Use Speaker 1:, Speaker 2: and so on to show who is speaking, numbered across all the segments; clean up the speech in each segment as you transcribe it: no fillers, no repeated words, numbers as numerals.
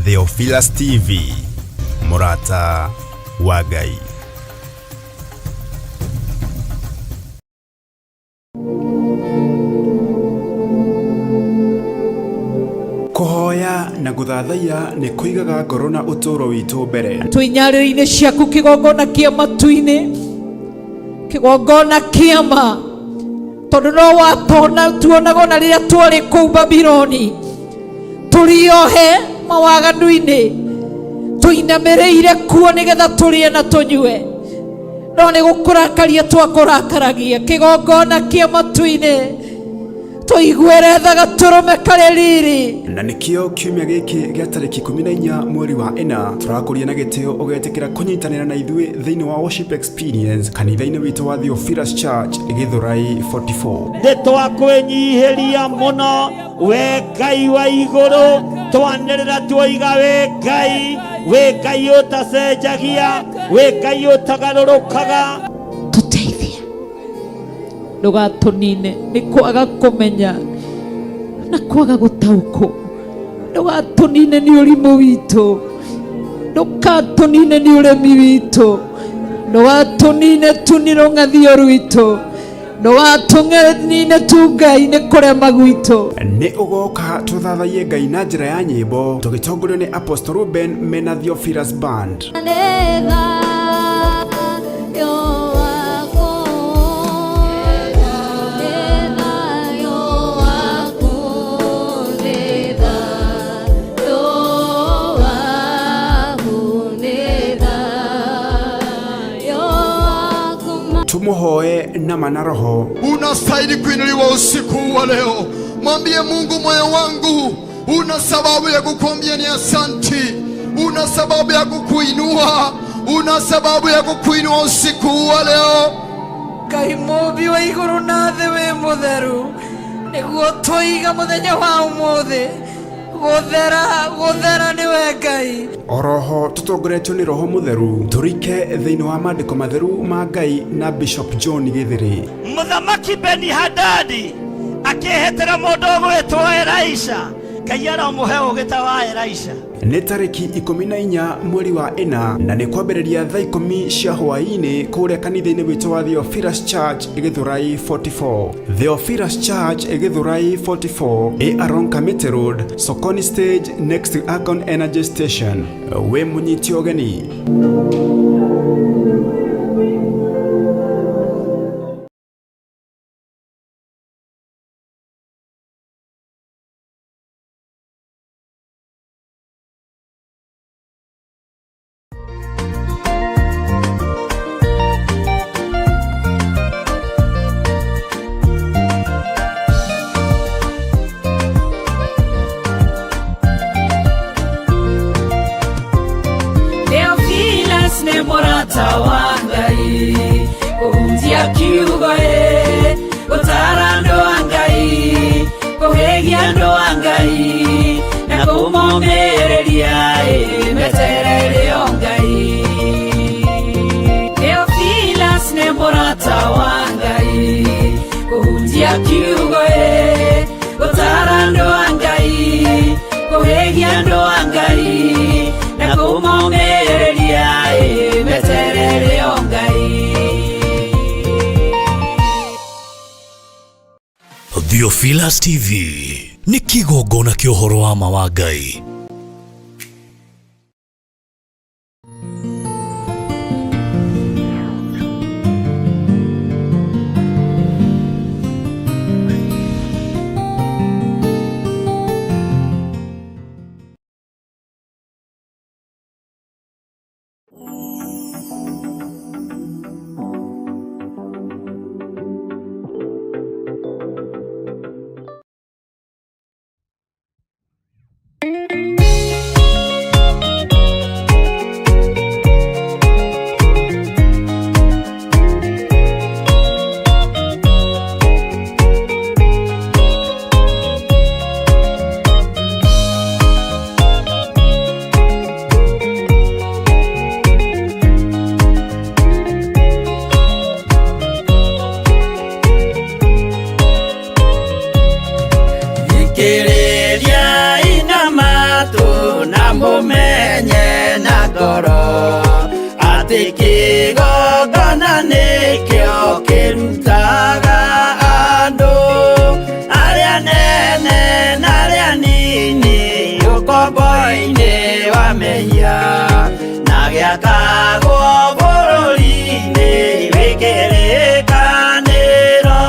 Speaker 1: Theophilus TV, Murata wa Ngai. Kuhoya na guthathaiya ni kuigaga ngoro na uturo witu mbere.
Speaker 2: Twinyarĩrĩinĩ ciaku kĩgongona kĩa matu-inĩ, kĩgongona kĩa ma, tondũ no watona tuonaga na rĩrĩa twarĩ kũu Babironi tũriohe mawaganu-inĩ, tũinamĩrĩire kuo nĩgetha tũrĩe na tũnyue, no nĩ gũkũrakaria twakũrakaragia. Kĩgongona kĩa matu-inĩ tũiguerethaga tũrũme karĩ riri,
Speaker 1: na nĩkĩo kiumia gĩkĩ gĩa tarĩki 14 mweri wa 4 tũrakũria na gĩtĩo ũgetĩkĩra kũnyitanĩra na ithuĩ thĩinĩ wa worship experience kanitha-inĩ witũ wa Theophilus Church Githurai 44.
Speaker 3: Nĩtwakwĩnyihĩria mũno we Ngai wa igũrũ, twanĩrĩra tuoiga we Ngai ũtacenjagia, we Ngai ũtagarũrũkaga.
Speaker 2: tũteithie ndũgatũnine nĩ kwaga kũmenya na kwaga gũtaũkwo, ndũgatũnine nĩ ũrimũ witũ, ndũgatũnine nĩ ũremi witũ, ndũgatũnine tu nĩ rũng'athio rwitũ, ndũgatũnine tu Ngai nĩ kũrema gwitũ.
Speaker 1: Nĩ ũgoka tũthathaiye Ngai na njĩra ya nyĩmbo tũgĩtongorio nĩ Apostle Ruben mena Theophilus Band. Tumuhoe na manaroho.
Speaker 4: Unastahili kuinuliwa usiku wa leo. Mwambie Mungu, moyo wangu una sababu ya kukuambia ni asanti, una sababu ya kukuinua, una sababu ya kukuinua usiku wa leo.
Speaker 2: Ngai mũmbi wa igũrũ na thĩ wĩ mũtheru, nĩguo tũiga mũthenya wa ũmũthĩ gũthera nĩwe Ngai.
Speaker 1: Oroho tutongoretio nĩ Roho Mũtheru turike thĩinĩ wa maandĩko matheru ma Ngai na Bishop John Gĩthĩrĩ.
Speaker 3: Mũthamaki Beni-Hadadi akĩhetera mũndũ ũgwĩtwo Elisha, Ngai aramũhe ũgĩ ta wa Elisha.
Speaker 1: Nĩ tarĩki 14 mweri wa 4 na nĩ kwambĩrĩria thaa 10 cia hwaĩ-inĩ kũrĩa kanitha-inĩ witũ wa Theophilus Church Githurai 44. Theophilus Church Githurai 44 ĩ along Kamiti Road, Sokoni Stage next to Akon Energy Station. We mũnyiti ũgeni.
Speaker 2: Murata wa Ngai, kũhunjia kiugo gũtara andũ a Ngai, kũhĩgia andũ a Ngai na kũmomĩrĩria meterere o Ngai. Theophilus nĩ mũrata wa Ngai, kũhunjia kiugo gũtara andũ a Ngai, kũhĩgia andũ a Ngai na kũmomĩrĩria meterere o Ngai.
Speaker 5: Theophilus TV nĩ kĩgongona kĩa ũhoro wa ma wa Ngai.
Speaker 3: tumenye na ngoro ati kĩgongona nĩkĩo kĩrutaga andũ arĩa nene na arĩa nini ũkombo-inĩ wa mehia na gĩakagwo bũrũri-inĩ wĩkĩrĩkanĩro.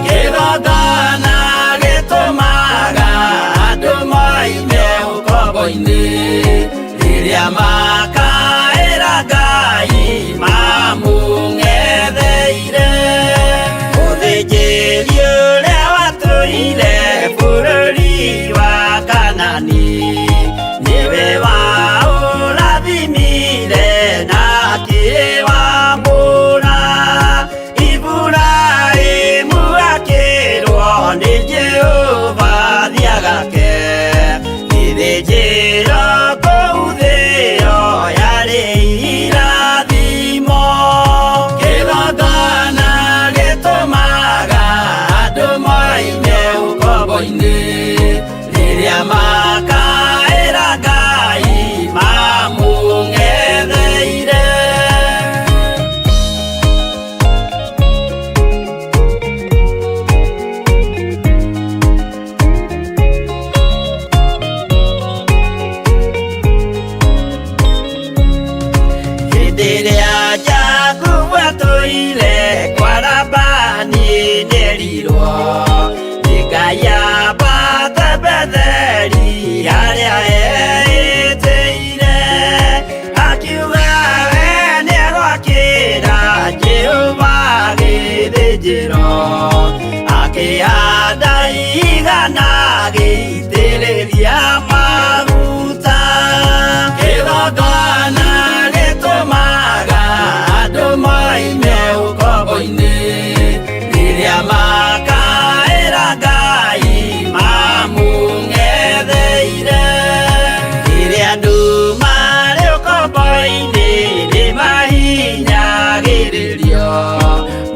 Speaker 3: Kĩgongona gĩtũmaga andũ moime ũkombo-inĩ rĩrĩa makaĩra Ngai mamũng'etheire. Mũthĩnjĩri ũrĩa watũire bũrũri wa Kanani nĩwe waũrathimire na akĩwamũra. Iburahĩmu akĩrwo nĩ Jehova thiagake gĩthĩnjĩro kũu thĩ ĩyo yarĩ irathimo. Kĩgongona gĩtũmaga andũ moime ũkombo-inĩ rĩrĩa makaĩra Ngai mamũng'etheire. Hĩndĩ ĩrĩa Jakubu atũire kwa Labani nĩerirwo nĩ Ngai ambate Betheli harĩa eĩtĩire, akiuga we nĩegwakĩra Jehova gĩthĩnjĩro, akĩhanda igana gĩitĩrĩria maguta. Kĩgongona gĩtũmaga andũ moime ũkombo-inĩ rĩrĩa makaĩra Ngai mamũng'etheire. Rĩrĩa andũ marĩ ũkombo-inĩ nĩmahinyagĩrĩrio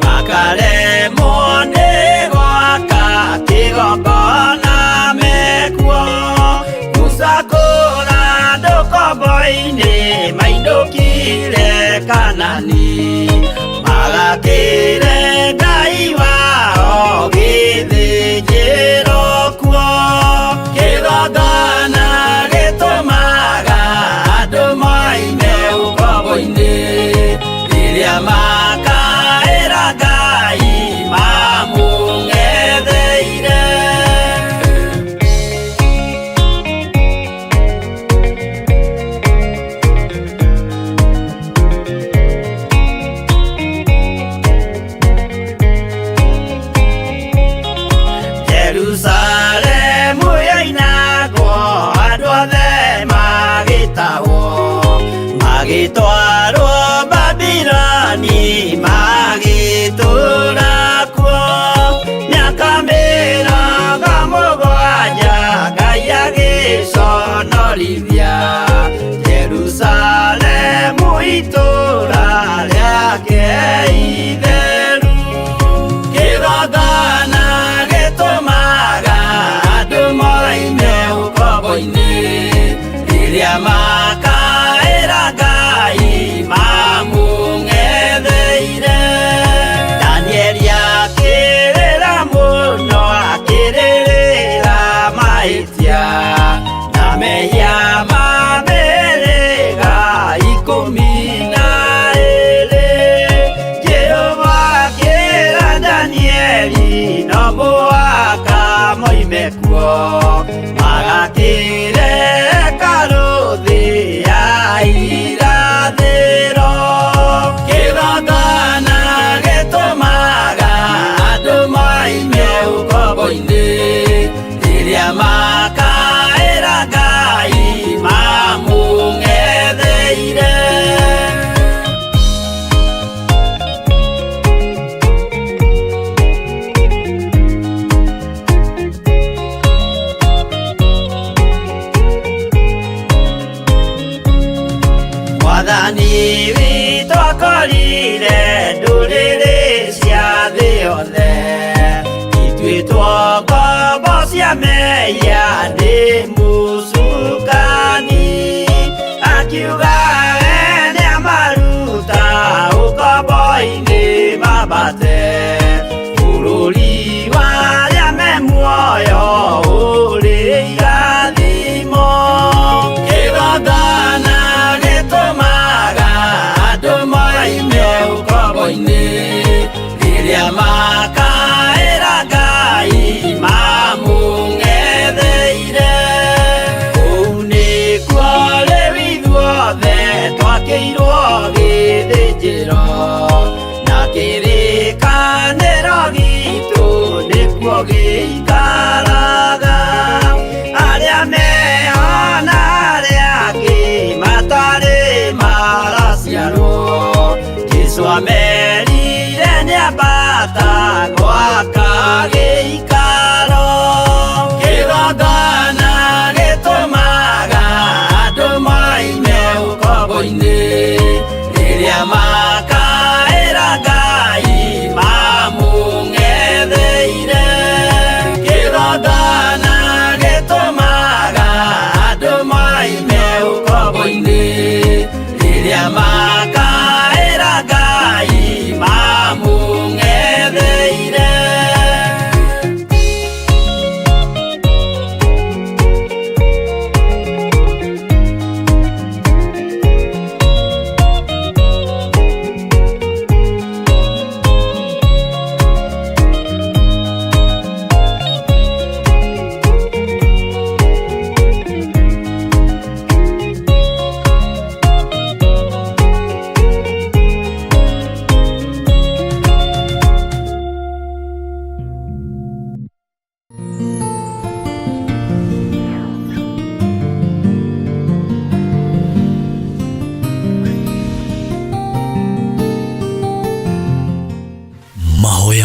Speaker 3: makaremwo nĩ gwaka kĩgongona mekuo. Musa kũra andũ ũkombo-inĩ mainũkire Kanani magakĩre Ngai wao gĩthĩnjĩro kuo. Kĩgongona gĩtũmaga andũ moime ũkombo-inĩ rĩrĩa makaĩra Ngai mamũng'etheire. Jerusalemu yainagwo andũ othe magĩtahwo magĩtwarwo Babuloni magĩtũũra kuo. Mĩaka mĩrongo mũgwanja Ngai agĩconorithia Jerusalemu itũũra rĩake itheru. Kĩgongona gĩtũmaga andũ moime ũkombo-inĩ rĩrĩa makaĩra Ngai mamũng'etheire. Danieli akĩrĩra mũno akĩrĩrĩra mahĩtia na mehia ma mĩhĩrĩga 12. Jehova akĩra Danieli no mũhaka moime kuo magakĩre hekarũ thĩ ya irathĩro. Kĩgongona gĩtũmaga andũ moime ũkombo-inĩ rĩrĩa makaĩra Ngai mamũng'etheire. Mwathani witũ akorire ndũrĩrĩ cia thĩ yothe, ituĩtwo ngombo cia mehia nĩ mũcukani.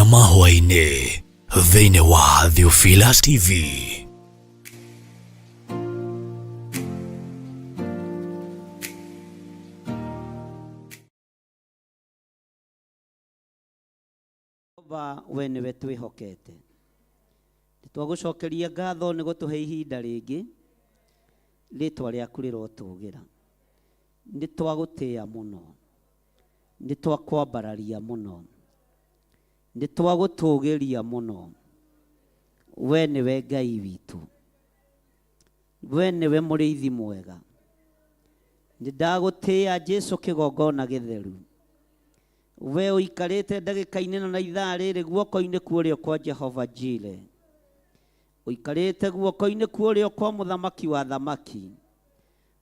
Speaker 5: makĩria ma hwaĩ-inĩ thĩinĩ wa Theophilus TV.
Speaker 6: We niwe twihokete nitwagucokeria ngatho ni gutuhe ihinda ringi ritwa riaku rirotugira nitwagutia muno nitwakwambararia muno nitwagutugiria muno. We niwe Ngai witu, we niwe muriithi mwega. Nindagutia Jesu kigongona githeru. We uikarite ndagika-ini na ithaa riri guoko-ini kuorio kwa Jehova Jire. Uikarite guoko-ini kuorio kwa muthamaki wa thamaki.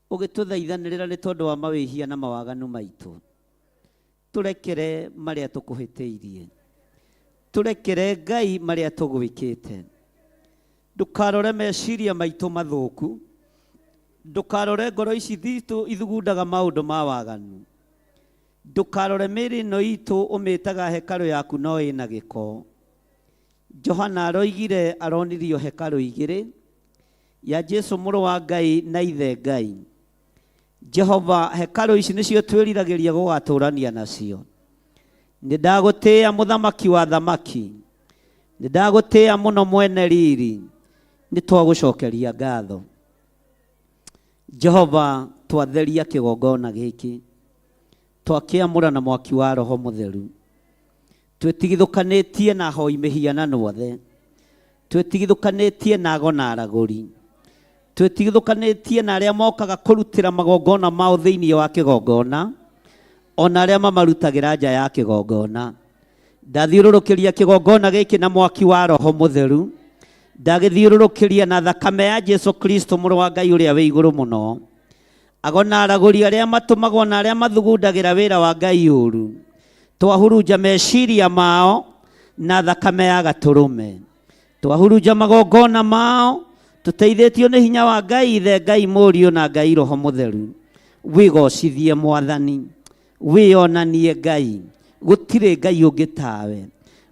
Speaker 6: Ugituthaithanirira ni tondu wa mawihia na mawaganu maitu. Turekere maria tukuhitiirie. Turekere Ngai maria tugwikite. Ndukarore meciria maitu mathuku. Ndukarore ngoro ici thitu ithugundaga maundu ma waganu. Ndukarore mĩĩrĩ ĩno itũ ũmĩtaga hekalu yaku no ĩna gĩko. Johana aroigire aronirio hekalu igĩrĩ ya Jesu mũrũ wa Ngai na ithe Ngai. Jehova, hekalu ici nĩcio twĩriragĩria gũgatũrania nacio. Nĩndagũtĩĩa mũthamaki wa thamaki, nĩndagũtĩĩa mũno mwene riri, nĩtwagũcokeria ngatho. Jehova, twatheria kĩgongona gĩkĩ, twakiamũra na mwaki wa Roho Mũtheru. Twĩtigithũkanĩtie na hoi mĩhianano othe, twĩtigithũkanĩtie na ago na aragũri, twĩtigithũkanĩtie na arĩa mokaga kũrutĩra magongona mao thĩinĩ wa kĩgongona, ona arĩa mamarutagĩra nja ya kĩgongona. Ndathiũrũrũkĩria kĩgongona gĩkĩ na mwaki wa Roho Mũtheru, ndagĩthiũrũrũkĩria na thakame ya Jesu Kristo mũrũ wa Ngai ũrĩa wĩ igũrũ mũno. Ago na aragũri arĩa matũmagwo na arĩa mathugundagĩra wĩra wa Ngai ũru, twahurunja meciria mao na thakame ya gatũrũme. Twahurunja magongona mao tũteithĩtio nĩ hinya wa Ngai ithe, Ngai Mũriũ na Ngai Roho Mũtheru. Wĩgocithie Mwathani, wĩonanie Ngai. Gũtirĩ Ngai ũngĩ tawe,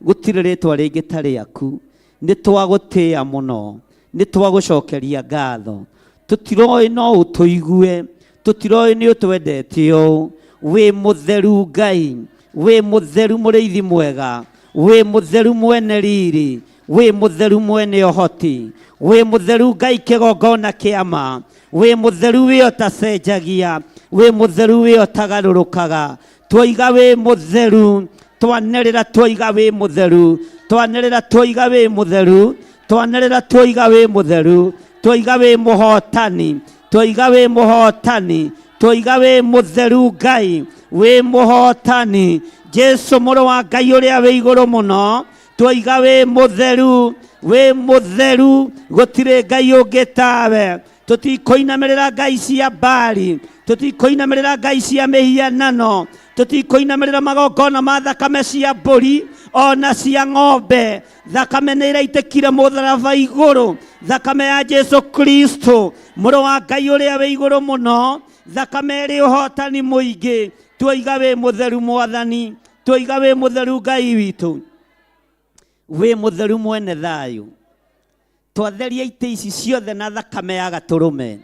Speaker 6: gũtirĩ rĩtwa rĩngĩ ta rĩaku. Nĩtwagũtĩĩa mũno, nĩtwagũcokeria ngatho. Tũtiroĩ no ũtũigue, tũtiroĩ nĩ ũtwendete ũũ. Wĩ mũtheru Ngai, wĩ mũtheru mũrĩithi mwega, wĩ mũtheru mwene riri, wĩ mũtheru mwene ũhoti, wĩ mũtheru Ngai kĩgongona kĩama, wĩ mũtheru wĩ ũtacenjagia, wĩ mũtheru wĩ ũtagarũrũkaga. Twoiga wĩ mũtheru, twanĩrĩra twoiga wĩ mũtheru, twanĩrĩra twoiga wĩ mũtheru, twanĩrĩra twoiga wĩ mũtheru, twoiga wĩ mũhotani, twoiga wĩ mũhotani, twoiga wĩ mũtheru Ngai, wĩ mũhotani. Jesu mũrũ wa Ngai ũrĩa wĩ igũrũ mũno, twoiga wĩ mũtheru, wĩ mũtheru, gũtirĩ Ngai ũngĩ tawe. Tũtikũinamĩrĩra ngai cia Baali, tũtikũinamĩrĩra ngai cia mĩhianano, tũtikũinamĩrĩra magongona ma thakame cia mbũri ona cia ng'ombe. Thakame nĩ ĩraitĩkire mũtharaba igũrũ, thakame ya Jesu Kristo mũrũ wa Ngai ũrĩa wĩ igũrũ mũno, thakame ĩrĩ ũhotani mũingĩ. Twoiga wĩ mũtheru Mwathani, twoiga wĩ mũtheru Ngai witũ, wĩ mũtheru mwene thayũ. Twatheria itĩ ici ciothe na thakame ya gatũrũme.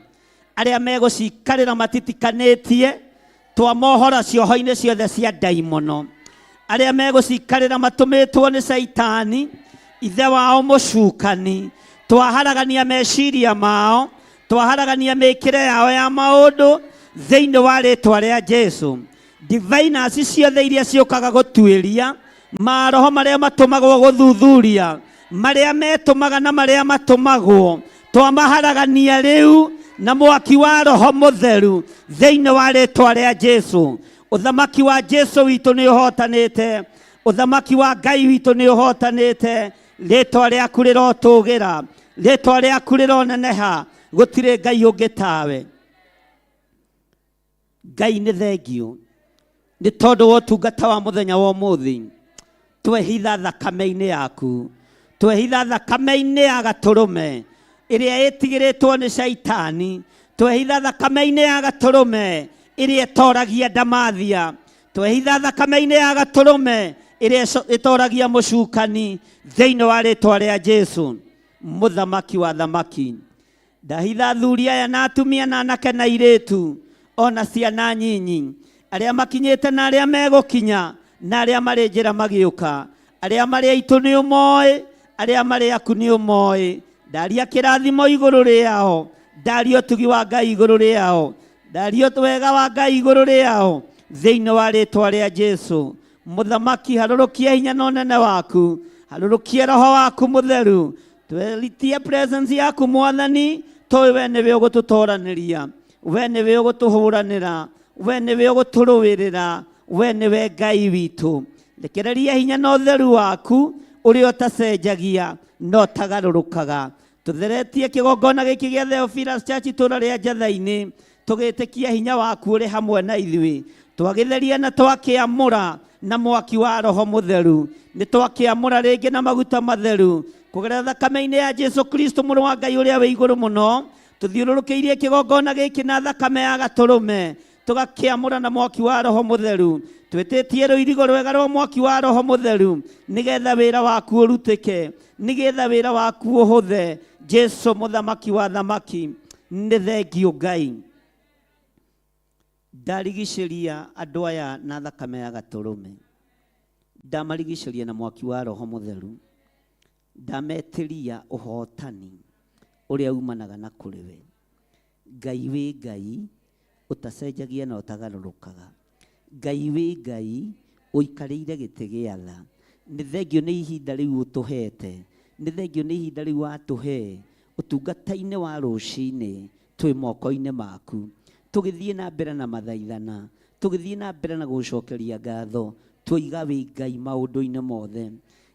Speaker 6: Arĩa megũcikarĩra matitikanĩtie, twamohora cioho-inĩ ciothe cia ndaimono. Arĩa megũcikarĩra matũmĩtwo nĩ Saitani, ithe wao mũcukani. Twaharagania meciria mao, twaharagania mĩkĩre yao ya maũndũ thĩinĩ wa rĩtwa rĩa Jesu. Diviners ciothe iria ciũkaga gũtuĩria, maroho marĩa matũmagwo gũthuthuria, marĩa metũmaga na marĩa matũmagwo, twamaharagania rĩu na mwaki wa Roho Mũtheru thĩinĩ wa rĩtwa rĩa Jesu. Ũthamaki wa Jesu witũ nĩ ũhotanĩte, ũthamaki wa Ngai witũ nĩ ũhotanĩte. Rĩtwa rĩaku rĩrotũgĩra, rĩtwa rĩaku rĩroneneha, gũtirĩ Ngai ũngĩ tawe. Ngai nĩ thengio nĩ tondũ wa ũtungata wa mũthenya wa ũmũthĩ. Twehitha thakame-inĩ yaku, twehitha thakame-inĩ ya gatũrũme ĩrĩa ĩtigĩrĩtwo nĩ Saitani, twehitha thakame-inĩ ya gatũrũme ĩrĩa ĩtoragia ndamathia, twehitha thakame-inĩ ya gatũrũme ĩrĩa ĩtoragia mũcukani thĩinĩ wa rĩtwa rĩa Jesu mũthamaki wa thamaki. Ndahitha athuri aya na atumia na anake na airĩtu ona ciana nyinyi, arĩa makinyĩte na arĩa megũkinya na arĩa marĩ njĩra magĩũka, arĩa marĩ aitũ nĩ ũmoĩ, arĩa marĩ aku nĩ ũmoĩ. Ndaria kĩrathimo igũrũ rĩao, ndaria ũtugi wa Ngai igũrũ rĩao, ndaria wega wa Ngai igũrũ rĩao thĩinĩ wa rĩtwa rĩa Jesu mũthamaki. Harũrũkia hinya na ũnene waku, harũrũkia roho waku mũtheru, twelitie presence yaku Mwathani. Tũĩ we nĩwe ũgũtũtoranĩria, we nĩwe ũgũtũhũranĩra, we nĩwe ũgũtũrũĩrĩra, we nĩwe Ngai witũ. Rekereria hinya na ũtheru waku ũrĩa ũtacenjagia no tagarũrũkaga. Tũtheretie kĩgongona gĩkĩ gĩa Theophilus Church itũũra rĩa Njatha-inĩ, tũgĩtĩkia hinya waku ũrĩ hamwe na ithuĩ. Twagĩtheria na twakĩamũra na mwaki wa roho mũtheru, nĩ twakĩamũra rĩngĩ na maguta matheru kũgerera thakame-inĩ ya Jesu Kristo mũrũ wa Ngai ũrĩa wĩ igũrũ mũno. Tũthiũrũrũkĩirie kĩgongona gĩkĩ na thakame ya gatũrũme, tũgakĩamũra na mwaki wa roho mũtheru. Twĩtĩtie rũirigo rwega rwa mwaki wa roho mũtheru, nĩgetha wĩra waku ũrutĩke, nĩgetha wĩra waku ũhũthe. Jesu mũthamaki wa thamaki, nĩ thengiũ Ngai. Ndarigicĩria andũ aya na thakame ya gatũrũme, ndamarigicĩria na mwaki wa roho mũtheru, ndametĩria ũhotani ũrĩa umanaga na kũrĩ we. Ngai wĩ Ngai ũtacenjagia na ũtagarũrũkaga. Ngai wĩ Ngai ũikarĩire gĩtĩ gĩa tha. Nĩ thengio nĩ ihinda rĩu ũtũhete, nĩ thengio nĩ ihinda rĩu watũhe ũtungata-inĩ wa rũciinĩ. Twĩ moko-inĩ maku, tũgĩthiĩ na mbere na mathaithana, tũgĩthiĩ na mbere na gũcokeria ngatho. Twoiga wĩ Ngai maũndũ-inĩ mothe.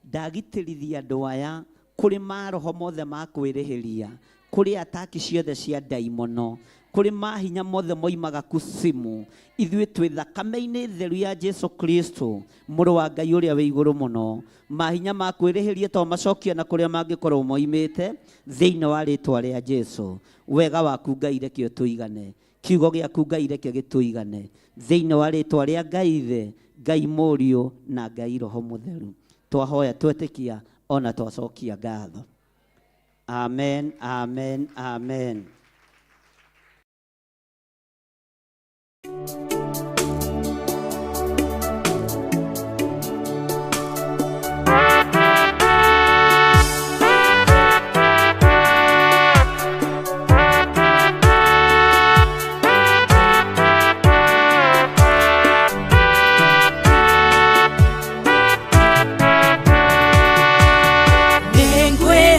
Speaker 6: Ndagitĩrithia andũ aya kũrĩ maroho mothe ma kwĩrĩhĩria, kũrĩ ataki ciothe cia ndaimono, kũrĩ mahinya mothe moimaga kusimu. Ithuĩ twĩ thakame-inĩ theru ya Jesu Kristo mũrũ wa Ngai ũrĩa wĩ igũrũ mũno. Mahinya ma kwĩrĩhĩria to macokia na kũrĩa mangĩkorwo moimĩte thĩinĩ wa rĩtwa rĩa Jesu. Wega waku Ngai reke ũtũigane, kiugo gĩaku Ngai reke gĩtũigane thĩinĩ wa rĩtwa rĩa Ngai Ithe, Ngai Mũriũ na Ngai Roho Mũtheru. Twahoya twetĩkia ona twacokia ngatho. Amen, amen, amen.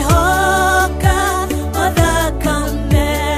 Speaker 7: Ningwehoka o thakame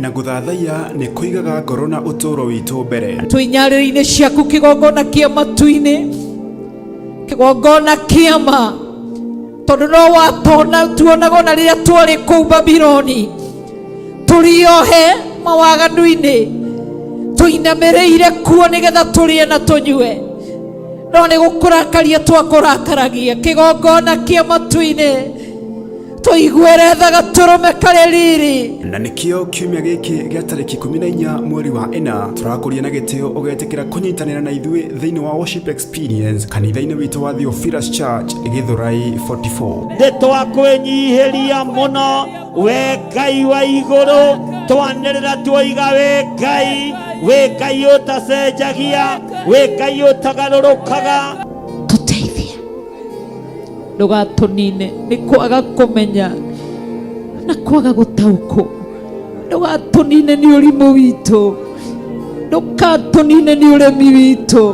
Speaker 1: na guthathaiya ni kuigaga ngoro na uturo witu mbere.
Speaker 2: Twinyarĩrĩ-inĩ ciaku kĩgongona kĩa matu-inĩ, kĩgongona kĩa ma, tondũ no watona tuonagwo na rĩrĩa twarĩ kũu Babironi tũriohe mawaganu-inĩ, tũinamĩrĩire kuo nĩgetha tũrĩe na tũnyue, no nĩ gũkũrakaria twakũrakaragia. Kĩgongona kĩa matu-inĩ tũiguĩre tha gatũrũme karĩ riri.
Speaker 1: Na nikio kiumia giki gĩa tarĩki 14 mweri wa 4 tũrakũria na gĩtĩo ũgetĩkĩra kũnyitanĩra na ithuĩ thĩinĩ wa worship experience kanitha-inĩ witũ wa Theophilus Church Githurai 44.
Speaker 3: Nĩtwakwĩnyihĩria mũno we Ngai wa igũrũ, twanĩrĩra tuoiga we Ngai ũtacenjagia, we Ngai ũtagarũrũkaga.
Speaker 2: Tũteithie ndũgatũnine nĩ kwaga kũmenya na kwaga gũtaũkwo, ndũgatũnine nĩ ũrimũ witũ, ndũgatũnine nĩ ũremi witũ,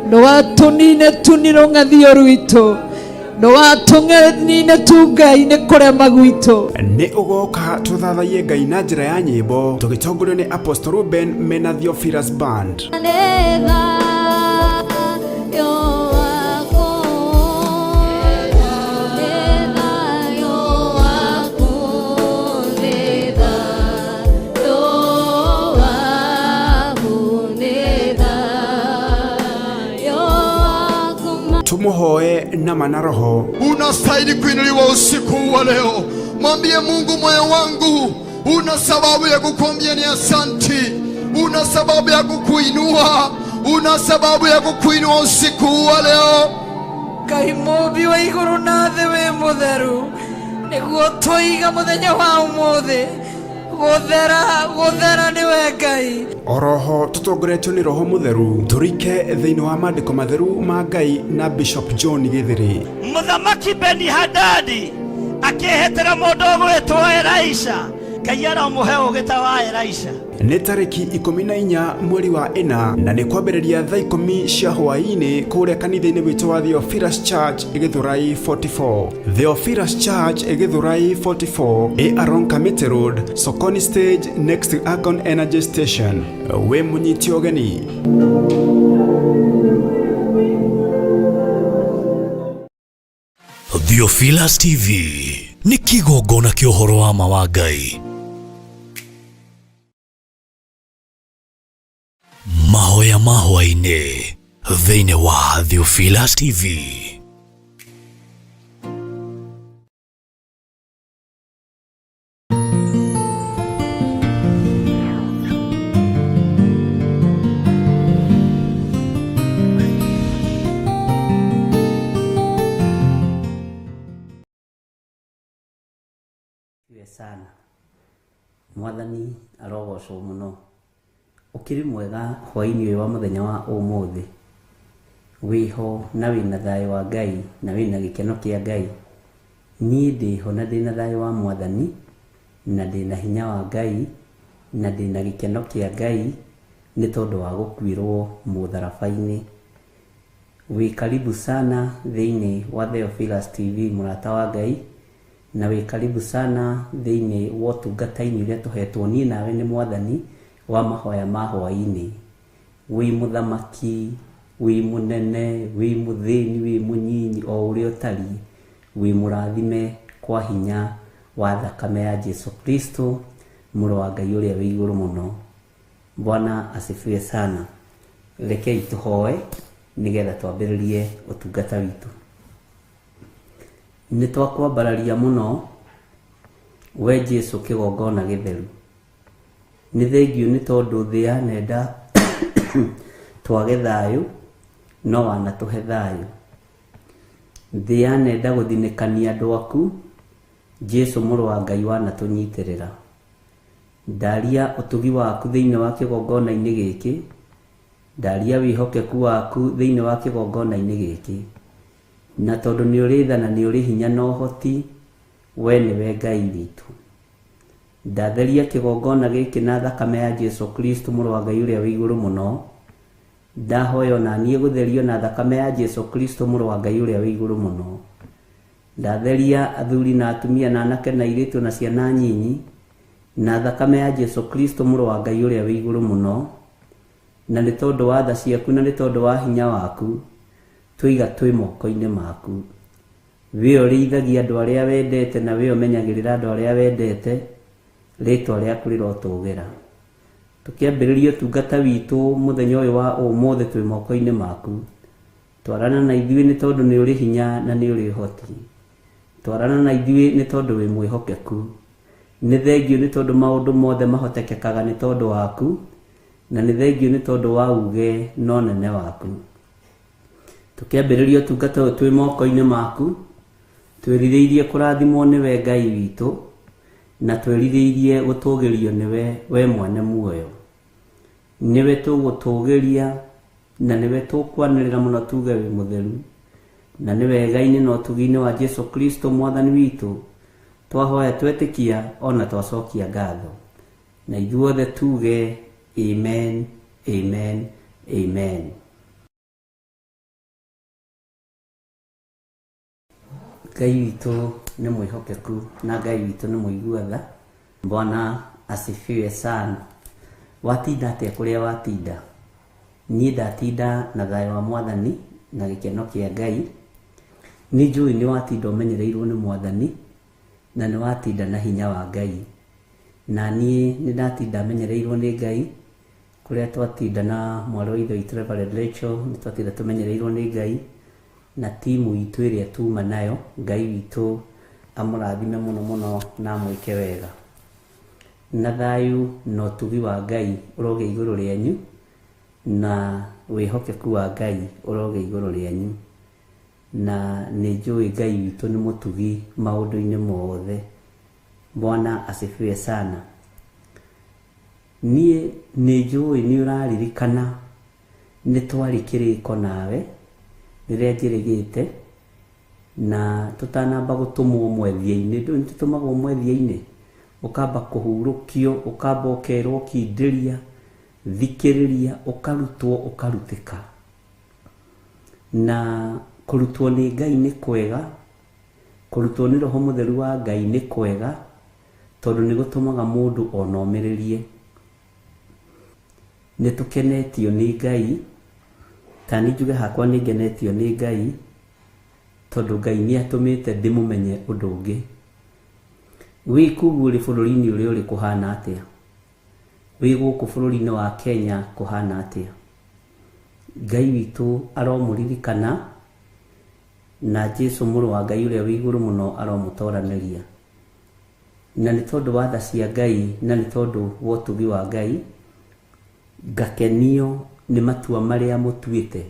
Speaker 2: ndũgatũnine tu nĩ rũng'athio rwitũ, ndũgatũnine tu Ngai nĩ kũrema gwitũ.
Speaker 1: Nĩ ũgoka tũthathaiye Ngai na njĩra ya nyĩmbo tũgĩtongorio nĩ Apostle Ruben mena Theophilus Band. Tumuhoe na manaroho.
Speaker 4: Unastahili kuinuliwa usiku wa leo. Mwambie Mungu, moyo wangu una sababu ya kukuambia ni asanti, una sababu ya kukuinua, una sababu ya kukuinua usiku wa leo.
Speaker 2: Ngai mũmbi wa igũrũ na thĩ wĩ mũtheru, nĩguo tũiga mũthenya wa ũmũthĩ gũthera nĩwe Ngai.
Speaker 1: Oroho tutongoretio ni Roho Mutheru turike thĩinĩ wa maandĩko matheru ma Ngai na Bishop John Githiri.
Speaker 3: Mũthamaki Beni-Hadadi akĩhetera mũndũ ũgwĩtwo Elisha, Ngai aramũhe ũũgĩ ta wa Elisha.
Speaker 1: Nĩ tarĩki 14 mweri wa 4 na nĩ kwambĩrĩria thaa 10 cia hwaĩ-inĩ kũrĩa kanitha-inĩ witũ wa Theophilus Church Githurai 44. Theophilus Church Githurai 44 ĩ along Kamiti Road, Sokoni Stage next to Akon Energy Station. We mũnyiti ũgeni.
Speaker 5: Theophilus TV nĩ kĩgongona kĩa ũhoro wa ma wa Ngai. Mahoya ma hwaĩ-inĩ thĩinĩ wa Theophilus TV.
Speaker 6: Sana mwathani arogocwo mũno, ukiri mwega hwaĩ-inĩ ũyũ wa mũthenya wa ũmũthĩ, wĩho na wĩna thayũ wa Ngai na wĩna gĩkeno kĩa Ngai. Niĩ ndĩho na ndĩna thayũ wa mwathani na ndĩna hinya wa Ngai na ndĩna gĩkeno kĩa Ngai nĩ tondũ wa gũkuĩrwo mũtharaba-inĩ. Wĩ karibu sana thĩinĩ wa Theophilus TV mũrata wa Ngai, na wĩ karibu sana thĩinĩ wa ũtungata-inĩ ũrĩa tũhetwo niĩ nawe nĩ mwathani wa mahoya ma hwaĩ-inĩ. Wĩ mũthamaki, wĩ mũnene, wĩ mũthĩni, wĩ mũnyinyi, o ũrĩa ũtariĩ, wĩ mũrathime kwa hinya wa thakame ya Jesu Kristo, mũrũ wa Ngai ũrĩa wĩ igũrũ mũno. Bwana asifiwe sana. Rekei tũhoe nĩgetha twambĩrĩrie ũtungata witũ. Nĩ twakwambararia mũno we Jesu kĩgongona gĩtheru. Nĩ thengiũ nĩ tondũ thĩ ya nenda twage thayũ no wanatũhe thayũ. Thĩ ya nenda gũthinĩkania andũ aku, Jesu mũrũ wa Ngai wanatũnyitĩrĩra. Ndaria ũtugi waku thĩinĩ wa kĩgongona-inĩ gĩkĩ, ndaria wĩhokeku waku thĩinĩ wa kĩgongona-inĩ gĩkĩ, na tondũ nĩ ũrĩ tha na nĩ ũrĩ hinya na ũhoti, we nĩwe Ngai witũ. Ndatheria kĩgongona gĩkĩ na thakame ya Jesu Kristo mũrũ wa Ngai ũrĩa wĩ igũrũ mũno. Ndahoya na niĩ gũtherio na thakame ya Jesu Kristo mũrũ wa Ngai ũrĩa wĩ igũrũ mũno. Ndatheria athuri na atumia na anake na airĩtu na ciana nyinyi na thakame ya Jesu Kristo mũrũ wa Ngai ũrĩa wĩ igũrũ mũno, na nĩ tondũ wa tha ciaku na nĩ tondũ wa hinya waku, tũiga twĩ moko-inĩ maku. We ũrĩithagia andũ arĩa wendete na we ũmenyagĩrĩra andũ arĩa wendete, rĩtwa rĩaku rĩrotũgĩra. Tũkĩambĩrĩria ũtungata witũ mũthenya ũyũ wa ũmũthĩ twĩ moko-inĩ maku. Twarana na ithuĩ nĩ tondũ nĩ ũrĩ hinya na nĩ ũrĩ ũhoti. Twarana na ithuĩ nĩ tondũ wĩ mwĩhokeku. Nĩ thengio nĩ tondũ maũndũ mothe mahotekekaga nĩ tondũ waku, na nĩ thengio nĩ tondũ wa uge no nene waku. Tũkĩambĩrĩria ũtungata ũyũ twĩ moko-inĩ maku, twĩrirĩirie kũrathimwo nĩwe Ngai witũ, na twĩrirĩirie gũtũgĩrio nĩwe we mwene muoyo. Nĩwe tũgũtũgĩria na nĩwe tũkwanĩrĩra mũno tuge wĩ mũtheru, na nĩwe Ngai-inĩ na ũtugi-inĩ wa Jesu Kristo mwathani witũ twahoya twetĩkia ona twacokia ngatho. Na ithuothe tuge amen, amen, amen. Ngai witũ nĩ mwĩhokeku na Ngai witũ nĩ mũigua-tha. Bwana asifiwe sana. Watinda atĩa kũrĩa watinda? Niĩ ndatinda na thayũ wa Mwathani na gĩkeno kĩa Ngai. Nĩ njũĩ nĩ watinda ũmenyereirwo nĩ Mwathani na nĩ watinda na hinya wa Ngai. Na niĩ nĩ ndatinda menyereirwo nĩ Ngai, kũrĩa twatinda na mwarĩ wa ithe witũ Reverend Rachel, nĩ twatinda tũmenyereirwo nĩ Ngai na timu itũ ĩrĩa tuma nayo. Ngai witũ amũrathime mũno mũno na amwĩke wega. Na thayũ na ũtugi wa Ngai ũroge igũrũ rĩanyu, na wĩhokeku wa Ngai ũroge igũrũ rĩanyu. Na nĩ njũĩ Ngai witũ nĩ mũtugi maũndũ-inĩ mothe. Bwana asifiwe sana. Niĩ nĩ njũĩ nĩ ũraririkana nĩ twarĩ kĩrĩko nawe rĩrĩa njĩrĩgĩte, na tũtanamba gũtũmwo mwethia-inĩ. Ndũĩ nĩtũtũmagwo mwethia-inĩ, ũkamba kũhurũkio, ũkamba ũkerwo kindĩria, thikĩrĩria, ũkarutwo, ũkarutĩka. Na kũrutwo nĩ Ngai nĩ kwega, kũrutwo nĩ Roho Mũtheru wa Ngai nĩ kwega, tondũ nĩ gũtũmaga mũndũ ona omĩrĩrie. Nĩ tũkenetio nĩ Ngai, ta nĩ njuge hakwa nĩ ngenetio nĩ Ngai, tondũ Ngai nĩ atũmĩte ndĩmũmenye ũndũ ũngĩ. Wĩ kugu ũrĩ bũrũri-inĩ ũrĩa ũrĩ kũhana atĩa? Wĩ gũkũ bũrũri-inĩ wa Kenya kũhana atĩa? Ngai witũ aromũririkana, na Jesu mũrũ wa Ngai ũrĩa wĩ igũrũ mũno aromũtoranĩria. Na nĩ tondũ wa tha cia Ngai na nĩ tondũ wa ũtugi wa Ngai, ngakenio nĩ matua marĩa mũtuĩte,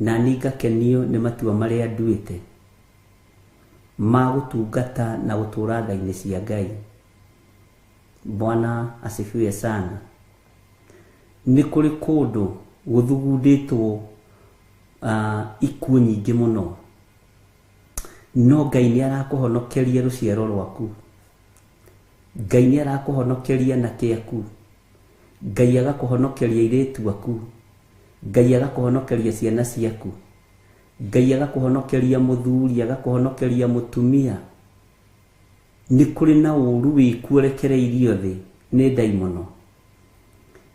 Speaker 6: na niĩ ngakenio nĩ matua marĩa nduĩte ma gũtungata na gũtũra tha-inĩ cia Ngai. Bwana asifiwe sana. Nĩ kũrĩ kũndũ gũthugundĩtwo ikuũ nyingĩ mũno, no Ngai nĩ arakũhonokeria rũciaro rwaku. Ngai nĩ arakũhonokeria na kĩaku. Ngai agakũhonokeria airĩtu aku. Ngai agakũhonokeria ciana ciaku. Ngai agakũhonokeria mũthuri, agakũhonokeria mũtumia. Nĩ kũrĩ na ũru wĩkuo rekereirio thĩ nĩ ndaimono,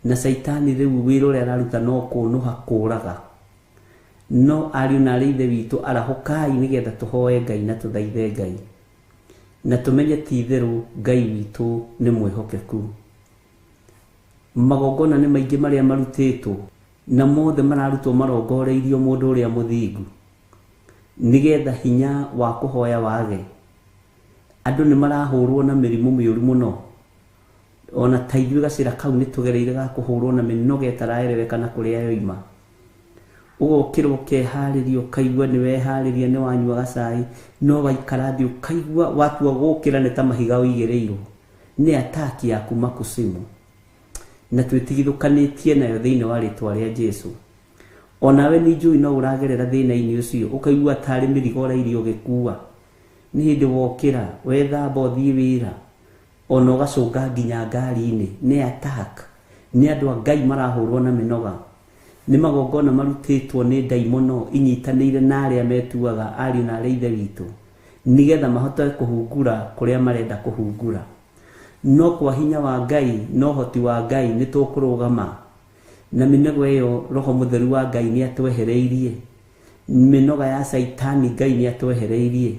Speaker 6: na Saitani rĩu wĩra ũrĩa araruta no kũnũha, kũraga. No ariũ na aarĩ ithe witũ, arahũkai nĩgetha tũhoe Ngai na tũthaithe Ngai, na tũmenye ti itherũ Ngai witũ nĩ mwĩhokeku. Magongona nĩ maingĩ marĩa marutĩtwo, na mothe mararutwo marongoreirio mũndũ ũrĩa mũthingu, nĩgetha hinya wa kũhoya wage. Andũ nĩ marahũrwo na mĩrimũ mĩũru mũno, ona ta ithuĩ gacĩra kau nĩ tũgereire ga kũhũrwo na mĩnoga ĩtaraerewekana kũrĩa yoima. Ũgokĩra ũkeharĩria, ũkaigua nĩ weharĩria, nĩ wanyua gacai, no waikara thĩ ũkaigua watua gũkĩra nĩ ta mahiga ũigĩrĩirwo nĩ ataki ya kuma kusimu. Na twĩtigithũkanĩtie nayo thĩinĩ wa rĩtwa rĩa Jesu. Onawe nĩ njũĩ no ũragerera thĩna-inĩ ũcio, ũkaigua tarĩ mĩrigo ũrairio ũgĩkua. Nĩ hĩndĩ wokĩra, wethamba ũthiĩ wĩra, ona ũgacũnga nginya ngari-inĩ, nĩ attack. Nĩ andũ a Ngai marahũrwo na mĩnoga. Nĩ magongona marutĩtwo nĩ ndaimono inyitanĩire na arĩa metuaga ariũ na aarĩ ithe witũ, nĩgetha mahote kũhungura kũrĩa marenda kũhungura. no kwa hinya wa Ngai no hoti wa Ngai nĩ tũkũrũgama na mĩnoga ĩyo Roho Mũtheru wa Ngai nĩ atwehereirie mĩnoga ya Saitani Ngai nĩ atwehereirie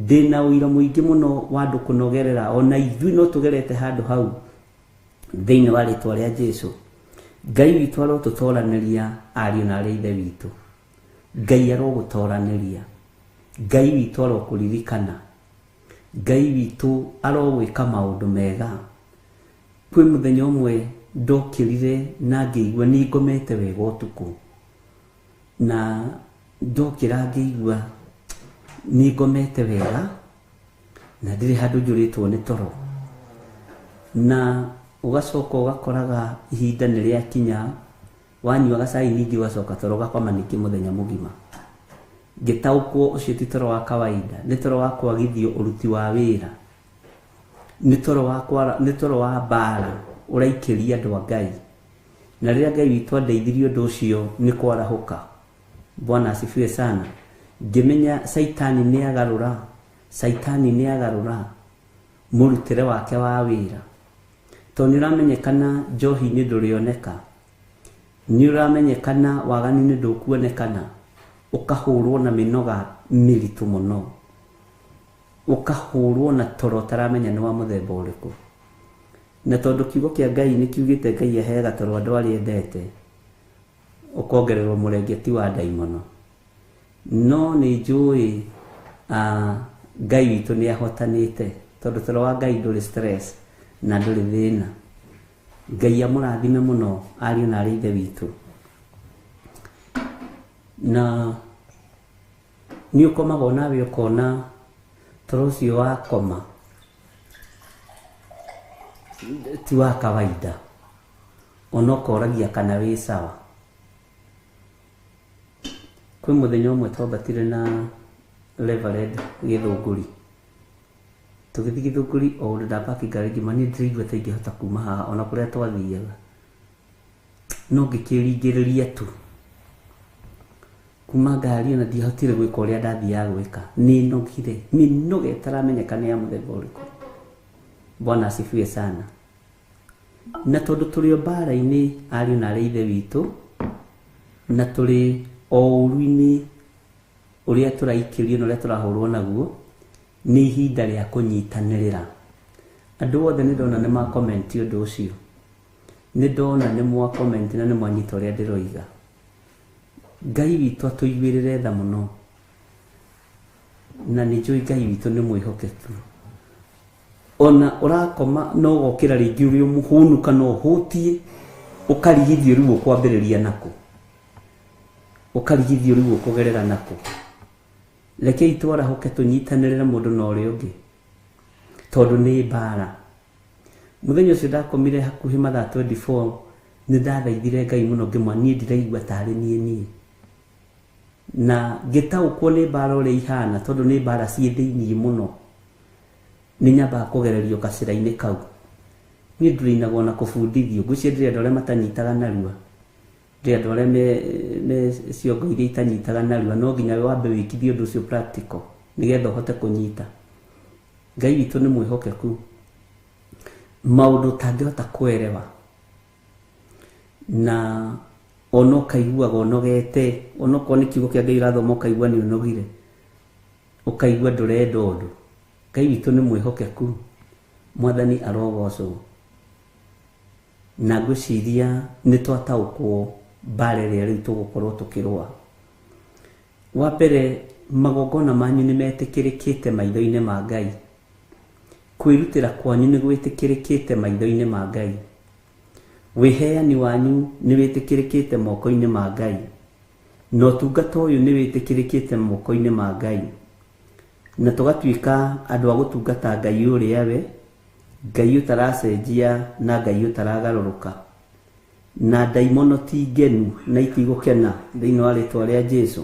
Speaker 6: ndĩna ũira mũingĩ mũno wa andũ kũnogerera ona ithuĩ no tũgerete handũ hau thĩinĩ wa rĩtwa rĩa Jesũ Ngai witũ arotũtoranĩria ariũ na arĩ ithe witũ Ngai arogũtoranĩria Ngai witũ arokũririkana Ngai witũ arogwĩka maũndũ mega kwĩ mũthenya ũmwe ndokĩrire na ngĩigua nĩ ngomete wega ũtukũ na ndokĩra ngĩigua nĩ ngomete wega na ndirĩ handũ njũrĩtwo nĩ toro na ugacoka ugakoraga ihinda nĩ rĩakinya wanyua gacai ningĩ ugacoka toro gakoma ningĩ mũthenya mũgima ngĩtaũkwo ũcio ti toro wa kawaida nĩ toro wa kwagithio ũruti wa wĩra nĩ toro wa mbara ũraikĩria andũ a Ngai na rĩrĩa Ngai witũ andeithirie ũndũ ũcio nĩ kwarahũka Bwana asifiwe sana ngĩmenya Saitani nĩ agarũra mũrutĩre wake wa wĩra to nĩ ũramenyekana njohi-inĩ ndũrĩoneka nĩ ũramenyekana wagani-inĩ ndũkuonekana ukahũrwo na mĩnoga mĩritũ mũno ukahũrwo na toro ũtaramenya nĩ wa mũthemba ũrĩkũ na tondũ kiugo kĩa Ngai nĩ kiugĩte Ngai aheaga toro andũ arĩa endete ũkongererwo mũrengeti wa ndaimono no nĩ njũĩ Ngai witũ nĩ ahotanĩte tondũ toro wa Ngai ndũrĩ stress na ndũrĩ thĩna Ngai amũrathime mũno ariũ na arĩ ithe witũ na nĩ ũkomaga onawe ũkona toro ũcio wakoma ti wa kawaida ona ũkoragia kana wĩ sawa kwĩ mũthenya ũmwe twambatire na Reverend Gĩthũngũri tũgĩthiĩ Gĩthũngũri o ũndũ ndapaki ngari ngĩma niĩ ndĩraigua ta ingĩhota kuma haha ona kũrĩa twathiaga no ngĩkĩringĩrĩria tu kuma ngari ona ndiahotire gwĩka ũrĩa ndathiaga gwĩka nĩ nogire mĩnoga ĩtaramenyeka nĩ ya mũthemba ũrĩkũ Bwana asifiwe sana na tondũ tũrĩ o mbara-inĩ ariũ na arĩ ithe witũ na tũrĩ o ũru-inĩ ũrĩa tũraikĩrio na ũrĩa tũrahũrwo naguo nĩ ihinda rĩa kũnyitanĩrĩra andũ othe nĩ ndona nĩ makomenti ũndũ ũcio nĩ ndona nĩ mwakomenti na nĩ mwanyita ũrĩa ndĩroiga Ngai witũ atũiguĩrĩre tha mũno na nĩ njũĩ Ngai witũ nĩ mwĩhokeku ona ũrakoma no gokĩra rĩngĩ ũrĩ mũhũnu kana ũhũtie ũkarigithio rĩu ũkwambĩrĩria nako ũkarigithio rĩu ũkũgerera nako rekei twarahũke tũnyitanĩrĩre mũndũ na ũrĩa ũngĩ tondũ nĩ mbara mũthenya ũcio ndakomire hakuhĩ mathaa 24 nĩ ndathaithire Ngai mũno ngĩmwa niĩ ndiraigua tarĩ niĩ na ngĩtaũkwo nĩ mbara ũrĩa ihana tondũ nĩ mbara ciĩ thĩinĩ mũno nĩ nyambaga kũgererio gacĩra-inĩ kau niĩ ndũrĩinagwo na kũbundithio ngwĩciria ndĩrĩ andũ arĩa matanyitaga narua ndĩrĩ andũ arĩa me ciongo iria itanyitaga narua no nginya wambe wĩkithie ũndũ ũcio practical nĩgetha ũhote kũnyita Ngai witũ nĩ mwĩhokeku maũndũ ũtangĩhota kwerewa na ona ũkaiguaga ũnogete ona okorwo nĩ kiugo kĩa Ngai ũrathoma ũkaigua nĩ ũnogire ũkaigua ndũrenda ũndũ Ngai witũ nĩ mwĩhokeku mwathani arogocwo na ngwĩciria nĩ twataũkwo mbara ĩrĩa rĩu tũgũkorwo tũkĩrũa wa mbere magongona manyu nĩ metĩkĩrĩkĩte maitho-inĩ ma Ngai kwĩrutĩra kwanyu nĩ gwĩtĩkĩrĩkĩte maitho-inĩ ma Ngai wĩheani wanyu nĩ wĩtĩkĩrĩkĩte moko-inĩ ma Ngai na ũtungata ũyũ nĩ wĩtĩkĩrĩkĩte moko-inĩ ma Ngai na tũgatuĩka andũ a gũtungata Ngai ũrĩa we Ngai ũtaracenjia na Ngai ũtaragarũrũka na ndaimono ti ngenu na itigũkena thĩinĩ wa rĩtwa rĩa Jesũ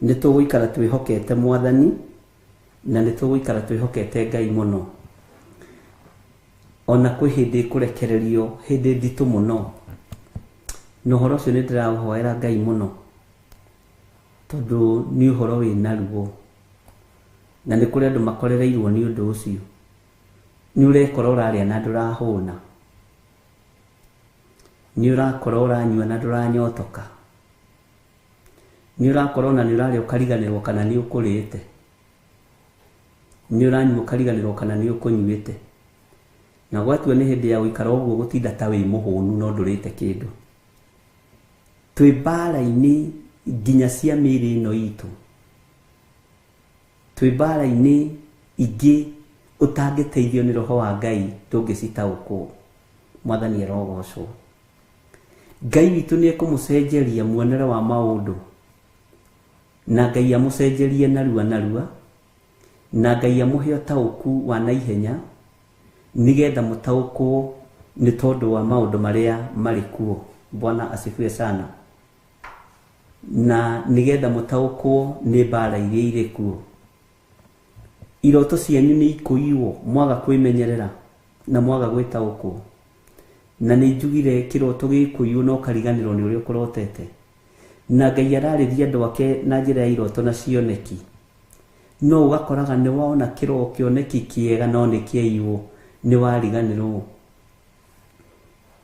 Speaker 6: nĩ tũgũikara twĩhokete mwathani na nĩ tũgũikara twĩhokete Ngai mũno ona kwĩ hĩndĩ kũrekererio hĩndĩ nditũ mũno na ũhoro ũcio nĩ ndĩraũhoera Ngai mũno tondũ nĩ ũhoro wĩna ruo na nĩ kũrĩ andũ makorereirwo nĩ ũndũ ũcio nĩ ũrekora ũrarĩa na ndũrahũna, nĩ ũrakora ũranyua na ndũranyotoka, nĩ ũrakora ona nĩ ũrarĩa ũkariganĩrwo kana nĩ ũkũrĩte, nĩ ũranyua ũkariganĩrwo kana nĩ ũkũnyuĩte, na gwatua nĩ hĩndĩ ya gũikara ũguo gũtinda ta wĩ mũhũnu no ndũrĩte kĩndũ. Twĩ mbara-inĩ nginya cia mĩĩrĩ ĩno itũ, twĩ mbara-inĩ ingĩ ũtangĩteithio nĩ Roho wa Ngai ndũngĩcitaũkwo. Mwathani arogocwo. Ngai witũ nĩ ekũmũcenjeria muonere wa maũndũ, na Ngai amũcenjerie narua narua, na Ngai amũhe ũtaũku wa naihenya, nigetha mũtaũkwo nĩ tondũ wa maũndũ marĩa marĩ kuo. Bwana asifiwe sana. Na nigetha mũtaũkwo nĩ mbara iria irĩ kuo. Iroto cianyu nĩ ikũiywo mwaga kwĩmenyerera na mwaga gwĩtaũkwo. Na nĩ njugire kĩroto gĩkũiywo no kariganĩrwo nĩ ũrĩa ũkũrotete. Na Ngai ararĩria andũ ake na njĩra ya iroto na cioneki. No ũgakoraga nĩ wona kĩoneki kĩega no nĩ kĩaiywo, nĩ wariganĩrwo.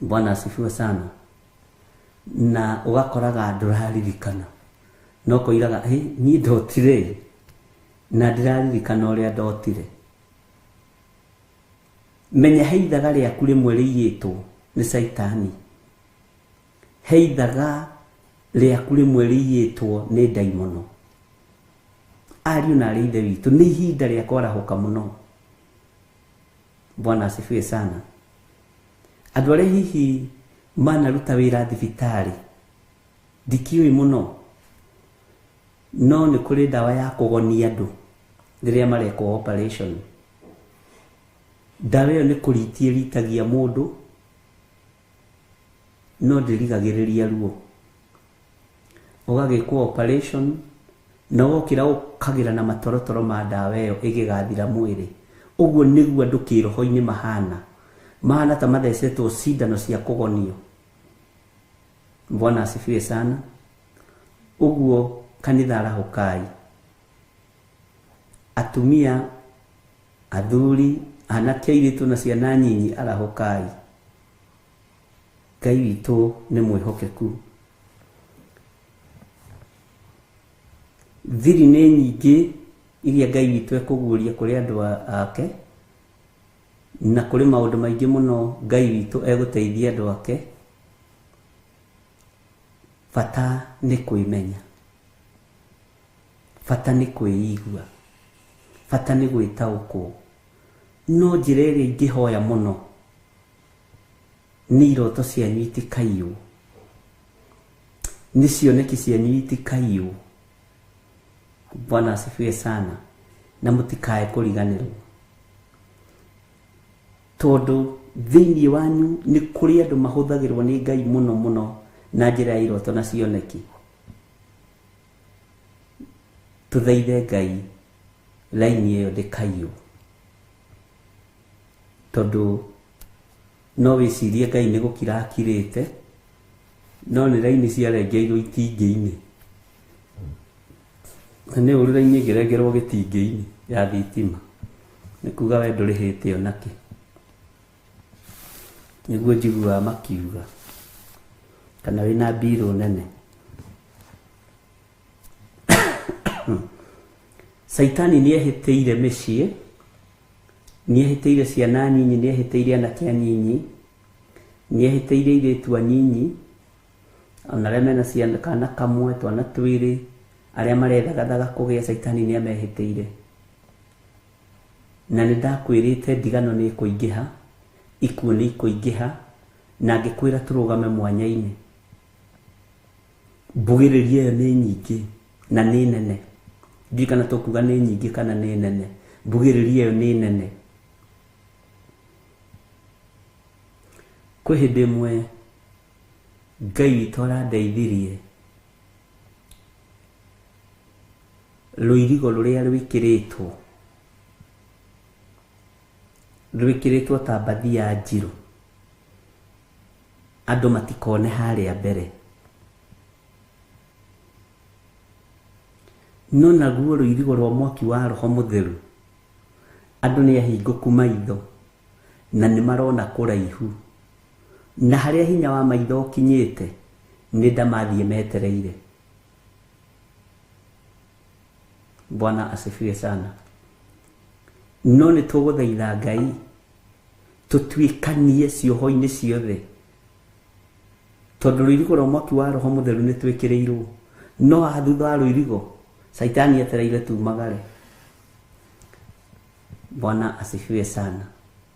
Speaker 6: Bwana asifiwe sana. Na ũgakoraga ndũraririkana, no koiraga niĩ ndotire na ndĩraririkana ũrĩa ndotire. Menya heithaga rĩaku rĩmwe rĩiyĩtwo nĩ Saitani, heithaga rĩaku rĩmwe rĩiyĩtwo nĩ ndaimono. Ariũ na arĩ ithe witũ, nĩ ihinda rĩa kwarahũka mũno. Bwana asifiwe sana. Andũ arĩa hihi manaruta wĩra thibitarĩ, ndikiũĩ mũno, no nĩ kũrĩ ndawa ya kũgonia andũ rĩrĩa marekwo operation. Ndawa ĩyo nĩ kũritia ritagia mũndũ, no ndĩrigagĩrĩria ruo. Ũgagĩkwo operation, na wokĩra ũkagĩra na matorotoro ma ndawa ĩyo ĩgĩgathira mwĩrĩ. Ũguo nĩguo andũ kĩroho-inĩ mahana ta mathecetwo cindano cia kũgonio. Bwana asifiwe sana. Ũguo kanitha arahũkai. Atumia, athuri, anake airĩtu na ciana nyinyi arahũkai. Ngai witũ nĩ mwĩhokeku. Thiri nĩ nyingĩ iria Ngai witũ ekũguũria kũrĩ andũ ake, na kũrĩ maũndũ maingĩ mũno Ngai witũ egũteithia andũ ake. Bata nĩ kwĩmenya, bata nĩ kwĩigua, bata nĩ gwĩtaũkwo. No njĩra ĩrĩa ingĩhoya mũno nĩ iroto cianyu itikaiywo, nĩ cioneki cianyu itikaiywo. Bwana asifiwe sana. Na mũtikae kũriganĩrwo, tondũ thĩinĩ wanyu nĩ kũrĩ andũ mahũthagĩrwo nĩ Ngai mũno mũno na njĩra ya iroto na cioneki. Tũthaithe Ngai laini ĩyo ndĩkaiywo, tondũ no wĩcirie Ngai nĩ gũkira akirĩte, no nĩ laini ciarengeirwo itingĩ-inĩ. Nĩ ũrĩ laini ĩngĩrengerwo gĩtingĩ-inĩ ya thitima, nĩ kuga we ndũrĩhĩte onakĩ. Nĩguo njiguaga makiuga, kana wĩna mbirũ nene. Saitani nĩ ehĩtĩire mĩciĩ, nĩ ehĩtĩire ciana nyinyi, nĩ ehĩtĩire anake anyinyi, nĩ ehĩtĩire airĩtu anyinyi, ona arĩa mena ciana kana kamwe, twana twĩrĩ, arĩa marethagathaga kũgĩa, Saitani nĩ amehĩtĩire. Na nĩ ndakwĩrĩte ndigano nĩ ĩkũingĩha, ikuũ nĩ ikũingĩha, na ngĩkwĩra tũrũgame mwanya-inĩ. Mbugĩrĩria ĩyo nĩ nyingĩ na nĩ nene. Ndiũĩ kana tũkuga nĩ nyingĩ kana nĩ nene. Mbugĩrĩria ĩyo nĩ nene. Kwĩ hĩndĩ ĩmwe Ngai witũ arandeithirie, rũirigo rũrĩa rwĩkĩrĩtwo ta mbathi ya njirũ, andũ matikone harĩa mbere. No naguo rũirigo rwa mwaki wa Roho Mũtheru, andũ nĩ ahingũku maitho na nĩ marona kũraihu na harĩa hinya wa maitho kinyĩte nĩ ndamathiĩ metereire. Bwana asifiwe sana. No nĩ tũgũthaitha Ngai tũtuĩkanie cioho-inĩ ciothe, tondũ rũirigo rwa mwaki wa Roho Mũtheru nĩ twĩkĩrĩirwo, no haha thutha wa rũirigo Saitani etereire tumagare. Bwana asifiwe sana.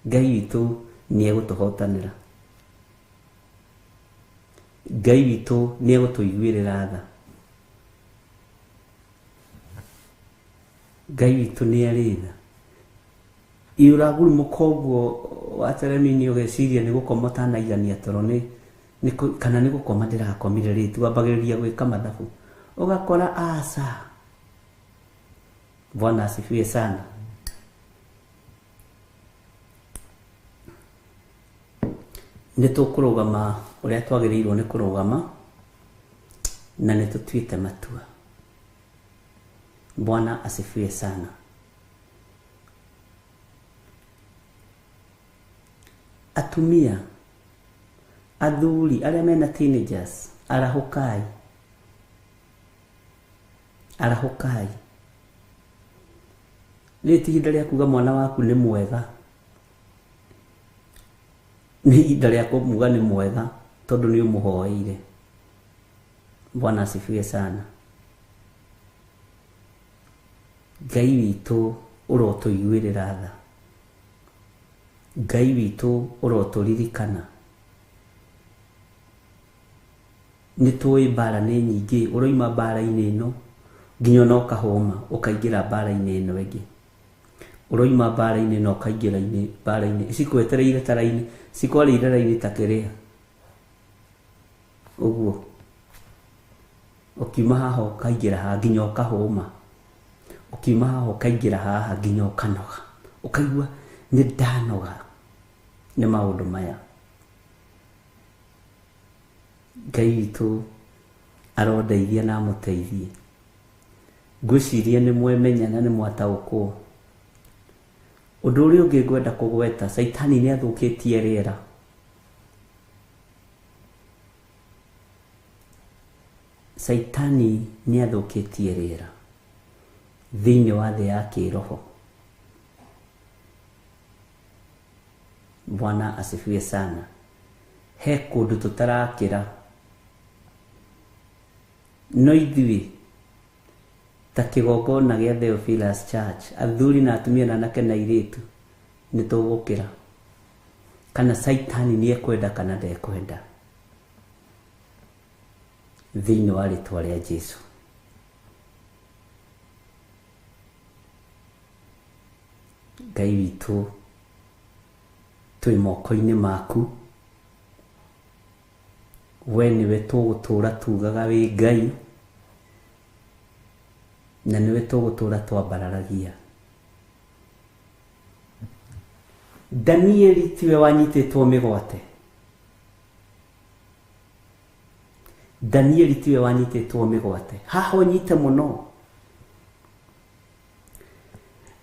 Speaker 6: Ngai witũ nĩ egũtũhotanĩra. Ngai witũ nĩ egũtũiguĩrĩra tha. Ngai witũ nĩ arĩ tha. Iũragurumũka ũguo wateremi-inĩ ũgeciria nĩ gũkoma ũtanaigania toro kana nĩ gũkoma ndĩrakomire rĩtu, wambagĩrĩria gwĩka mathabu ũgakora aca. Bwana asifiwe sana. Nĩ tũkũrũgama ũrĩa twagĩrĩirwo nĩ kũrũgama na nĩ tũtuĩte matua. Bwana asifiwe sana. Atumia, athuri arĩa mena teenagers, arahũkai. Nĩ ihinda rĩa kuga mwana waku nĩ mwega. Nĩ ihinda rĩa kumuga nĩ mwega tondũ nĩ ũmũhoeire. Bwana asifiwe sana. Ngai witũ ũrotũiguĩrĩra tha. Ngai witũ ũrotũririkana. Nĩ tũĩ mbara nĩ nyingĩ, ũroima mbara-inĩ ĩno nginya no kahũma ũkaingĩra mbara-inĩ ĩno ĩngĩ. Ũroima mbara-inĩ ĩno ũkaingĩra mbara-inĩ cikwetereire ta raini, cikwarĩire raini ta kĩrĩa ũguo. Ũkiuma haha ũkaingĩra haha nginya ũkahũma, ũkiuma haha ũkaingĩra haha nginya ũkanoga, ũkaigua nĩ ndanoga nĩ maũndũ maya. Ngai witũ arondeithia na amũteithie. Ngwĩciria nĩ mwemenya na nĩ mwataũkwo. Ũndũ ũrĩa ũngĩ ngwenda kũgweta, Saitani nĩ athũkĩtie rĩera. Saitani nĩ athũkĩtie rĩera thĩinĩ wa thĩ ya kĩroho. Bwana asifiwe sana. He kũndũ tũtarakĩra. No ithuĩ ta kĩgongona gĩa Theophilus Church, athuri na atumia na anake na airĩtu nĩ tũgũkĩra. Kana Saitani nĩ ekwenda kana ndekwenda, thĩinĩ wa rĩtwa rĩa Jesũ. Ngai witũ twĩ moko-inĩ maku. We nĩwe tũgũtũra tugaga wĩ Ngai, na nĩwe tũgũtũra twambararagia. Danieli tiwe wanyitĩtwo mĩgwate. Danieli tiwe wanyitĩtwo mĩgwate. Haha ũnyite mũno.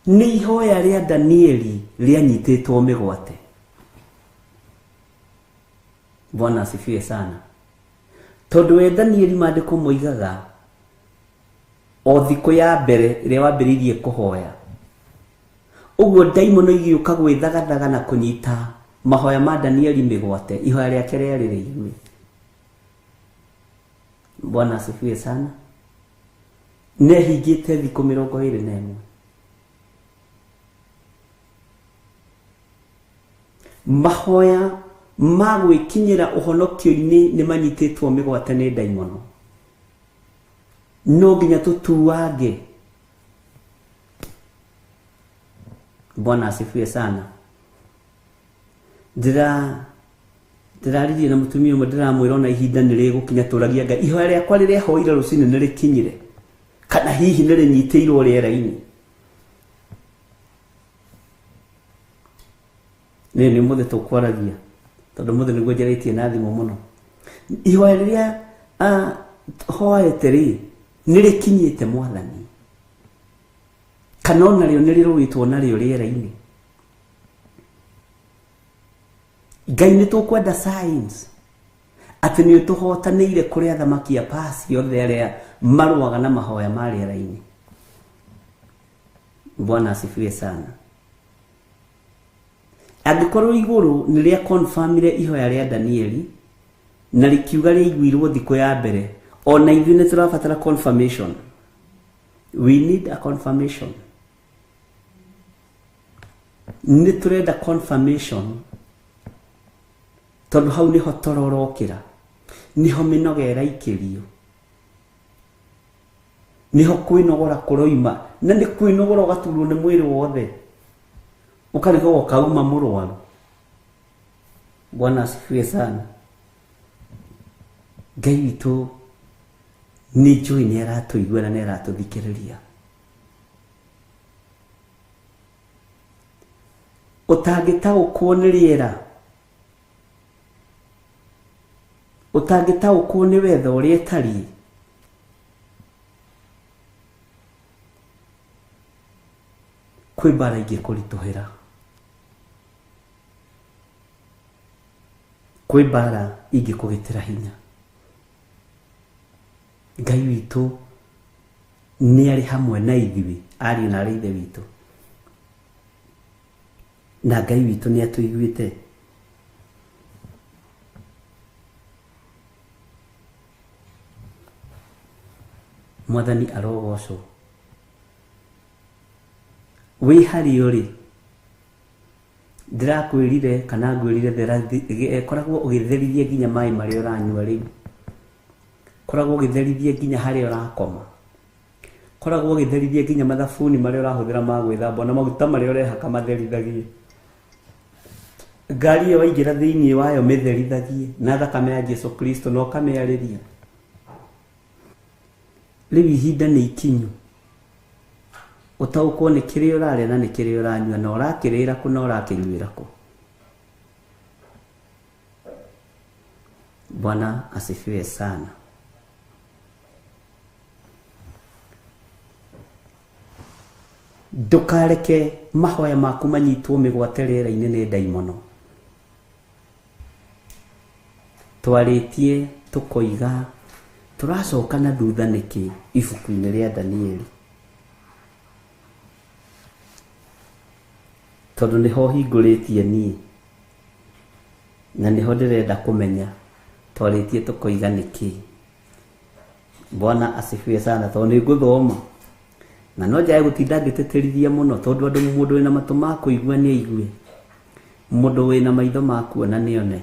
Speaker 6: Nĩ ihoya rĩa Danieli rĩanyitĩtwo mĩgwate. Bwana asifiwe sana. Tondũ we Danieli maandĩko moigaga o thikũ ya mbere ĩrĩa wambĩrĩirie kũhoya, ũguo ndaimono igĩũka gwĩthagathaga na kũnyita mahoya ma Danieli mĩgwate. Ihoya rĩake rĩarĩ rĩigue. Bwana asifiwe sana. Nehingĩte thikũ 21. Mahoya ma gwĩkinyĩra ũhonokio-inĩ nĩ manyitĩtwo mĩgwate nĩ ndaimono. No nginya tũtuange. Bwana asifiwe sana. Ndĩraririe na mũtumia ũmwe ndĩramwĩra ona ihinda nĩ rĩgũkinya tũragia Ngai. Ihoya rĩakwa rĩrĩa hoire rũcinĩ nĩ rĩkinyire, kana hihi nĩ rĩnyitĩirwo rĩera-inĩ. Nĩ mũthĩ tũkwaragia tondũ mũthĩ nĩguo njarĩtie na thimũ mũno. Ihoya rĩrĩa hoete rĩ nĩ rĩkinyĩte Mwathani, kana onarĩo nĩ rĩrũĩtwo narĩo rĩera-inĩ. Ngai nĩ tũkwenda signs atĩ nĩ tũhotanĩire kũrĩ athamaki a pasi othe arĩa marũaga na mahoya ma rĩera-inĩ. Bwana asifiwe sana. Angĩkorwo igũrũ nĩ rĩa confirmire ihoya rĩa Danieli na rĩkiuga rĩaiguirwo thikũ ya mbere, ona ithuĩ nĩ tũrabatara confirmation. We need a confirmation. Nĩ tũrenda confirmation tondũ hau nĩho tororokĩra, niho mĩnoga ĩraikĩrio, niho kwĩnogora kũroima, na nĩ kwĩnogora ũgaturwo nĩ mwĩrĩ wothe ũkarigwo ũkauma mũrwaru. Bwana asifiwe sana. Ngai witũ nĩ njũĩ nĩ aratũigua na nĩ aratũthikĩrĩria. Ũtangĩtaũkwo nĩ rĩera, ũtangĩtaũkwo nĩ wetha ũrĩa ĩtariĩ, kwĩ mbara ingĩkũritũhĩra, kwĩ mbara ingĩkũgĩtĩra hinya. Ngai witũ nĩ arĩ hamwe na ithuĩ, ariũ na arĩ ithe witũ, na Ngai witũ nĩ atũiguĩte. Mwathani arogocwo. Wĩ harĩ ũrĩ, ndĩrakwĩrire kana ngwĩrire koragwo ũgĩtherithia nginya maĩ marĩa ũranyua rĩu, koragwo ũgĩtherithia nginya harĩa ũrakoma, koragwo ũgĩtherithia nginya mathabuni marĩa ũrahũthĩra ma gwĩthamba na maguta marĩa ũrehaka matherithagie. Ngari ĩyo waingĩra thĩinĩ wayo mĩtherithagie na thakame ya Jesu Kristo na ũkamĩarĩria. Rĩu ihinda nĩ ikinyu ũtaũkwo nĩ kĩrĩa ũrarĩa na nĩ kĩrĩa ũranyua, na ũrakĩrĩra kũ na ũrakĩnyuĩra kũ. Bwana asifiwe sana. Ndũkareke mahoya maku manyitwo mĩgwate rĩera-inĩ nĩ ndaimono. Twarĩtie tũkoiga tũracoka na thutha nĩkĩ ibuku-inĩ rĩa Danieli, tondũ nĩho hingũrĩtie niĩ na nĩho ndĩrenda kũmenya twarĩtie tũkoiga nĩkĩ. Bwana asifiwe sana. Tondũ nĩ ngũthoma na no njae gũtinda ngĩtĩtĩrithia mũno, tondũ andũ mũndũ wĩna matũ ma kũigua nĩ aigue, mũndũ wĩna maitho ma kuona nĩ one.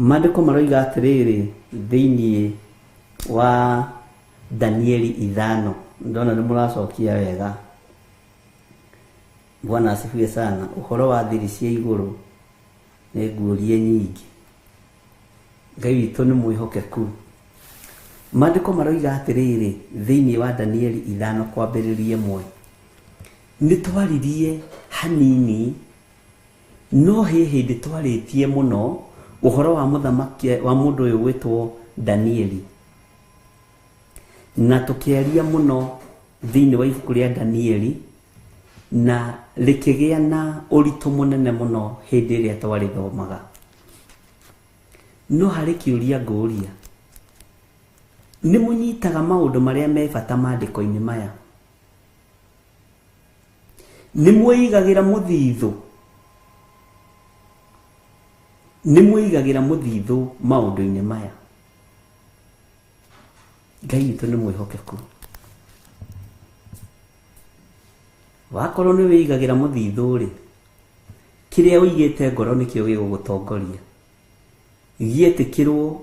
Speaker 6: Maandĩko maroiga atĩrĩrĩ thĩinĩ wa Danieli 5, ndona nĩ mũracokia wega. Bwana asifiwe sana. Ũhoro wa thiri cia igũrũ nĩ nguũrie nyingĩ. Ngai witũ nĩ mwĩhokeku. Maandĩko maroiga atĩrĩrĩ thĩinĩ wa Danieli 5 kwambĩrĩria 1, nĩ twaririe hanini no hĩndĩ twarĩtie mũno ũhoro wa mũthamaki wa mũndũ ũyũ gwĩtwo Danieli, na tũkĩaria mũno thĩinĩ wa ibuku rĩa Danieli, na rĩkĩgĩa na ũritũ mũnene mũno hĩndĩ ĩrĩa twarĩthomaga. No harĩ kĩũria ngũria, nĩ mũnyitaga maũndũ marĩa me bata maandĩko-inĩ maya? Nĩ mwĩigagĩra mũthithũ? Nĩ mwĩigagĩra mũthithũ maũndũ-inĩ maya? Ngai witũ nĩ mwĩhokeku. Wakorwo nĩ wĩigagĩra mũthithũ rĩ, kĩrĩa ũigĩte ngoro nĩkĩo gĩgũgũtongoria. Gĩetĩkĩrwo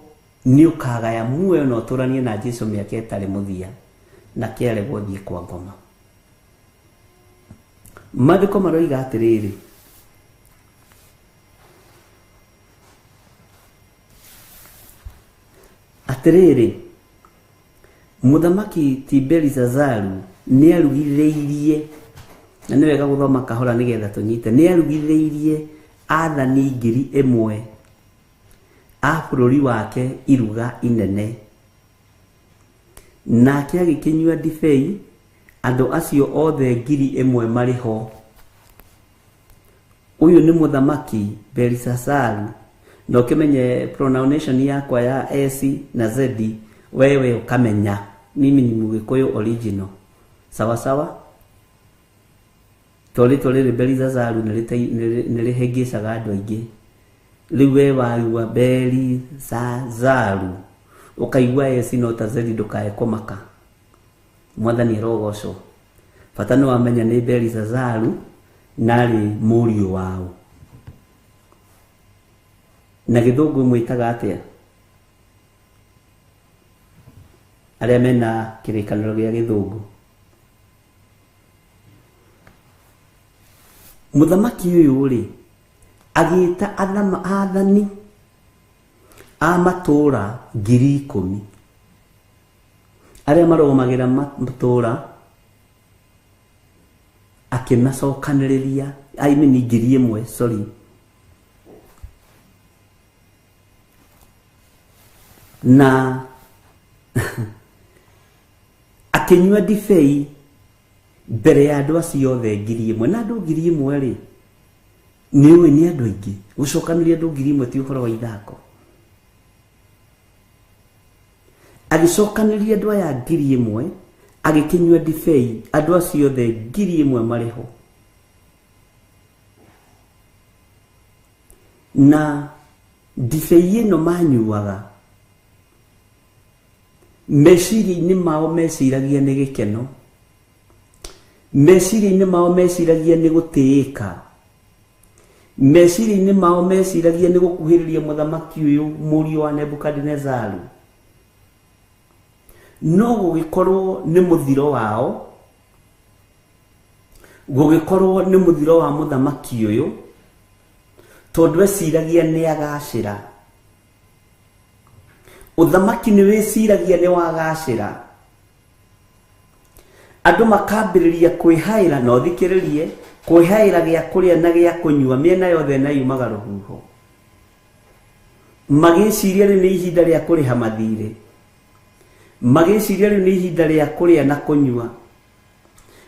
Speaker 6: nĩ ũkagaya muoyo na ũtũranie na Jesũ mĩaka ĩtarĩ mũthia, na kĩaregwo thiĩ kwa ngoma. Maandĩko maroiga atĩrĩrĩ, Mũthamaki Tiberizazaru nĩ arugithĩirie, na nĩ wega gũthoma kahora nĩgetha tũnyite, nĩ arugithĩirie athani 1,000 a bũrũri wake iruga inene, nake agĩkĩnyua ndibei andũ acio othe 1,000 marĩ ho. uyu ni muthamaki Belshazaru, na ukimenye pronunciation yakwa ya S na Z, wewe ukamenya mimi ni Mugikuyu original. Sawa sawa. Tole Belshazaru nilihegeshaga andu aingi. Riu we waiwa Belshazaru ukaigua S no ta Z ndukae kumaka. Mwathani rogoco. Bata no amenya ni Belshazaru nari muriu wao. Na Githungu mwitaga atia? Aria mena kirikaniro gia Githungu. Muthamaki uyu ri agita athani a matura 10,000 aria maromagira matura akimacokaniriria ni 1,000 sorry na akinyua divei mbere ya andu acio othe 1,000 na andu 1,000 ri ni andu aingi gucokaniria andu 1,000 ti uhoro wa ithako. Agicokaniria andu aya 1,000 agikinyua divei andu acio othe 1,000 mariho na divei ino manyuaga meciri-inĩ mao meciragia nĩ gĩkeno, meciri-inĩ mao meciragia nĩ gũtĩĩka, meciri-inĩ mao meciragia nĩ gũkuhĩrĩria mũthamaki ũyũ mũriũ wa Nebukadnezaru. No gũgĩkorwo nĩ mũthiro wao, gũgĩkorwo nĩ mũthiro wa mũthamaki ũyũ, tondũ eciragia nĩ agacĩra. Uthamaki ni wiciragia ni wagacira. Andu makambiriria kwihaira no thikiririe kwihaira gia kuria na gia kunyua miena yothe na yumaga ruhuho. Magiciria ni ihinda ria kuriha mathire. Magiciria ni ihinda ria kuria na kunyua.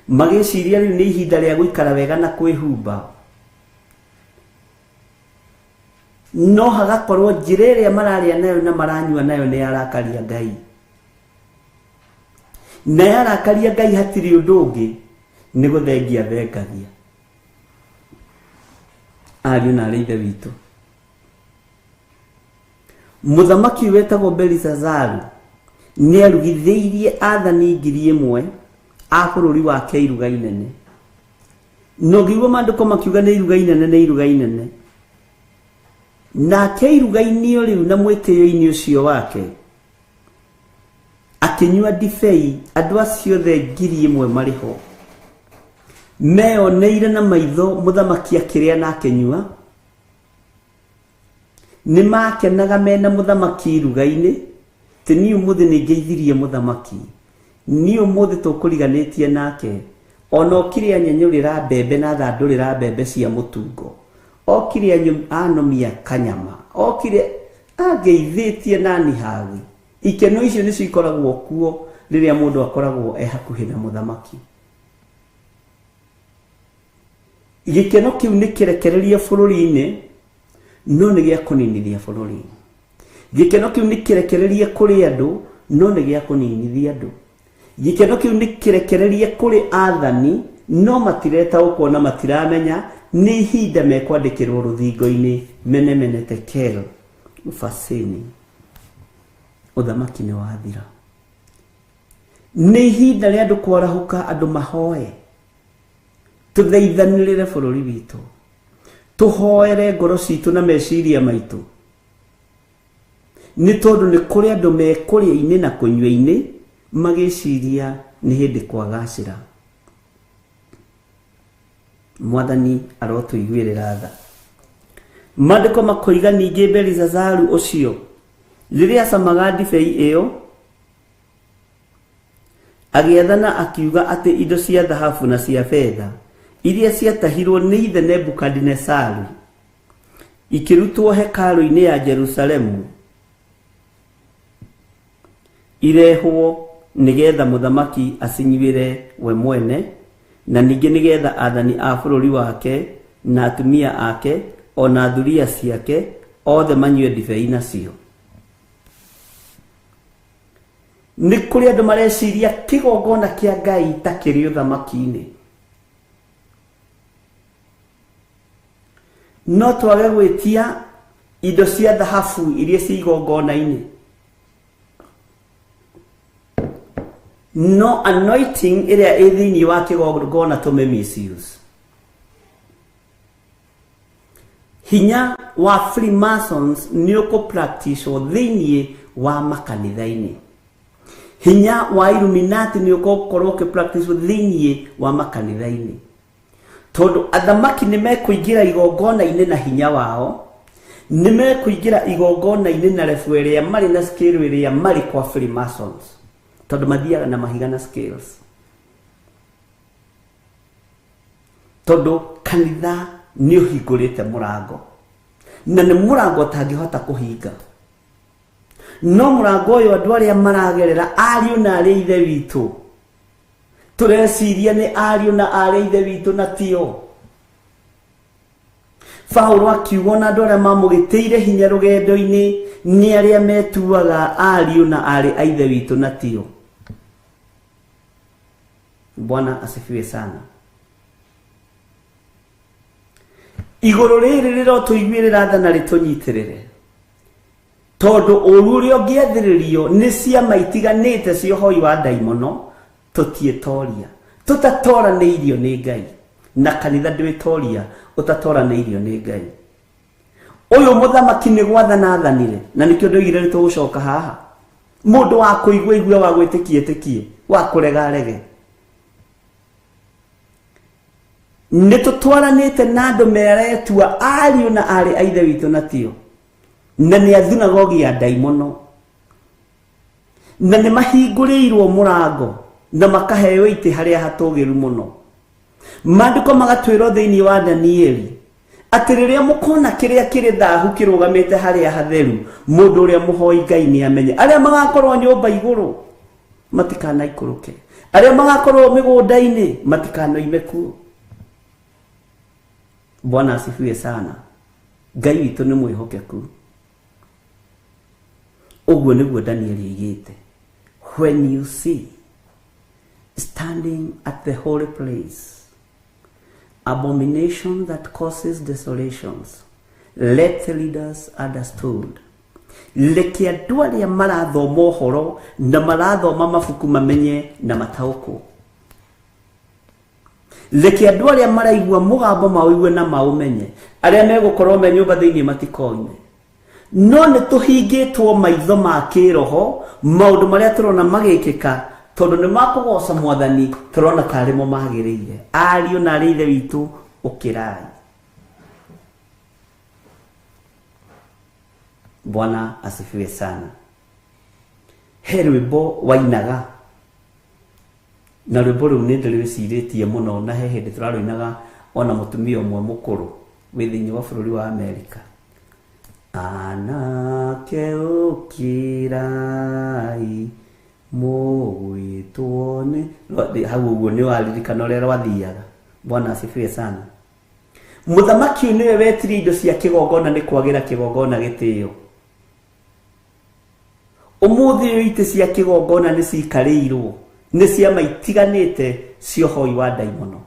Speaker 6: Magiciria ni ihinda ria guikara wega na kwihumba. No hagakorwo njira iria mararia nayo na maranyua nayo ni arakaria Ngai. Na yarakaria Ngai hatiri undu ungi ni guthengia thengagia. Ariũ na aithe witũ, muthamaki wetagwo Belshazaru ni arugithĩirie athani 1,000 a bũrũri wake iruga inene. No ngiuga maandĩko makiuga nĩ iruga inene, nĩ iruga inene. Nake iruga-inĩ riu na mwĩtĩo-inĩ ũcio wake akinyua divei andu acio othe 1,000 mariho, meoneire na maitho muthamaki akiria na akinyua. Ni makenaga mena muthamaki iruga-inĩ ti ni umuthi ni ngeithirie muthamaki, ni umuthi tukuriganitie nake. Ona okire anyenyurira mbembe na thandurira mbembe cia mutungo, okire anomia kanyama, okire ageithitie nani hawi. Ikeno icio nicio ikoragwo kuo riria mundu akoragwo hakuhi na muthamaki. Gikeno kiu ni kirekereria bũrũri-inĩ no ni gia kuninithia bũrũri. Gikeno kiu ni kirekereria kuri andu no ni gia kuninithia andu. Gikeno kiu ni kirekereria kuri athani no matireta ukona matiramenya ni ihinda mekwandikirwo ruthingo-inĩ mene tekel ufasini. Uthamaki ni wathira. Ni ihinda ria andu kwarahuka, andu mahoe, tuthaithanirire bũrũri witũ, tuhoere ngoro citu na meciria maitu. Ni tondu ni kuri andu mekuria-inĩ na kunyua-inĩ magiciria ni hindi kwagacira. Mwathani arotuiguirira tha. Maandĩko makoiga ningĩ Belshazaru ucio riria acamaga divei iyo agiathana akiuga ati indo cia thahabu na cia fedha iria ciatahirwo ni ithe Nebukadnezaru ikirutwo hekalu-inĩ ya Jerusalemu irehwo nigetha muthamaki acinyuire we mwene, na ningĩ nigetha athani a bũrũri wake na atumia ake ona thuria ciake othe manyue ndibei nacio. Nĩ kũrĩ andũ mareciria kĩgongona kĩa Ngai ta kĩrĩ ũthamaki-inĩ. No twage gwĩtia indo cia thahabu iria ci igongona-inĩ. No anointing ĩrĩa ĩ thĩinĩ wa kĩgongona tũme misuse. Hinya wa Freemasons nĩ ũkũ-practicewo thĩinĩ wa makanitha-inĩ. Hinya wa Illuminati nĩ ũgũkorwo ũkĩ-practicewo thĩinĩ wa makanitha-inĩ. Tondũ athamaki nĩ mekũingĩra igongona-inĩ na hinya wao, nĩ mekũingĩra igongona-inĩ na rebu ĩrĩa marĩ na scale ĩrĩa marĩ kwa Freemasons. Tondũ mathiaga na mahiga na scales. Tondũ kanitha nĩ ũhingũrĩte mũrango, na nĩ mũrango ũtangĩhota kũhinga. No mũrango ũyũ andũ arĩa maragerera ariũ na arĩa ithe witũ, tũreciria nĩ ariũ na arĩa ithe witũ na tio. Paulo akiuga na andũ arĩa mamũgĩtĩire hinya rũgendo-inĩ nĩ arĩa metuaga ariũ na arĩ a ithe witũ na tio. Bwana asifiwe sana. Igũrũ rĩrĩ rĩrotũiguĩrĩra tha na rĩtũnyitĩrĩre. Tondũ ũru ũrĩa ũngĩathĩrĩrio nĩ ciama itiganĩte cia ũhoi wa ndaimono, tũtiĩtoria. Tũtatoranĩirio nĩ Ngai. Na kanitha ndwĩtoria ũtatoranĩirio nĩ Ngai. Ũyũ mũthamaki nĩ gwathana athanire, na nĩkĩo ndoigire nĩ tũgũcoka haha. Mũndũ wa kũigua igue, wa gwĩtĩkia ĩtĩkie, wa kũrega rege. Nĩ tũtwaranĩte na andũ meretua ariũ na arĩ a ithe witũ na tio, na nĩ athunagogi ya ndaimono, na nĩ mahingũrĩirwo mũrango na makaheo itĩ harĩa hatũgĩru mũno. Maandĩko magatwĩra thĩinĩ wa Danieli atĩ rĩrĩa mũkona kĩrĩa kĩrĩ thahu kĩrũgamĩte harĩa hatheru, mũndũ ũrĩa mũhoi Ngai nĩ amenye. Arĩa magakorwo nyũmba igũrũ matikanaikũrũke, arĩa magakorwo mĩgũnda-inĩ matikanoime kuo. Bwana asifiwe sana. Ngai witũ nĩ mwĩhokeku. Ũguo nĩguo Danieli oigĩte. When you see standing at the holy place abomination that causes desolations, let the leaders understood. Leke andũ arĩa marathoma ũhoro na marathoma mabuku mamenye na mataũkwo. Leke andũ arĩa maraigua mũgambo mawĩgue na maũmenye. Arĩa megũkorwo me nyũmba thĩinĩ matikoine. No nĩ tũhingĩtwo maitho ma kĩroho maũndũ marĩa tũrona magĩkĩka, tondũ nĩ makũgoca Mwathani tũrona tarĩ mo magĩrĩire. Ariũ na arĩ ithe witũ ũkĩrai. Bwana asifiwe sana. He rwĩmbo wainaga, na rwĩmbo rũu nĩ ndĩrwĩcirĩtie mũno, na he hĩndĩ tũrarũinaga ona mũtumia ũmwe mũkũrũ wĩ thĩinĩ wa bũrũri wa Amerika. Anake ũkĩrai mũgwĩtwo nĩ, hau ũguo nĩ waririkana ũrĩa rwathiaga. Bwana asifiwe sana. Mũthamaki ũyũ nĩwe wetirie indo cia kĩgongona nĩ kwagĩra kĩgongona gĩtĩo. Ũmũthĩ ũyũ itĩ cia kĩgongona nĩ cikarĩirwo nĩ ciama itiganĩte cia ũhoi wa ndaimono.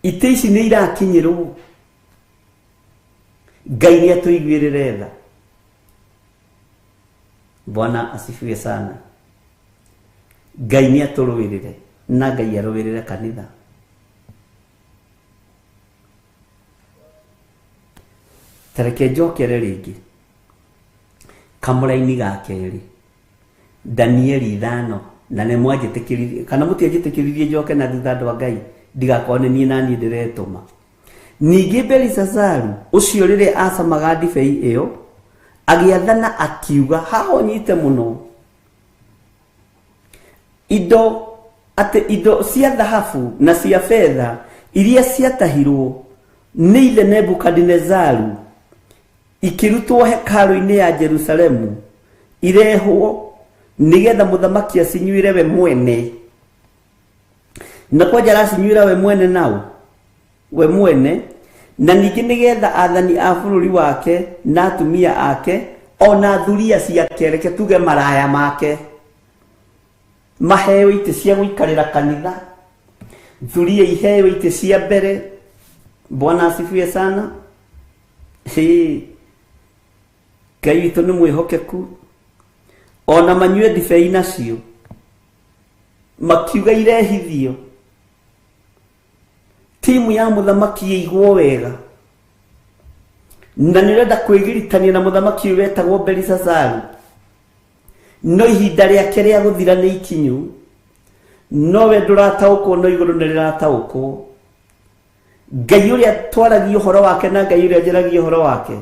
Speaker 6: Itĩ ici nĩ irakinyĩrwo. Ngai nĩ atũiguĩrĩre tha. Bwana asifiwe sana. Ngai nĩ atũrũĩrĩre, na Ngai arũĩrĩre kanitha. Tareke njokere rĩngĩ kamũra-inĩ ga kerĩ, Danieli 5, na nĩ mwanjĩtĩkĩririe kana mũtianjĩtĩkĩririe njoke na thutha andũ a Ngai, ndigakorwo nĩ niĩ naniĩ ndĩretũma. Ningĩ Belisazaru ũcio rĩrĩa acamaga ndibei ĩyo agĩathana akiuga, haha ũnyite mũno, indo cia thahabu na cia fedha iria ciatahirwo nĩ ithe Nebukadinezaru ikĩrutwo hekarũ-inĩ ya Jerusalemu irehwo nĩgetha mũthamaki acinyuire we mwene, na kwa jaracinyuira we mwene nao we mwene na ningĩ nĩgetha athani a bũrũri wake na atumia ake ona thuria ciake reke tuge maraya make maheo ite cia gũikarĩra kanitha, thuria iheo ite cia mbere. Bwana asifiwe sana. Ngai witũ nĩ mwĩhokeku, ona manyue ndibei nacio makiuga irehithio. Timu ya mũthamaki ĩigwo wega na nĩrenda kwĩgiritania na mũthamaki ũyũ wetagwo Belishazaru, no ihinda rĩake rĩa gũthira nĩ ikinyu, nowe ndũrataũkwo no igũrũ nĩ rĩrataũkwo. Ngai ũrĩa twaragia ũhoro wake na Ngai ũrĩa njaragia ũhoro wake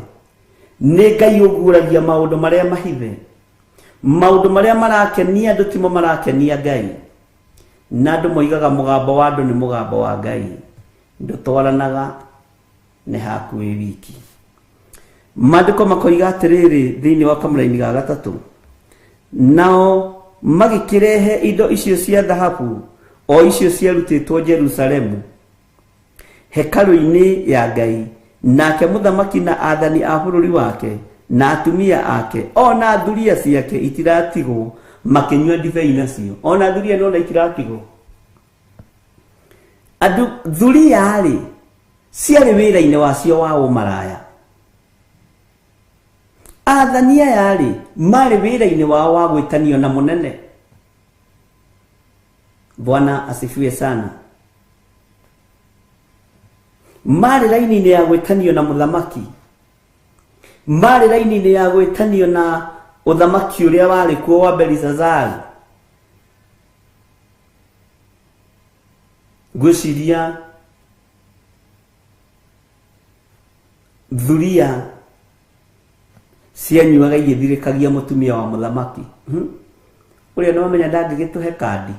Speaker 6: nĩ Ngai ũguũragia maũndũ marĩa mahithe, maũndũ marĩa marakenia andũ timo marakenia Ngai, na andũ moigaga mũgambo wa andũ nĩ mũgambo wa Ngai, ndũtwaranaga nĩ hakuhĩ wiki. Maandĩko makoiga atĩrĩrĩ thĩinĩ wa kamũra-inĩ ga gatatũ, nao magĩkĩrehe indo icio cia thahabu o icio ciarutĩtwo Jerusalemu hekalu-inĩ ya Ngai, nake mũthamaki na athani a bũrũri wake na atumia ake ona thuria ciake itiratigwo makĩnyua ndibei nacio. Ona thuria nona itiratigwo. Andũ thuria rĩ ciarĩ wĩra-inĩ wacio wa ũmaraya, athani aya rĩ marĩ wĩra-inĩ wao wa gwĩtanio na mũnene. Bwana asifiwe sana. Marĩ raini-inĩ ya gwĩtanio na mũthamaki, marĩ raini-inĩ ya gwĩtanio na ũthamaki ũrĩa warĩ kuo wa Belishazaru. Ngwĩciria thuria cianyuaga igĩthirĩkagia mũtumia wa mũthamaki. Ũrĩa no menya ndangĩgĩtũhe kandi,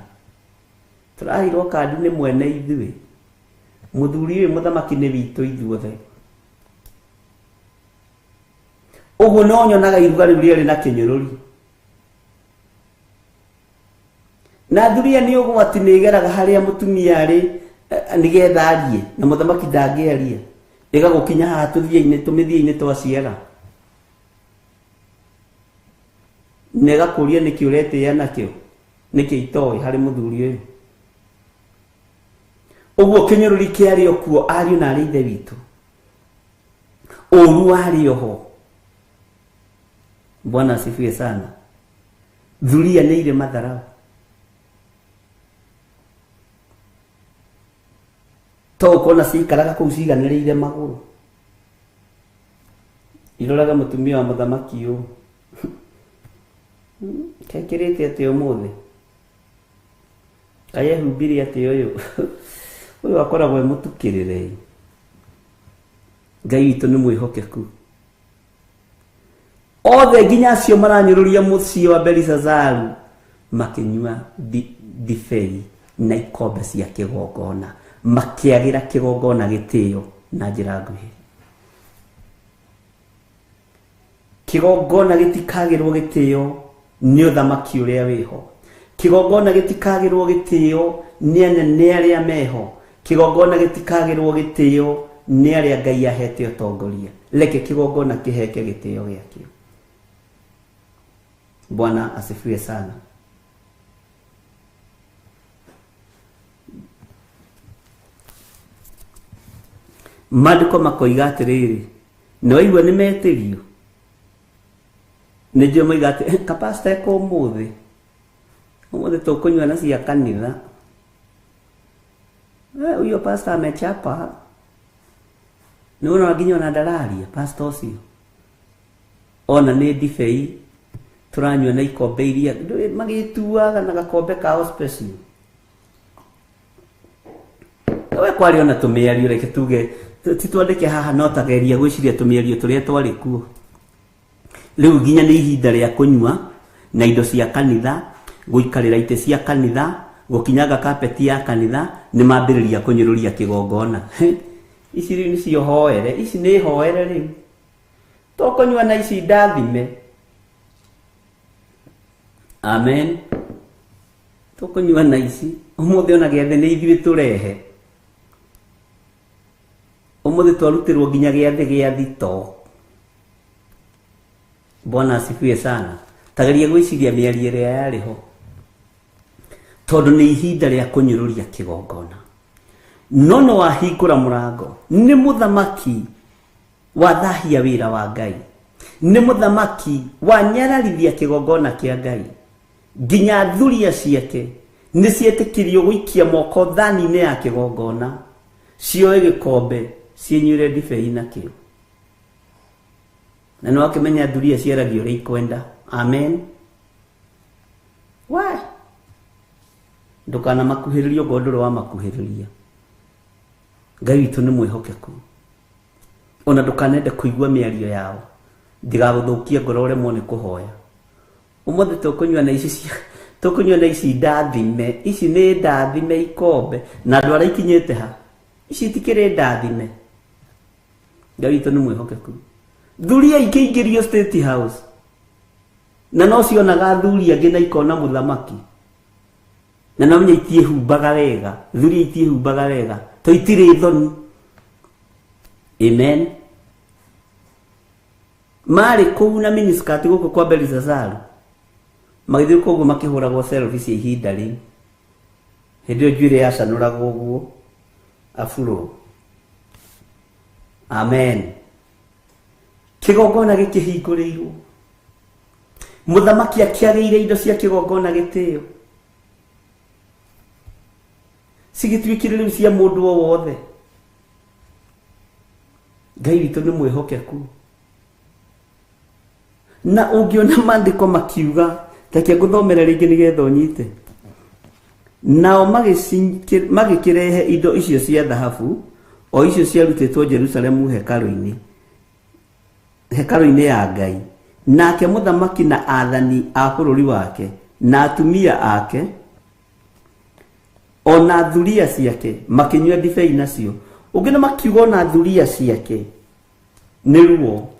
Speaker 6: tũrahirwo kandi nĩ mwene ithuĩ, mũthuri ũyũ mũthamaki nĩ witũ ithuothe. Ũguo no nyonaga iruga rĩu rĩarĩ na kĩnyũrũri, na thuria nĩ ũgwati nĩ ĩgeraga harĩa mũtumia arĩ nĩgetha arie na mũthamaki ndangĩaria, ĩgagũkinya haha tũmĩthia-inĩ twa ciara na ĩgakũria nĩkĩ ũretĩĩa nakĩo, nĩkĩ itoĩ harĩ mũthuri ũyũ. Ũguo kĩnyũrũri kĩarĩ o kuo ariũ na arĩ ithe witũ, ũru warĩ oho. Bwana asifiwe sana. Thuria nĩ irĩ matharau. To ũkona ciikaraga kũu ciganĩrĩire magũrũ iroraga mũtumia wa mũthamaki ũyũ kekĩrĩte atĩ ũmũthĩ, ayehumbire atĩ ũyũ akoragwo mũtukĩrĩre. Ngai witũ nĩ mwĩhokeku. Othe nginya acio maranyũrũria mũciĩ wa Belishazaru makĩnyua ndibei na ikombe cia kĩgongona, makĩagĩra kĩgongona gĩtĩo na njĩra nguhĩ. Kĩgongona gĩtikagĩrwo gĩtĩo nĩ ũthamaki ũrĩa wĩho, kĩgongona gĩtikagĩrwo gĩtĩo nĩ anene arĩa meho, kĩgongona gĩtikagĩrwo gĩtĩo nĩ arĩa Ngai ahete ũtongoria. Reke kĩgongona kĩheke gĩtĩo gĩakĩo. Bwana asifiwe sana. Maandĩko makoiga atĩrĩrĩ, nĩ waigua nĩ metĩrio, nĩ njũĩ moiga atĩ kapasta eko ũmũthĩ tũkũnyua na cia kanitha. Huyo pasta amechapa, nĩwona nginya ona ndararia pasta ũcio. Ona nĩ ndibei turanyua na ikombe iria magĩtuaga na gakombe kao special. We kwari ona tũmĩario, reke tuge titwandĩke haha no tageria gwĩciria tũmĩario tũrĩa twarĩ kuo. Rĩu nginya nĩ ihinda rĩa kũnyua na indo cia kanitha, gũikarĩra itĩ cia kanitha, gũkinyanga kapeti ya kanitha, nĩ mambĩrĩria kũnyũrũria kĩgongona. Ici rĩu nĩcio hoere, ici nĩ hoere rĩu. Tũkũnyua na ici ndathime. Amen. tukunyua na ici umuthi ona giathe ni ithuĩ turehe umuthi twarutirwo nginya giathe gia thito. Bwana asifiwe sana. Tageria gwiciria mĩario ĩrĩa yarĩ ho, tondu nĩ ihinda rĩa kunyururia kigongona. Nono wahingũra mũrango, nĩ mũthamaki wa thahia wĩra wa Ngai, nĩ mũthamaki wa nyararithia kigongona kĩa Ngai, nginya thuria ciake nĩ cietĩkĩrio gũikia moko thani-inĩ ya kigongona, cioe gĩkombe cinyuire ndibei nakĩo. Na nĩ wakĩmenya thuria ciaragio ũrĩa ikwenda. Amen. Why? Ndũkana makuhĩrĩria ũguo ndũrĩ wa makuhĩrĩria. Ngai witũ nĩ mwĩhokeku. Ona ndũkanende kũigua mĩario yao, ndigagũthũkie ngoro ũremwo nĩ kũhoya. Ũmũthĩ tũkũnyua na ici ndathime. Ici nĩ ndathime ikombe. Na andũ arĩa ikinyĩte ha, ici itikĩrĩ ndathime. Ngai witũ nĩ mwĩhokeku. Thuria ikĩingĩrio State House, na no cionaga thuria angĩ na ikona mũthamaki, na no menya itiĩhumbaga wega. Thuria itiĩhumbaga wega, to itirĩ thoni. Amen. Marĩ kũu na miniskirt gũkũ kwa Belisazaru, magĩthiĩ kũguo makĩhũragwo selfie cia ihinda rĩu. Hĩndĩ ĩyo njuĩrĩ yacanũragwo ũguo afuro. Amen. Kigongona gĩkĩhingũrĩirwo, mũthamaki akĩagĩire indo cia kigongona gĩtĩo, cigĩtuĩkire rĩu cia mũndũ o wothe. Ngai witũ nĩ mwĩhokeku. Na ũngĩona maandĩko makiuga, reke ngũthomere rĩngĩ nĩgetha ũnyite. Nao magĩkĩrehe indo icio cia thahabu, o icio ciarutĩtwo Jerusalemu hekarũ-inĩ ya Ngai, nake mũthamaki na athani a bũrũri wake na atumia ake ona thuria ciake makĩnyua ndibei nacio. Ũngĩna makiuga ona thuria ciake nĩ ruo.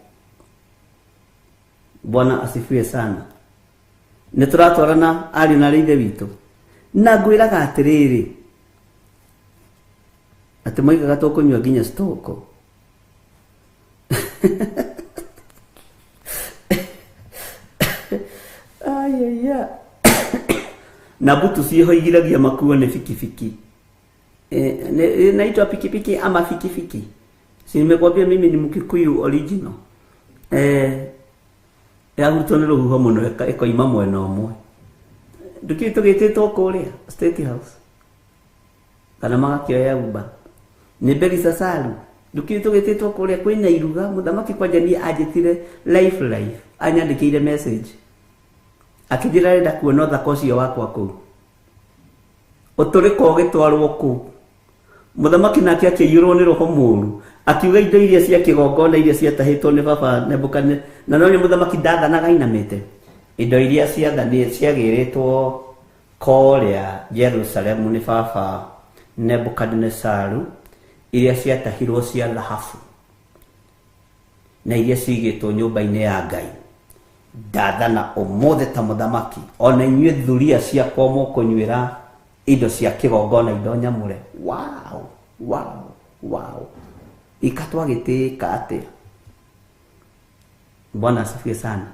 Speaker 6: Bwana asifiwe sana. Nĩ tũratwarana ariũ na ithe witũ, na ngwĩraga atĩrĩrĩ, atĩ moigaga tũkũnyua nginya stoko. Ayaya. Na butu ciho igiragia makuo nĩ fikifiki. Naitwa pikipiki ama fikifiki. Si nimekwambia mimi ni Mkikuyu original. Yagutwo nĩ rũhuho mũno ĩkoima mwena ũmwe. Ndũkĩ tũgĩtĩtwo kũrĩa State House, kana magakĩoya Uber. Nĩ Belisazaru, ndũkĩ tũgĩtĩtwo kũrĩa kwĩna iruga. Mũthamaki kwanja niĩ anjĩtire live anyandĩkĩire message akĩnjĩra arenda kuona ũthaka ũcio wakwa kũu. Ũtũrĩko ũgĩtwarwo kũu, mũthamaki nake akĩiyũrwo nĩ roho mũũru, akiuga indo iria cia kĩgongona iria ciatahĩtwo nĩ baba Nebukadnezar. Na no mũthamaki ndathanaga ainamĩte. Indo iria ciagĩrĩtwo kũrĩa Jerusalemu nĩ baba Nebukadnezar, iria ciatahirwo cia thahabu na iria cigĩtwo nyũmba-inĩ ya Ngai, ndathana ũmũthĩ ta mũthamaki, ona inyuĩ thuria ciakwa mũkũnyuĩra indo cia kĩgongona, indo nyamũre. Wow. Ikatwagĩtĩka atĩa. Bwana asifiwe sana.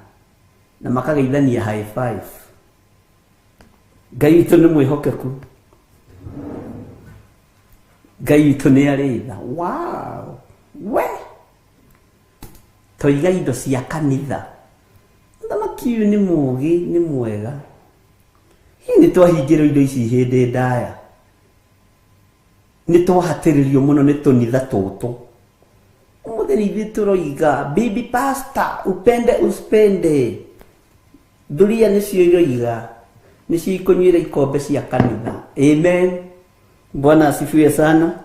Speaker 6: Na makageithania high five. Ngai witũ nĩ mwĩhokeku. Ngai witũ nĩ arĩ tha. Wow. We. Toiga indo cia kanitha. Mũthamaki ũyũ nĩ mũũgĩ, nĩ mwega. Hihi nĩ twahingĩrwo indo ici hĩndĩ ndaya. Nĩ twahatĩrĩrio mũno nĩ tũnitha tũtũ. Ũmũthĩ ithuĩ tũroiga baby pastor upende uspende. Thuria nĩcio iroiga, nĩcio ikũnyuĩra ikombe cia kanitha. Amen. Bwana asifiwe sana.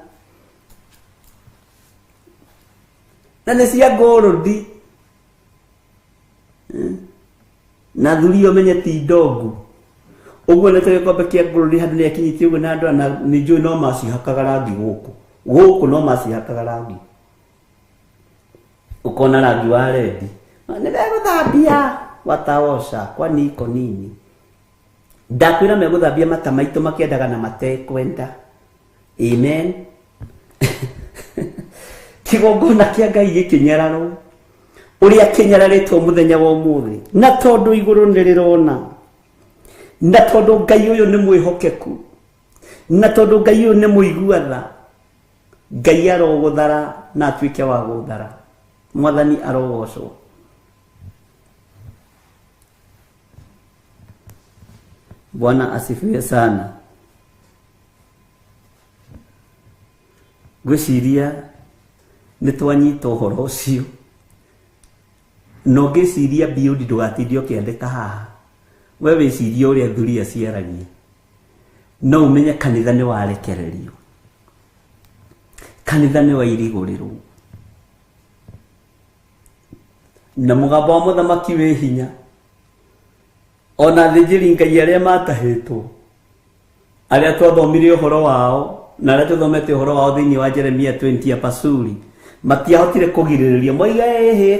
Speaker 6: Na nĩ cia ngũrũndi. Na thuria ũmenye ti ndongu. Ũguo nĩ tũgĩkombe kĩa ngũrũndi handũ nĩ akinyĩtie ũguo na andũ na nĩ njũĩ no macihakaga rangi gũkũ no macihakaga rangi. Ukona rangi wa redi. Nĩ begũthambia wataosha kwani iko nini. ndakwira meguthambia mata maitu makiendaga na matekwenda. Amen. Kigongona kia Ngai gikinyararo uria kinyararitwo muthenya wa umuthi na tondu iguru nirirona na tondu Ngai uyu ni mwihokeku na tondu Ngai uyu ni muiguatha Ngai aroguthara na atuike wa guthara. Mwathani arogocwo. Bwana asifiwe sana. Gwiciria nitwanyita uhoro ucio no ngiciria biudi ndugatindie ukiandika haha. We wiciria uria thuria ciaragie no umenye kanitha ni warekererio, kanitha ni wairigurirwo na mugambo wa muthamaki wi hinya. Ona thijiri Ngai aria matahitwo aria twathomire uhoro wao na aria tuthomete uhoro wao thiini wa Jeremia 20 ya pasuri matiahotire kugiririria moiga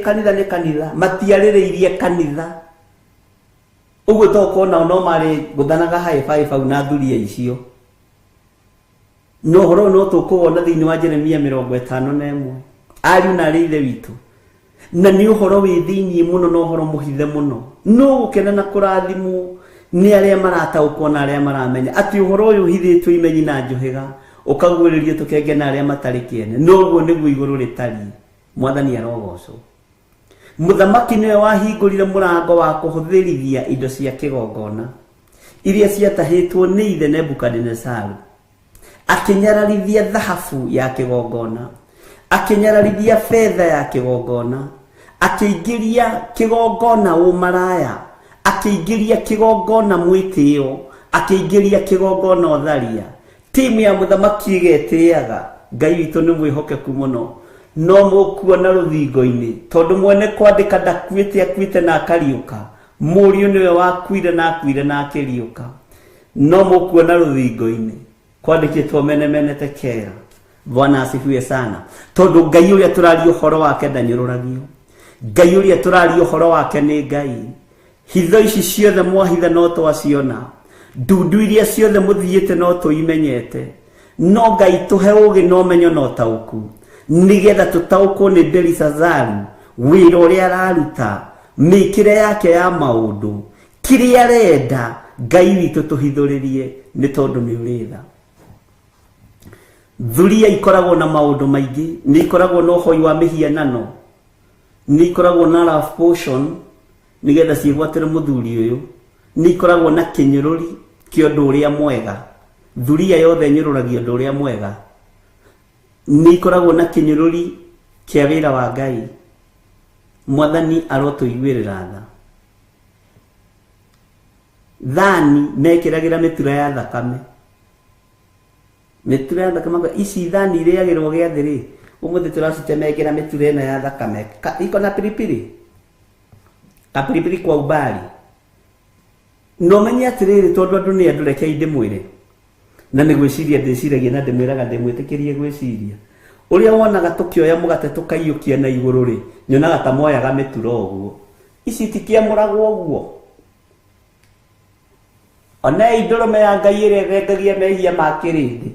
Speaker 6: kanitha ni kanitha, matiaririirie kanitha. Uguo tokona no mari guthanaga high five au na thuria icio. No horo no tukuona thiini wa Jeremia 51 ari na rithe witu na ni uhoro wi thiini muno no horo muhithe muno no gukena na kurathimu ni aria marataukwo na aria maramenya ati uhoro uyu hithitwo imenyi na njuhiga ukagwiririo tukenge na aria matari kiene no guo niguo iguru ritari. Mwathani arogocwo. Muthamaki niwe wahingurire murango wa kuhuthirithia indo cia kigongona iria ciatahitwo ni ithe Nebukadnezaru, akinyararithia thahabu ya kigongona, akinyararithia fedha ya kigongona, akiingiria kigongona umaraya, akiingiria kigongona mwitio, akiingiria kigongona utharia. Timu ya muthamaki igetiaga Ngai witu ni mwihokeku muno no mukuona ruthingo-ini tondu mwene kwandika ndakuite akuite na akariuka. Muriu niwe wakuire na akuire na akiriuka no mukuona ruthingo-ini kwandikitwo mene tekera. Bwana asifiwe sana. Tondu Ngai uria turaria uhoro wake ndanyururagio. Ngai uria turaria uhoro wake ni Ngai. Hitho ici ciothe mwahitha no twaciona, ndundu iria ciothe muthiite no tuimenyete, no Ngai tuhe ugi no menyo no tauku nigetha tutaukwo ni Belisazaru wira uria araruta mikire yake ya maundu kiria arenda Ngai witu tuhithuririe ni tondu ni uritha. Thuria ikoragwo na maundu maingi, ni ikoragwo no hoi wa mihianano, ni ikoragwo na love potion nigetha ciigwatire muthuri uyu, ni ikoragwo na kinyururi kio ndu uria mwega. Thuria yothe nyururagio ndu uria mwega. Ni ikoragwo na kinyururi kia wira wa Ngai. Mwathani arotuiguirira tha. Thani mekiragira mitura ya thakame. Mitura ya thakame ici thani iriagirwo giathiri umuthi turacitemegira mitura ina ya thakame iko na pilipili kapilipili kwa ubali. No menye atiriri tondu andu ni andu reke inde mwire na ni gwiciria ndiciragia na ndimwiraga ndimwitikirie gwiciria uria wonaga tukioya mugate tukaiyukia na iguru ri nyonaga ta moyaga mituro uguo ici tikiamuragwo uguo. Ona idorome ya Ngai ire rengagia mehia makirindi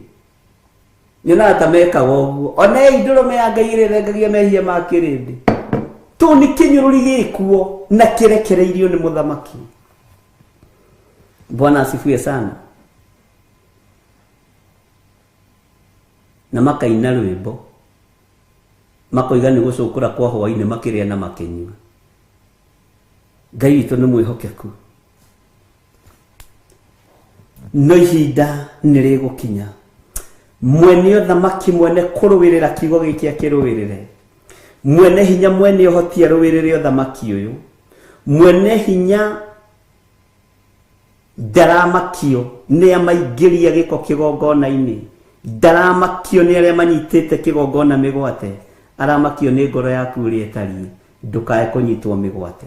Speaker 6: nyonaga ta mekaga uguo. Ona idorome ya Ngai ire rengagia mehia makirindi tu ni kinyururi gikuo na kirekereirio ni muthamaki. Bwana asifiwe sana. Na makaina rwimbo makoiga ni gucukura kwa hwaini makiria na makinyua. Ngai witu ni mwihokeku no ihinda nirigukinya mwene uthamaki mwene kuruwirira kiugo giki akiruwirire mwene hinya mwene uhoti aruwirire uthamaki uyu mwene hinya ndaramakio ni amaingiria giko kigongona-ini ndaramakio ni aria manyitite kigongona migwate aramakio ni ngoro yaku uri etari ndukae kunyitwo migwate.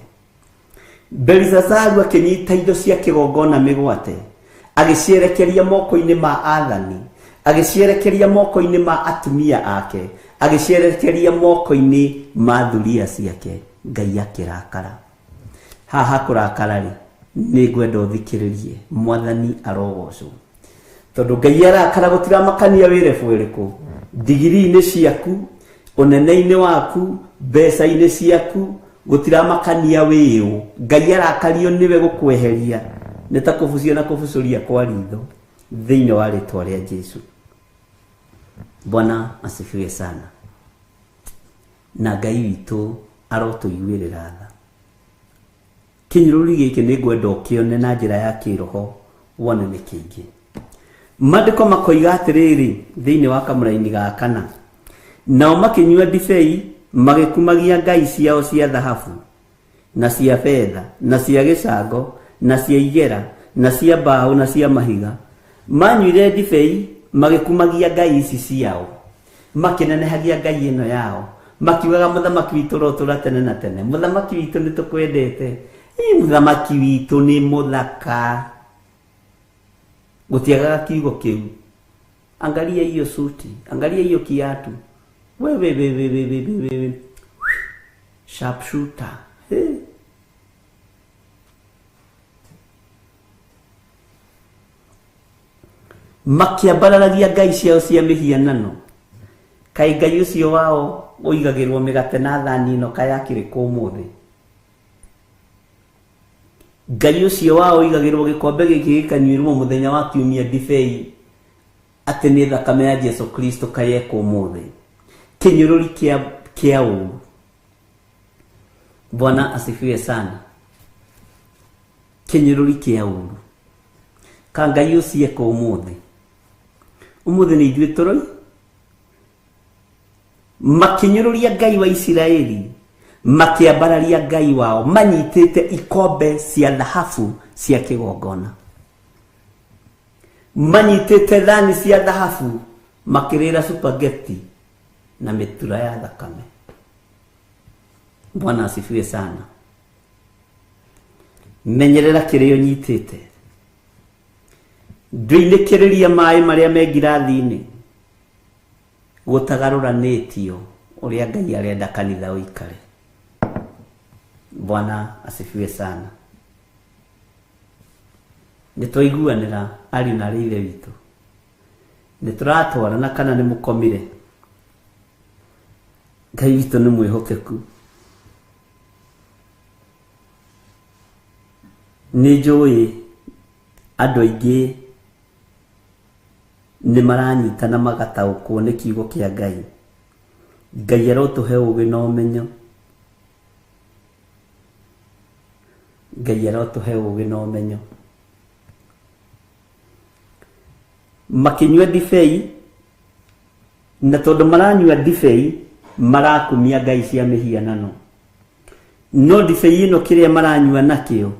Speaker 6: Belisazaru akinyita indo cia kigongona migwate agicierekeria moko-ini ma athani agicierekeria moko-ini ma atumia ake agicierekeria moko-ini ma thuria ciake. Ngai akirakara haha kurakara ri nĩ ngwenda ũthikĩrĩrie mwathani arogocwo tondũ Ngai arakara gũtiramakania wĩre bwĩrĩkũ digiri-inĩ ciaku ũnene-inĩ waku mbeca-inĩ ciaku gũtiramakania wĩũ Ngai arakario nĩwe gũkweheria nĩ ta kũbucio na kũbucũria kwa ritho thĩinĩ wa rĩtwa rĩa Jesu. Bwana asifiwe sana. Na Ngai witũ arotũiguĩrĩra tha. Kinyũrũri gĩkĩ nĩ ngwenda ũkĩone na njĩra ya kĩroho wone nĩ kĩingĩ. Maandĩko makoiga atĩrĩrĩ thĩinĩ wa kamũra-inĩ ga kana, nao makĩnyua ndibei magĩkumagia ngai ciao cia thahabu na cia fedha na cia gĩcango na cia igera na cia mbaũ na cia mahiga. Manyuire ndibei magĩkumagia ngai ici ciao, makĩnenehagia ngai ĩno yao, makiugaga mũthamaki witũ rotũra tene na tene, mũthamaki witũ nĩ tũkwendete, mũthamaki witũ nĩ mũthaka. Gũtiagaga kiugo kĩu. Angalia hiyo suti, angalia hiyo kiatu. Wewe sharpshooter. Makiambararagia ngai ciao cia mĩhianano. Kaĩ ngai ũcio wao ũigagĩrwo mĩgate na thani ĩno kayakĩrĩ kũ ũmũthĩ? Ngai ũcio wao ũigagĩrwo gĩkombe gĩkĩ gĩkanyuĩrwo mũthenya wa kiumia ndibei atĩ nĩ thakame ya Jesu Kristo kayekwo ũmũthĩ. Kinyũrũri kia ũru. Bwana asifiwe sana. Kinyũrũri kia ũru. Ka Ngai ũcio eko ũmũthĩ. Ũmũthĩ nĩ ithuĩ tũroi. Makinyũrũria Ngai wa Isiraeli. Makiambararia Ngai wao. Manyitĩte ikombe cia thahabu cia kĩgongona. Manyitĩte thani cia thahabu. Makĩrĩra spaghetti na mĩtura ya thakame. Bwana asifiwe sana. Menyerera kĩrĩa ũnyitĩte. Ndũinĩkĩrĩria maĩ marĩa me ngirathi-inĩ. Gũtagarũranĩtio ũrĩa Ngai arenda kanitha ũikare. Bwana asifiwe sana. Nĩtwaiguanĩra ariũ na ithe witũ. Nĩtũratwarana kana nĩ mũkomire. Ngai witũ nĩ mwĩhokeku. Nĩ njũĩ andũ aingĩ nĩ maranyitana magataũkwo nĩ kiugo kĩa Ngai. Ngai arotũhe ũũgĩ na ũmenyo. Ngai arotũhe ũũgĩ na ũmenyo. Makinyua ndibei na tondũ maranyua ndibei marakumia ngai cia mĩhianano. No ndibei ĩno kĩrĩa maranyua nakĩo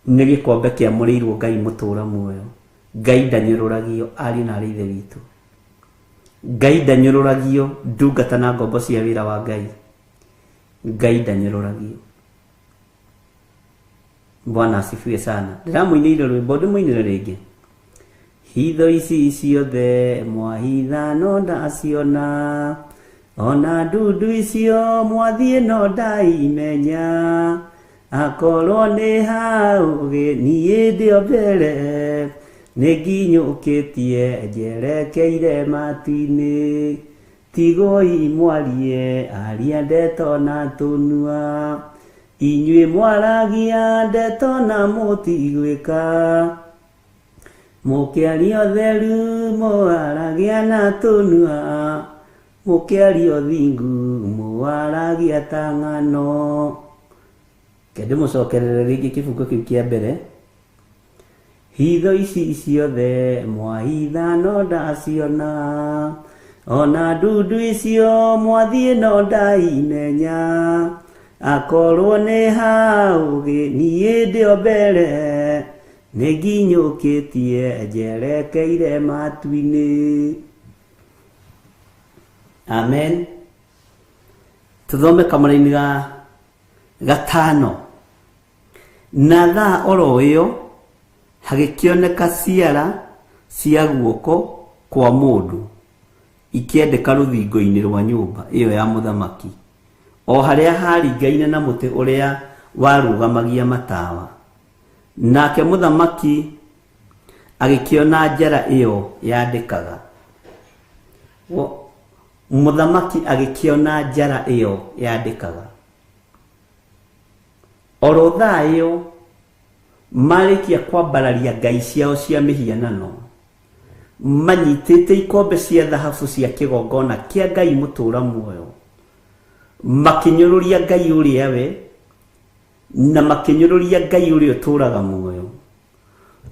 Speaker 6: nĩ gĩkombe kĩamũrĩirwo Ngai mũtũra muoyo. Ngai ndanyũrũragio ariũ na ithe witũ. Ngai ndanyũrũragio ndungata na ngombo cia wĩra wa Ngai. Ngai ndanyũrũragio. Bwana asifiwe sana. Ndĩramũinĩire rwĩmbo ndĩmũinĩre rĩngĩ. Hitho ici ciothe mwahitha no ndaciona, ona ndundu icio mwathiĩ no ndaimenya, akorwo nĩ hau niĩ ndĩ o mbere, nĩ nginyũkĩtie njerekeire matu-inĩ, tigoi mwarie aria ndeto na tũnua, inyuĩ mwaragia ndeto na mũtigwĩka, mũkĩaria ũtheru mwaragia na tũnua, mũkĩaria ũthingu mwaragia ta ng'ano. Kende mũcokerere rĩngĩ kĩbungo kĩu kĩa mbere. Hitho ici ciothe mwahitha no ndaciona, ona ndundu icio mwathiĩ no ndaimenya, akorwo nĩ hau niĩ ndĩ o mbere, nĩ nginyũkĩtie njerekeire matu-inĩ. Amen. Tũthome kamũra-inĩ ga gatano. Na thaa oro ĩyo hagĩkĩoneka ciara cia guoko kwa mũndũ ikĩendeka rũthingo-inĩ rwa nyũmba ĩyo ya mũthamaki, o harĩa haringaine na mũtĩ ũrĩa warũgamagia matawa. nake muthamaki agikiona njara iyo yandikaga. Muthamaki agikiona njara iyo yandikaga. Oro thayo marikia kwambararia ngai ciao cia mihianano, manyitite ikombe cia thahabu cia kigongona kia ngai mutura muoyo, makinyururia ngai uria we na makinyururia ngai uria uturaga muoyo.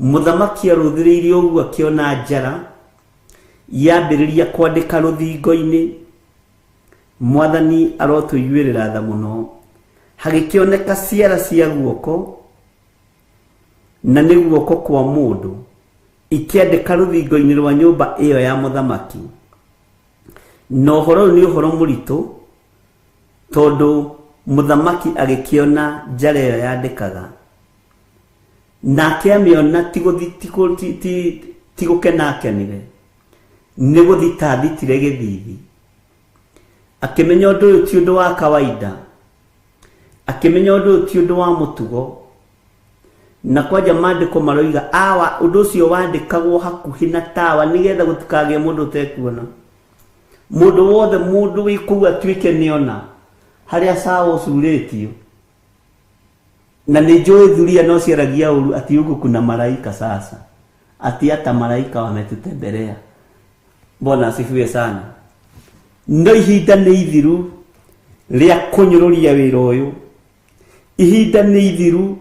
Speaker 6: Muthamaki aruthiriirie uguo akiona njara yambiriria kwandika ruthingo-ini. Mwathani arotuiguirira tha muno. Hagikioneka ciara cia guoko, na ni guoko kwa mundu ikiandika ruthingo-ini rwa nyumba iyo ya muthamaki. No horo ni horo muritu, tondu muthamaki agikiona njara iyo yandikaga, nake amiona tigukena akenire, ni guthita thitire githithi. Akimenya undu uyu ti undu wa kawaida, akimenya undu uyu ti undu wa mutugo, na kwaja maandiko maroiga awa undu ucio wandikagwo hakuhi na tawa nigetha gutikage mundu utekuona. Mundu wothe mundu wikuga twike niona haria sawa usuretio. Na nijue dhuria no ciaragia uru ati huku kuna malaika sasa. Ati hata malaika wametutembelea. Bwana asifiwe sana. No ihinda ni ithiru ria kunyururia wira uyu. Ihinda ni ithiru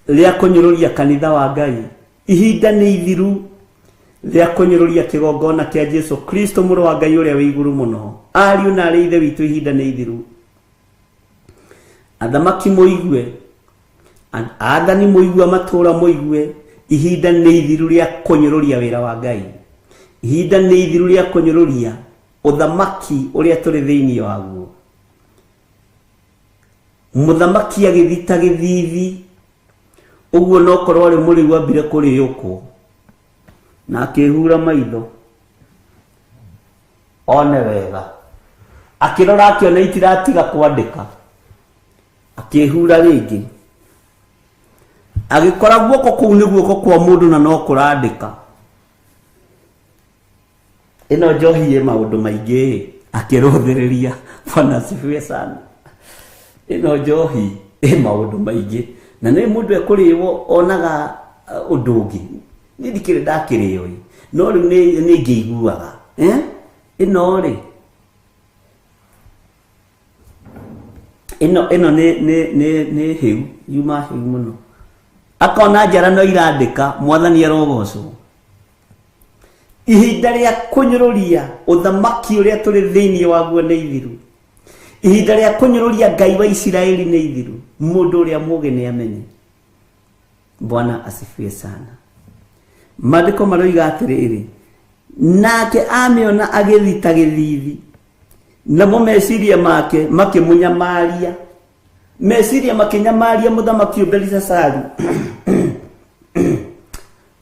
Speaker 6: ria kunyururia kanitha wa Ngai. Ihinda ni ithiru ria kunyururia kigongona kia Jesu Kristo muru wa Ngai uria wi iguru muno. Ariu na ari ithe witu, ihinda ni ithiru. Athamaki muigue, athani muigue, matura muigue, ihinda ni ithiru ria kunyururia wira wa Ngai. Ihinda ni ithiru ria kunyururia uthamaki uria turi thiini waguo. Muthamaki agithita githithi, uguo no korwo ri muri wambire kuri yuko, na akihura maitho one wega, akirora akiona itiratiga kwandika, akihura ringi, agikora guoko kuu ni guoko kwa mundu na no kurandika. Ino njohi ye maundu maingi akiruthiriria. Bwana asifiwe sana. Ino njohi maundu maingi, na ni mundu ekuriwo onaga udungi ni dikire ndakirio no ri ni ngiiguaga ino ri ino ni hiu yuma hiu muno. Akona njara no irandika, Mwathani arogocwo. Ihinda ria kunyururia uthamaki uria turi thiini waguo ni ithiru. Ihinda ria kunyururia Ngai wa Israeli ni ithiru. Mundu uria muge ni amenye. Bwana asifiwe sana. Maandiko maroiga atiriri, nake amiona agithita githithi, na meciria make makimunyamaria. Meciria makinyamaria muthamaki Belishazaru.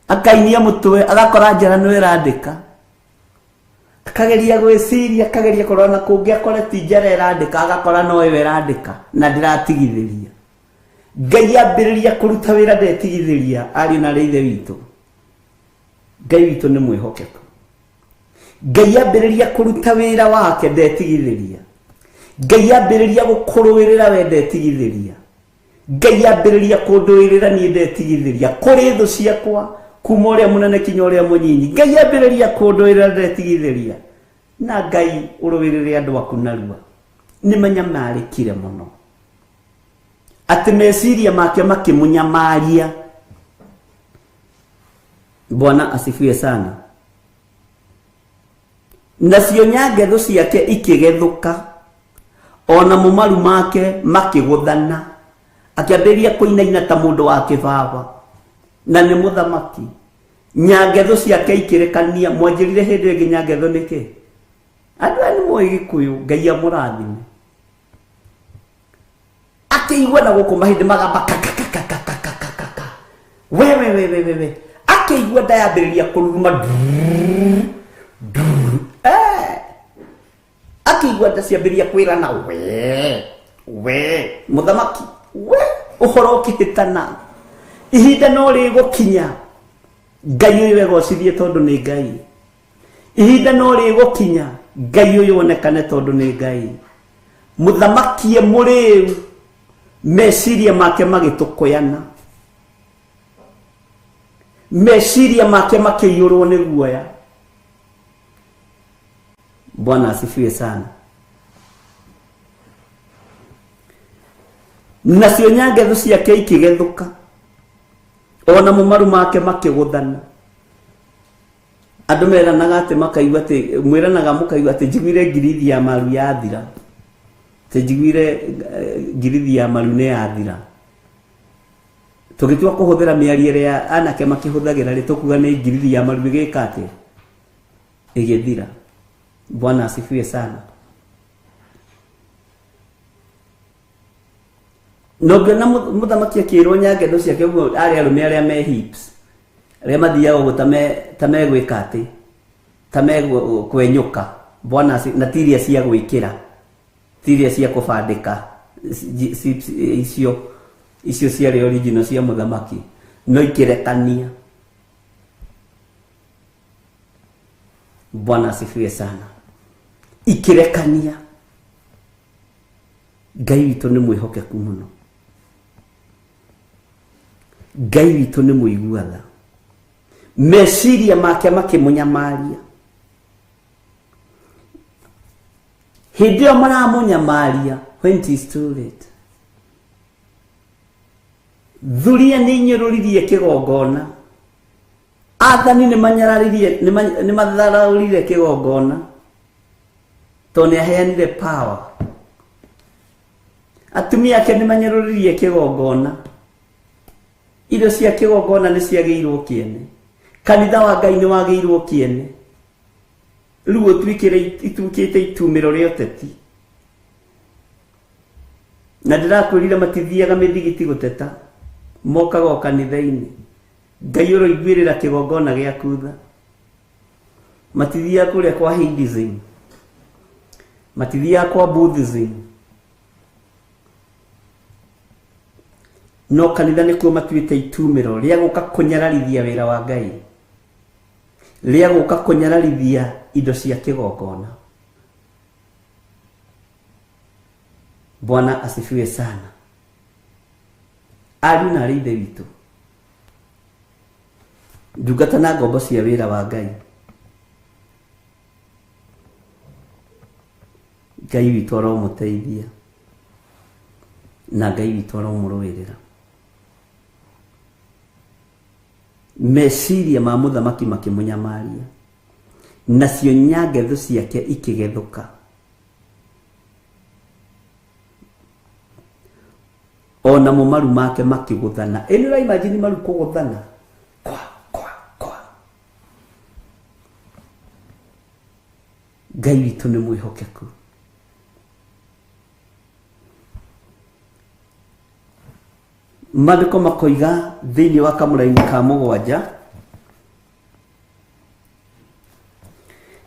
Speaker 6: Akainia mutwe, agakora njara no irandika. Akageria gwiciria, akageria korona kungi akore ti njara irandika, agakora no iwe irandika na ndiratigithiria. Ngai ambiriria kuruta wira ndetigithiria. Ari na ithe witu, Ngai witu ni mwihokeku. Ngai ambiriria kuruta wira wake ndetigithiria. Ngai ambiriria gukuruirira we ndetigithiria. Ngai ambiriria kunduirira ni ndetigithiria. Kuri thu ciakwa kuma uria munene kinya uria munyinyi, Ngai ambiriria kunduirira ndetigithiria. Na Ngai uruirire andu aku narua ni manyamarikire muno, ati meciria make makimunyamaria. Bwana asifiwe sana. Nacio nyangetho ciake ikigethuka, ona mumaru make makiguthana, akiambiria kuinaina ta mundu wa kibaba, na ni muthamaki. Nyangetho ciake ikirekania. Mwanjirire hindi ingi nyangetho niki? Andu ani moi Gikuyu, Ngai amurathime. Akiigua na guku mahindi magamba kakakakakakaka, we akiigua ndayambiriria kururuma, akiigua ndaciambiria kwirana, we muthamaki, we uhoro ukihitana. ihinda no rĩgũkinya Ngai ũyũ egocithie tondũ nĩ Ngai. Ihinda no rĩgũkinya Ngai ũyũ onekane tondũ nĩ Ngai. Mũthamakie mũrĩu meciria make magĩtũkũyana, meciria make makĩiyũrwo nĩ guoya. Bwana asifiwe sana. Nacio nyangetho ciake ikĩgethũka, ona mũmaru make makĩgũthana. Andũ meranaga atĩ makaigua atĩ, mwĩranaga mũkaigua atĩ njiguire ngirithi ya maru yathira, atĩ njiguire ngirithi ya maru nĩ yathira. Tũgĩtua kũhũthĩra mĩario ĩrĩa anake makĩhũthagĩra rĩ, tũkuga nĩ ngirithi ya maru ĩgĩka atĩ ĩgĩthira. Bwana asifiwe sana. Nongena mũthamaki akĩrwo nyangetho ciake ũguo arĩ arũme arĩa me hips, arĩa mathiaga ũguo ta megwĩka atĩ, ta megwenyũka. Bwana na tiria cia gwĩkĩra, tiria cia kũbandĩka, icio ciarĩ original cia mũthamaki, no ikĩrekania. Bwana asifiwe sana. Ikirekania. Ngai witũ nĩ mwĩhokeku mũno. Ngai witũ nĩ mũiguatha. Meciria make makĩmũnyamaria. Hĩndĩ ĩyo maramũnyamaria, when it is too late. Thuria nĩ inyũrũririe kĩgongona. Athani nĩ matharaũrire kĩgongona, tondũ nĩaheanire power. Atumia ake nĩ manyũrũririe kĩgongona. Indo cia kĩgongona nĩ ciagĩirwo kĩene. Kanitha wa Ngai nĩ wagĩirwo kĩene. Rĩu ituĩkĩte itumĩro rĩa ũteti. Na ndĩrakwĩrire matithiaga mĩthigiti gũteta, mokaga o kanitha-inĩ. Ngai ũroiguĩrĩra kĩgongona gĩaku tha. Matithiaga kũrĩa kwa Hinduism, matithiaga kwa Buddhism. No kanitha nĩkuo matuĩte itumĩro rĩa gũka kũnyararithia wĩra wa Ngai, rĩa gũka kũnyararithia indo cia kĩgongona. Bwana asifiwe sana. Ariũ na ithe witũ, ndungata na ngombo cia wĩra wa Ngai, Ngai witũ aromũteithia na Ngai witũ aromũrũĩrĩra. Meciria ma mũthamaki makĩmũnyamaria, nacio nyangetho ciake ikĩgethũka. Ona mũmaru make makĩgũthana. Ĩno ra imagine maru kũgũthana. Kwa. Ngai witũ nĩ mwĩhokeku. Maandĩko makoiga thĩinĩ wa kamũra-inĩ ka mũgwanja,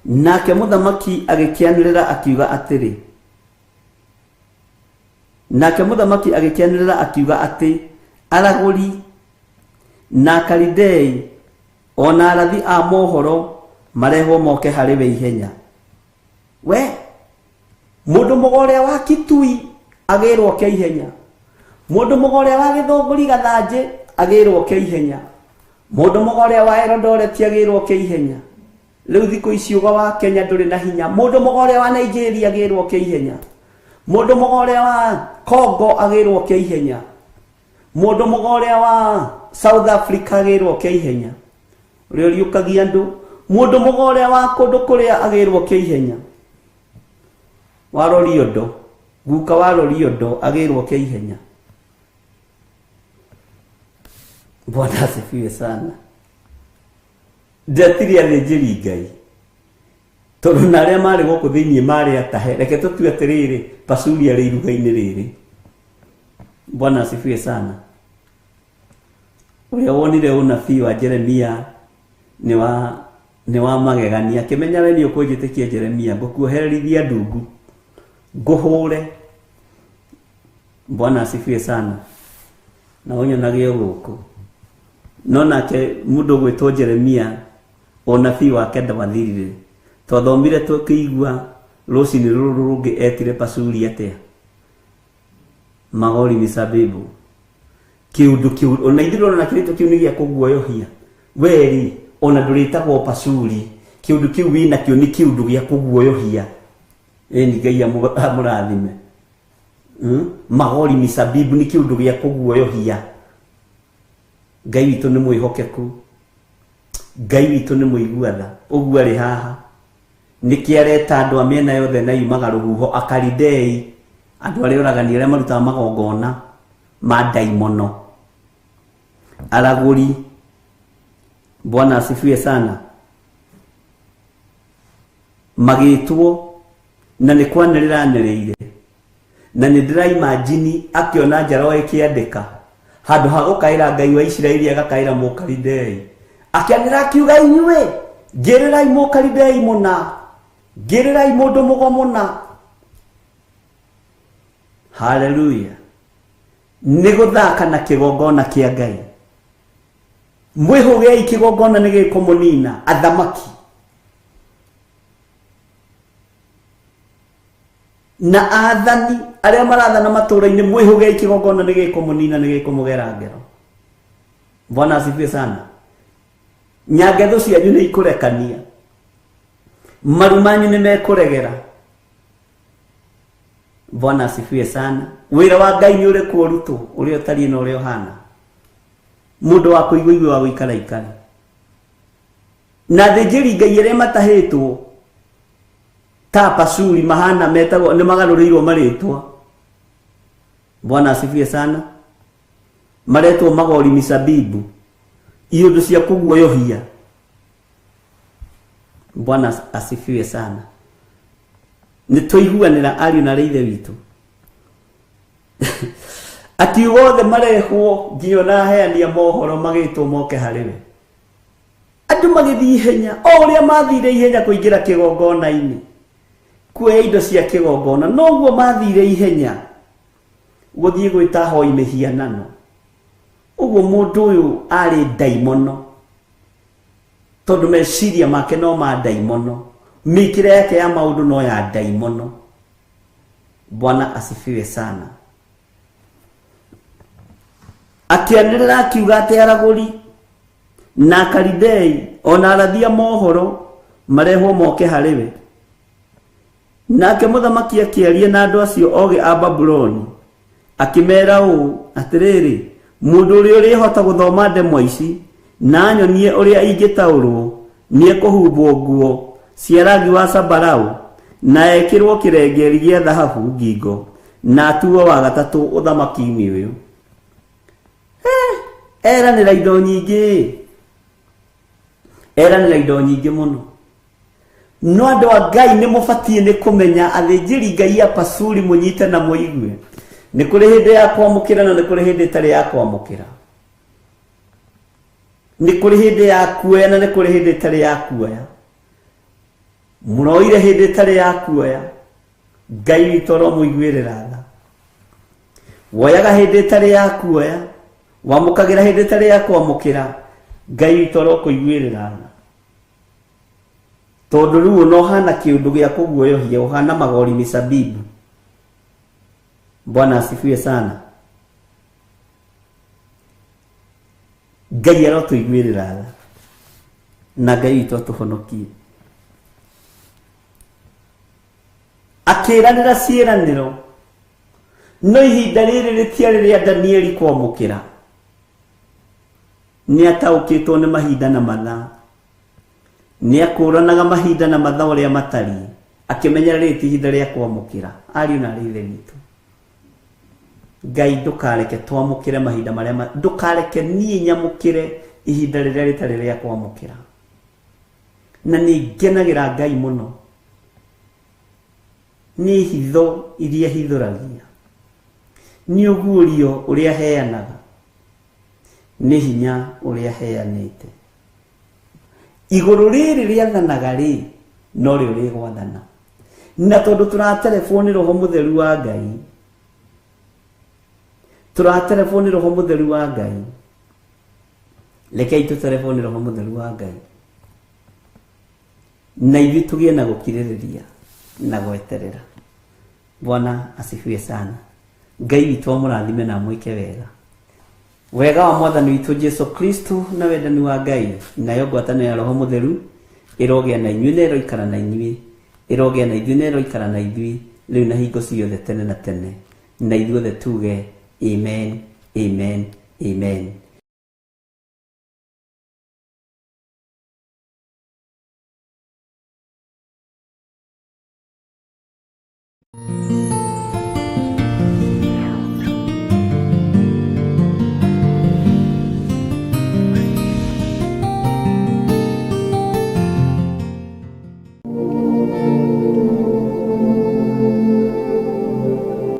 Speaker 6: nake mũthamaki agĩkĩanĩrĩra akiuga atĩrĩ, aragũri na Akalidei ona arathi a mohoro marehwo moke harĩ we ihenya. We mũndũ mũgore wa Kitui agĩrwo ke ihenya, mũndũ mũgore wa Gĩthũngũri Gathanjĩ agĩrwo ke ihenya, mũndũ mũgore wa Eldoret agĩrwo ke ihenya. Rĩu thikũ ici uga wa Kenya ndũrĩ na hinya. Mũndũ mũgore wa Nigeria agĩrwo ke ihenya, mũndũ mũgore wa Congo agĩrwo ke ihenya, mũndũ mũgore wa South Africa agĩrwo ke ihenya. Ũrĩa ũriũkagia andũ, mũndũ mũgore wa kũndũ kũrĩa agĩrwo ke ihenya. Wa Loliondo, guka wa Loliondo agĩrwo ke ihenya. Bwana asifiwe sana. Ndatiri athĩnjĩri Ngai, tondũ na arĩa marĩ gũkũ thĩinĩ marĩ atahe. Reke tũtue atĩrĩrĩ, Pasuri arĩ iruga-inĩ rĩrĩ. Bwana asifiwe sana. Ũrĩa wonire ũnabii wa Jeremia nĩ wa magegania. Akĩmenya we nĩ ũkũnjĩtĩkia Jeremia, ngũkuohererithia ndungu, ngũhũre. Bwana asifiwe sana. Na ũnyonage gũkũ no nake mundu gwitwo Jeremia onabii wake ndawathirire tothomire tukigwa rucini ruru rungi etire pasuri atia magori misabibu kiundu ona ithiro na kirito kiu nigia kuguoyohia weri ona nduritagwo pasuri kiundu kiu wina kio ni kiundu gia kuguoyohia ni ngai amurathime magori misabibu ni kiundu gia kuguoyohia ngai witu ni mwihokeku ngai witu ni muiguatha uguo ari haha nikiareta andu amena yothe na yumaga ruhuho Akalidei andu ari oragani aria maruta magongona ma daimono araguri. Bwana asifiwe sana. Magitwo na ni kwaniriraniriire na ni ndira imagine akiona njaro ikiandika handu ha gukaira ngai wa Isiraeli agakaira Mukalidei akianira kiuga inyue ngirirai Mukalidei muna ngirirai mundu mugomona. Haleluya. Niguthaka na kigongona kia ngai mwihugei kigongona nigikumunina athamaki na athani aria marathana matura-ini mwihugei kigongona nigikumunina nigikumugera ngero. Bwana asifiwe sana. Nyangetho cianyu ni ikurekania marumanyu ni mekuregera. Bwana asifiwe sana. Wira wa ngai ni uri kurutu uri otari na uri ohana mundu wa kuigwa wa guikara ikara na thijiri ngai ire matahitwo ta pasuri mahana metagwo ni magarurirwo maritwa. Bwana asifiwe sana. Maretwo magori misabibu iundu cia kuguoyohia. Bwana asifiwe sana. Nituiguanira ariu na reithe witu ati wothe marehwo ngiona heania mohoro magitwo moke hariwe andu magithi ihenya o uria mathire ihenya kuingira kigongona-ini kuoya indo cia kigongona noguo mathire ihenya guthie gwita hoi mihianano. Uguo mundu uyu ari daimono tondu meciria make no ma daimono mikire yake ya maundu no ya daimono. Bwana asifiwe sana. Akianirira akiuga ati araguri na Akalidei ona arathia mohoro marehwo moke hariwe nake muthamaki akiaria na andu acio oge a Babuloni akimera uu atiriri mundu uria urihota guthoma ndemwa ici na nyonie uria ingitaurwo nie kuhumbwo nguo cia rangi wa sambarau na ekirwo kirengeri gia thahabu ngingo na atuo wa gatatu uthamaki-ini uyu. Eranira indo nyingi muno no andu a ngai ni mubatie ni kumenya athinjiri ngai ya pasuri munyite na muigue ni kuri hindi ya kwamukira na ni kuri hindi itari ya kwamukira ni kuri hindi ya kuoya na ni kuri hindi itari ya kuoya. Muroire hindi itari ya kuoya ngai witu ro muiguirira tha woyaga hindi itari ya kuoya wamukagira hindi itari ya kwamukira ngai witu ro kuiguirira tha tondu riu no hana kiundu gia kuguoyohia uhana magori misabibu. Bwana asifiwe sana. Ngai arotuiguirira tha na ngai witu atuhonokie akiranira ciiraniro no ihinda riri ritiari ria Danieli kwamukira ni ataukitwo ni mahinda na mathaa ni akuranaga mahinda na mathaa uria matari akimenya riti ihinda ria kwamukira ariu na rithe witu. Ngai ndukareke twamukire mahinda maria ndukareke nie nyamukire ihinda riria ritari ria kwamukira na ni ngenagira Ngai muno ni hitho iria hithuragia ni ugurio uria heanaga ni hinya uria heanite iguru riri riathanaga ri no rio rigwathana na tondu turatelefoni roho mutheru wa Ngai turatelefoni roho mutheru wa Ngai Rekei tuterefone Roho Mutheru wa Ngai na ithuĩ tũgĩe na gũkirĩrĩria na gweterera. Bwana asifiwe sana. Ngai witũ amũrathime na amwĩke wega. Wega wa Mwathani witũ Jesu Kristo na wendani wa Ngai nayo ngwatanĩro ya Roho Mutheru ĩrogĩa na inyuĩ na ĩroikara na inyuĩ, ĩrogĩa na ithuĩ na ĩroikara na ithuĩ rĩu na hingo ciothe tene na tene. Na ithuothe tuge amen, amen, amen.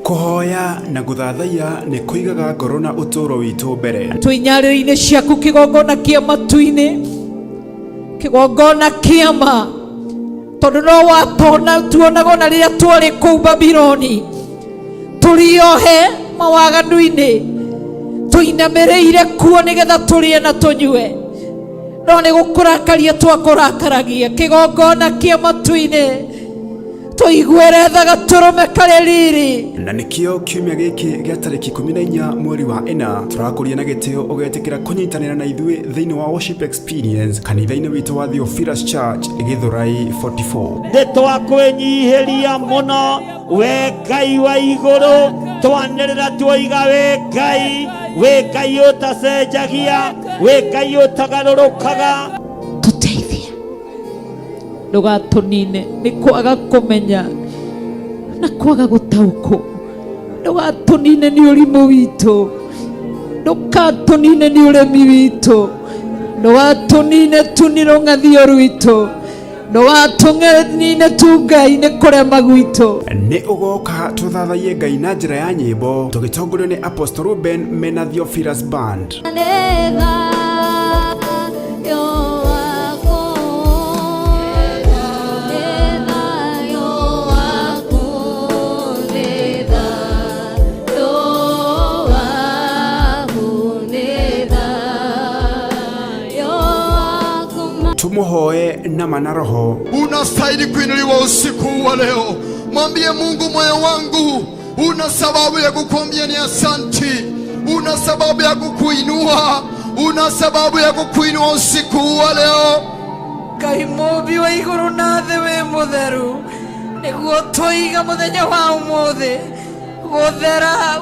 Speaker 1: Kuhoya na guthathaiya ni kuigaga ngoro na uturo witu mbere.
Speaker 2: Twinyarĩrĩine ciaku kĩgongona kĩa matu-inĩ, kĩgongona kĩama, tondũ no watona tuonaga na rĩrĩa twarĩ kũu Babironi tũrĩohe mawaganu-inĩ, tũinamĩrĩire kuo nĩgetha tũrĩe na tũnyue, no nĩ gũkũrakaria twakũrakaragia. Kĩgongona kĩa matu-inĩ tũiguĩre tha gatũrũme karĩ riri.
Speaker 1: Na nĩkĩo kiumia gĩkĩ gĩa tarĩki 14 mweri wa 4 tũrakũria na gĩtĩo ũgetĩkĩra kũnyitanĩra na ithuĩ thĩinĩ wa worship experience kanitha-inĩ witũ wa Theophilus Church Githurai 44.
Speaker 3: Nĩtwakwĩnyihĩria mũno we Ngai wa igũrũ, twanĩrĩra tuoiga we Ngai, we Ngai ũtacenjagia, we Ngai ũtagarũrũkaga.
Speaker 2: Tũteithie ndũgatũnine nĩ kwaga kũmenya na kwaga gũtaũkwo, ndũgatũnine nĩ ũrimũ witũ, ndũgatũnine nĩ ũremi witũ, ndũgatũnine tu nĩ rũng'athio rwitũ, ndũgatũnine tu Ngai nĩ kũrema gwitũ.
Speaker 1: Nĩ ũgoka tũthathaiye Ngai na njĩra ya nyĩmbo tũgĩtongorio nĩ Apostle Ruben mena Theophilus Band. Tumuhoe na manaroho.
Speaker 4: Unastahili kuinuliwa usiku wa leo. Mwambie Mungu, moyo wangu una sababu ya kukuambia ni asanti, una sababu ya kukuinua, una sababu ya kukuinua usiku wa leo.
Speaker 2: Ngai mũmbi wa igũrũ na thĩ wĩ mũtheru, nĩguo tũiga mũthenya wa ũmũthĩ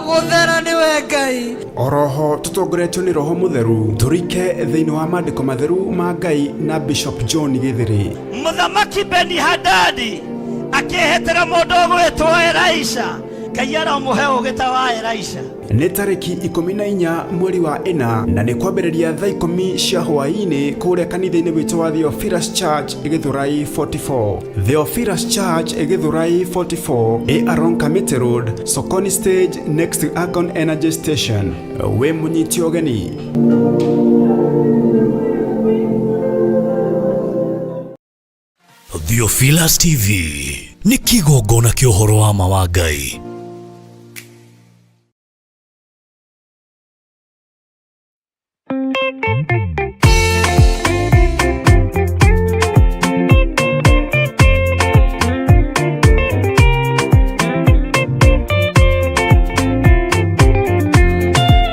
Speaker 2: gũthera nĩwe Ngai.
Speaker 1: Oroho tutongoretio nĩ Roho Mutheru turike thĩinĩ wa maandĩko matheru ma Ngai na Bishop John Githiri.
Speaker 3: Mũthamaki Beni-Hadadi akĩhetera mũndũ ũgwĩtwo Elisha, Ngai aramũhe ũũgĩ ta wa Elisha.
Speaker 1: Nĩ tarĩki 14 mweri wa 4 na nĩ kwambĩrĩria thaa 10 cia hwaĩ-inĩ kũrĩa kanitha-inĩ witũ wa Theophilus Church Githurai 44. Theophilus Church Githurai 44 ĩ along Kamiti Road, Sokoni Stage next to Akon Energy Station. We mũnyiti ũgeni.
Speaker 5: Theophilus TV nĩ kĩgongona kĩa ũhoro wa ma wa Ngai.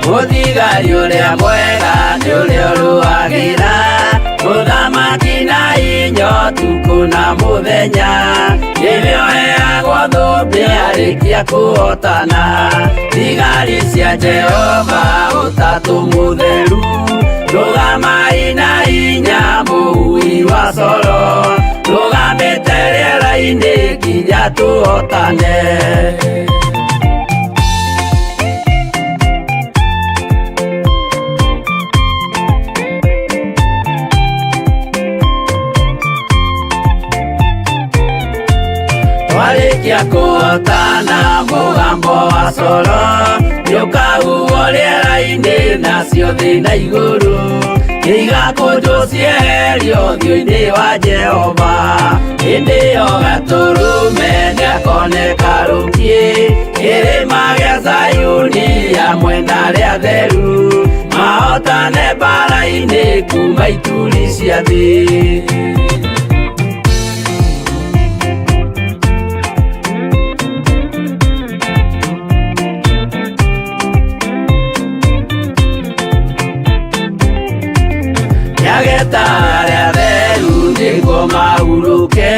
Speaker 7: Mũthigari ũrĩa mwega nĩ ũrĩa ũrũagĩra mũthamaki na hinya ũtukũ na mũthenya, nĩwe ũheagwo thũmbĩ arĩkia kũhotana. Thigari cia Jehova ũtatũ mũtheru, rũgamai na hinya mũhui wa coro, rũgamĩte rĩera-inĩ nginya tũhotane. Warĩkia kũhotana mũgambo wa coro nĩũkahuhwo rĩera-inĩ nacio thĩ na igũrũ, igakũnjwo cieherio ũthiũ-inĩ wa Jehova. Hĩndĩ ĩyo gatũrũme nĩakoneka rũngĩ kĩrĩma gĩa Zayuni hamwe na arĩa atheru, mahotane mbara-inĩ mathori-inĩ kuma ituri cia thĩ. Nyageta arĩa theru nĩguo mahurũke,